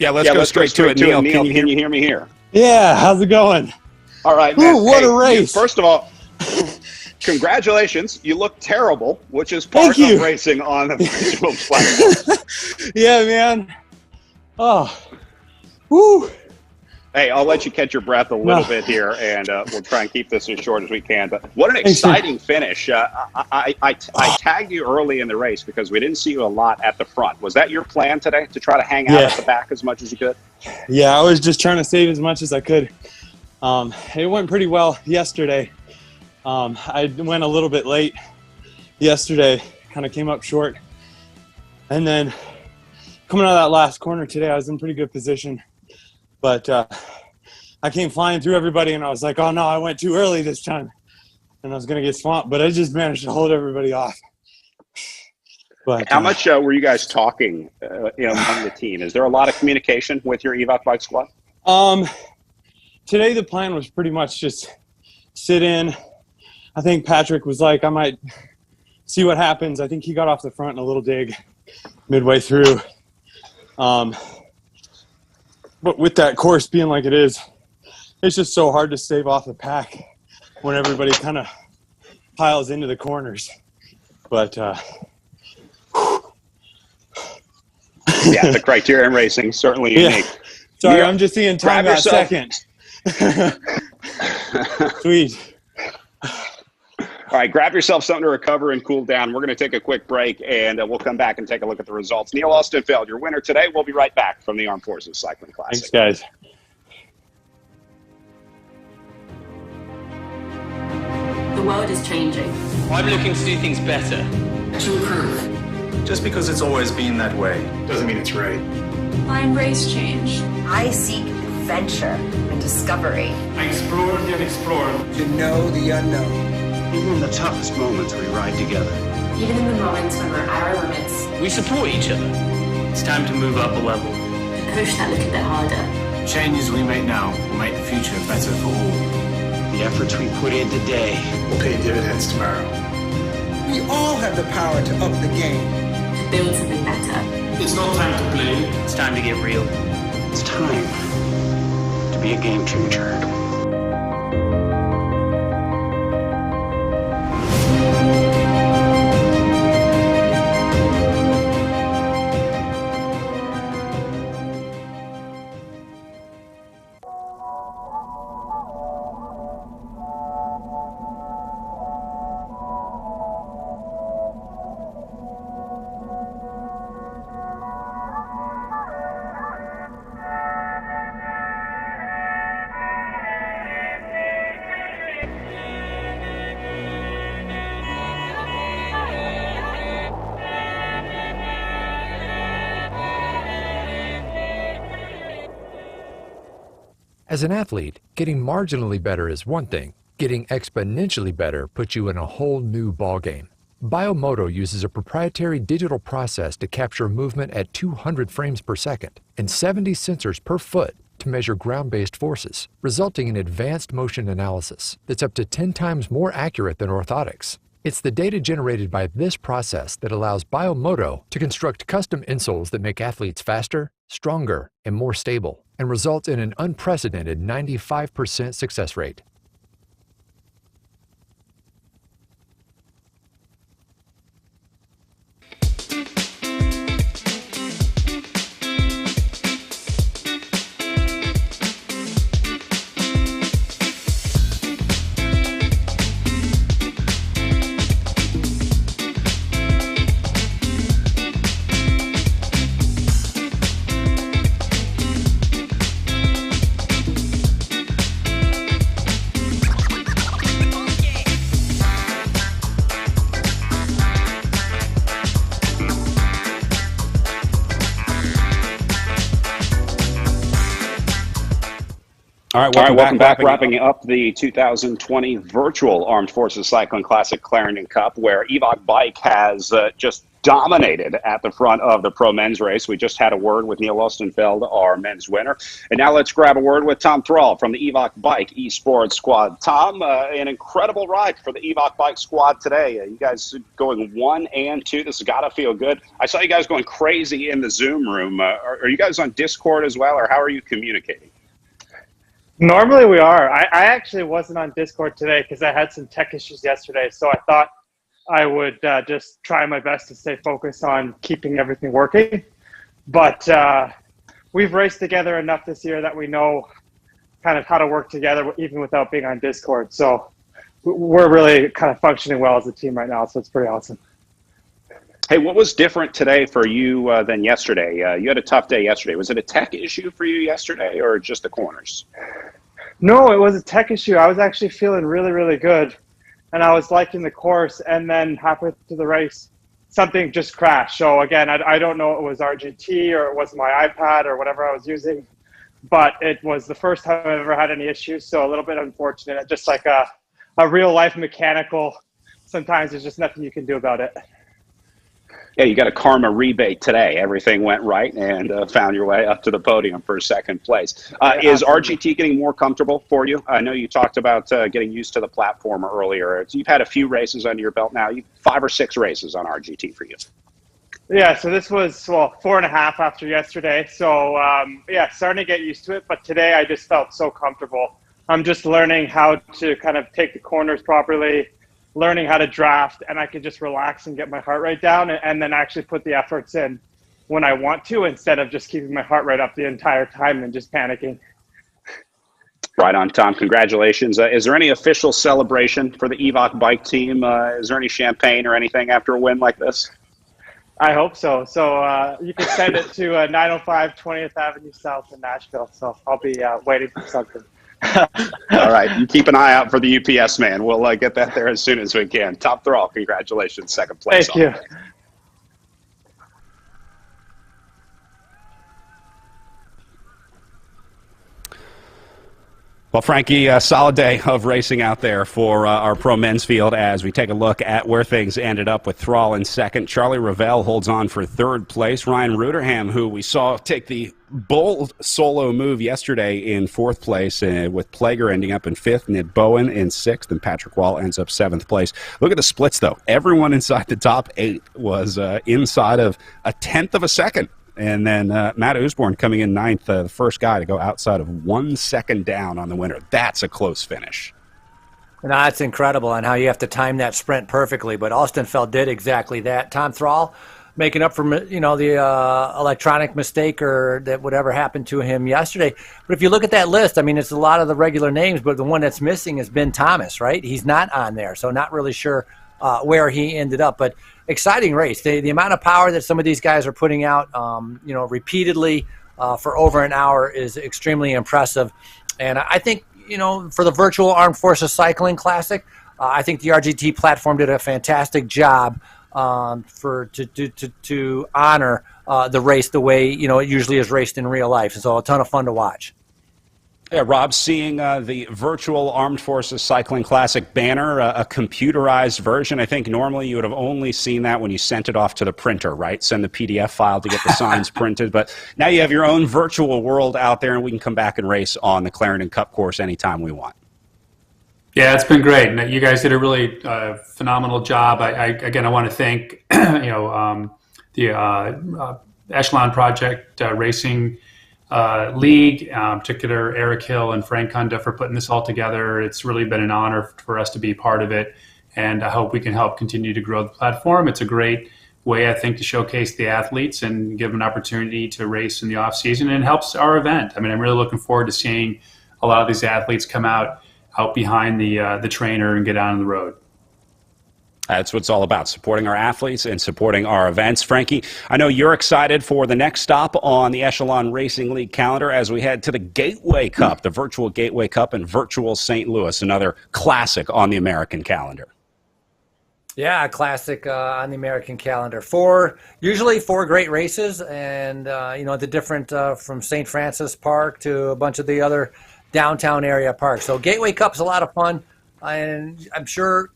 Yeah, let's go straight to it. Neil, can you hear me here? Yeah, how's it going? All right, man. Ooh, what a race. First of all, congratulations. You look terrible, which is part of racing on the virtual platform. Yeah, man. Oh, woo. Hey, I'll let you catch your breath a little bit here, and we'll try and keep this as short as we can. But what an exciting finish. I tagged you early in the race because we didn't see you a lot at the front. Was that your plan today, to try to hang out at the back as much as you could? Yeah, I was just trying to save as much as I could. It went pretty well yesterday. I went a little bit late yesterday, kind of came up short. And then coming out of that last corner today, I was in pretty good position. But I came flying through everybody, and I was like, oh, no, I went too early this time. And I was going to get swamped, but I just managed to hold everybody off. But how much were you guys talking among the team? Is there a lot of communication with your Evok Bike squad? Today the plan was pretty much just sit in. I think Patrick was like, I might see what happens. I think he got off the front in a little dig midway through. But with that course being like it is, it's just so hard to stave off the pack when everybody kind of piles into the corners. But yeah, the criterion racing certainly unique. Sorry, I'm just seeing Tom got second. Sweet. All right, grab yourself something to recover and cool down. We're going to take a quick break, and we'll come back and take a look at the results. Neil Ostenfeld, your winner today. We'll be right back from the Armed Forces Cycling Classic. Thanks, guys. The world is changing. I'm looking to do things better. To improve. Just because it's always been that way doesn't mean it's right. I embrace change. I seek adventure and discovery. I explore and explore. To know the unknown. Even in the toughest moments, we ride together. Even in the moments when we're at our limits. We support each other. It's time to move up a level. To push that little bit harder. Changes we make now will make the future better for all. The efforts we put in today will pay dividends tomorrow. We all have the power to up the game. To build something better. It's not time to play. It's time to get real. It's time to be a game changer. As an athlete, getting marginally better is one thing. Getting exponentially better puts you in a whole new ballgame. Biomoto uses a proprietary digital process to capture movement at 200 frames per second and 70 sensors per foot to measure ground-based forces, resulting in advanced motion analysis that's up to 10 times more accurate than orthotics. It's the data generated by this process that allows Biomoto to construct custom insoles that make athletes faster, stronger, and more stable, and results in an unprecedented 95% success rate. All right, welcome back. Wrapping up the 2020 virtual Armed Forces Cycling Classic Clarendon Cup, where Evoc Bike has just dominated at the front of the pro men's race. We just had a word with Neil Ostenfeld, our men's winner. And now let's grab a word with Tom Thrall from the Evoc Bike eSports squad. Tom, an incredible ride for the Evoc Bike squad today. You guys going 1 and 2. This has got to feel good. I saw you guys going crazy in the Zoom room. Are you guys on Discord as well, or how are you communicating? Normally we are. I actually wasn't on Discord today because I had some tech issues yesterday. So I thought I would just try my best to stay focused on keeping everything working. But we've raced together enough this year that we know kind of how to work together even without being on Discord. So we're really kind of functioning well as a team right now. So it's pretty awesome. Hey, what was different today for you than yesterday? You had a tough day yesterday. Was it a tech issue for you yesterday or just the corners? No, it was a tech issue. I was actually feeling really, really good. And I was liking the course. And then halfway through the race, something just crashed. So again, I don't know if it was RGT or it was my iPad or whatever I was using. But it was the first time I've ever had any issues. So a little bit unfortunate. Just like a real life mechanical. Sometimes there's just nothing you can do about it. Yeah, you got a karma rebate today. Everything went right and found your way up to the podium for second place. Is RGT getting more comfortable for you? I know you talked about getting used to the platform earlier. You've had a few races under your belt now. 5 or 6 races on RGT for you. Yeah, so this was, 4.5 after yesterday. So, yeah, starting to get used to it. But today I just felt so comfortable. I'm just learning how to kind of take the corners properly, learning how to draft, and I can just relax and get my heart rate down and then actually put the efforts in when I want to instead of just keeping my heart rate up the entire time and just panicking. Right on, Tom. Congratulations. Is there any official celebration for the EVOC bike team? Is there any champagne or anything after a win like this? I hope so. So you can send it to 905 20th Avenue South in Nashville. So I'll be waiting for something. All right. You keep an eye out for the UPS man. We'll get that there as soon as we can. Top Thrall, congratulations. Second place. Thank you. Well, Frankie, a solid day of racing out there for our pro men's field as we take a look at where things ended up with Thrall in second. Charlie Ravel holds on for third place. Ryan Ruderham, who we saw take the bold solo move yesterday, in fourth place, with Plager ending up in fifth, Ned Bowen in sixth, and Patrick Wall ends up seventh place. Look at the splits, though. Everyone inside the top 8 was inside of a tenth of a second. And then Matt Usborne coming in ninth, the first guy to go outside of 1 second down on the winner. That's a close finish. And that's incredible on how you have to time that sprint perfectly. But Alstenfeld did exactly that. Tom Thrall making up for the electronic mistake or that whatever happened to him yesterday. But if you look at that list, I mean, it's a lot of the regular names, but the one that's missing is Ben Thomas, right? He's not on there, so not really sure where he ended up. But exciting race. The amount of power that some of these guys are putting out, repeatedly for over an hour is extremely impressive. And I think, for the virtual Armed Forces Cycling Classic, I think the RGT platform did a fantastic job to honor the race the way it usually is raced in real life. And so a ton of fun to watch. Yeah, Rob, seeing the virtual Armed Forces Cycling Classic banner, a computerized version. I think normally you would have only seen that when you sent it off to the printer, right? Send the PDF file to get the signs printed. But now you have your own virtual world out there, and we can come back and race on the Clarendon Cup course anytime we want. Yeah, it's been great. You guys did a really phenomenal job. I want to thank the Echelon Project Racing League, in particular Eric Hill and Frank Kunda, for putting this all together. It's really been an honor for us to be part of it, and I hope we can help continue to grow the platform. It's a great way, I think, to showcase the athletes and give them an opportunity to race in the off season, and it helps our event. I mean, I'm really looking forward to seeing a lot of these athletes come out behind the trainer and get out on the road. That's what it's all about, supporting our athletes and supporting our events. Frankie, I know you're excited for the next stop on the Echelon Racing League calendar as we head to the Gateway Cup, the virtual Gateway Cup in virtual St. Louis, another classic on the American calendar. Yeah, a classic on the American calendar. Usually four great races, and the different from St. Francis Park to a bunch of the other downtown area parks. So Gateway Cup's a lot of fun, and I'm sure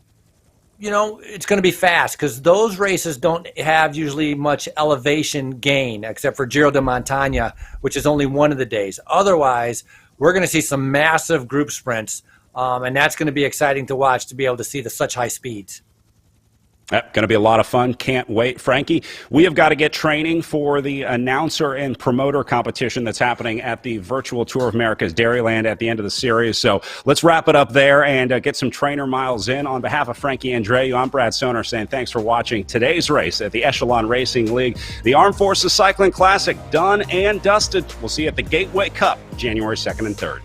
it's going to be fast because those races don't have usually much elevation gain except for Giro de Montagna, which is only one of the days. Otherwise, we're going to see some massive group sprints, and that's going to be exciting to watch, to be able to see such high speeds. Going to be a lot of fun. Can't wait. Frankie, we have got to get training for the announcer and promoter competition that's happening at the Virtual Tour of America's Dairyland at the end of the series. So let's wrap it up there and get some trainer miles in. On behalf of Frankie Andreu, I'm Brad Soner saying thanks for watching today's race at the Echelon Racing League. The Armed Forces Cycling Classic done and dusted. We'll see you at the Gateway Cup January 2nd and 3rd.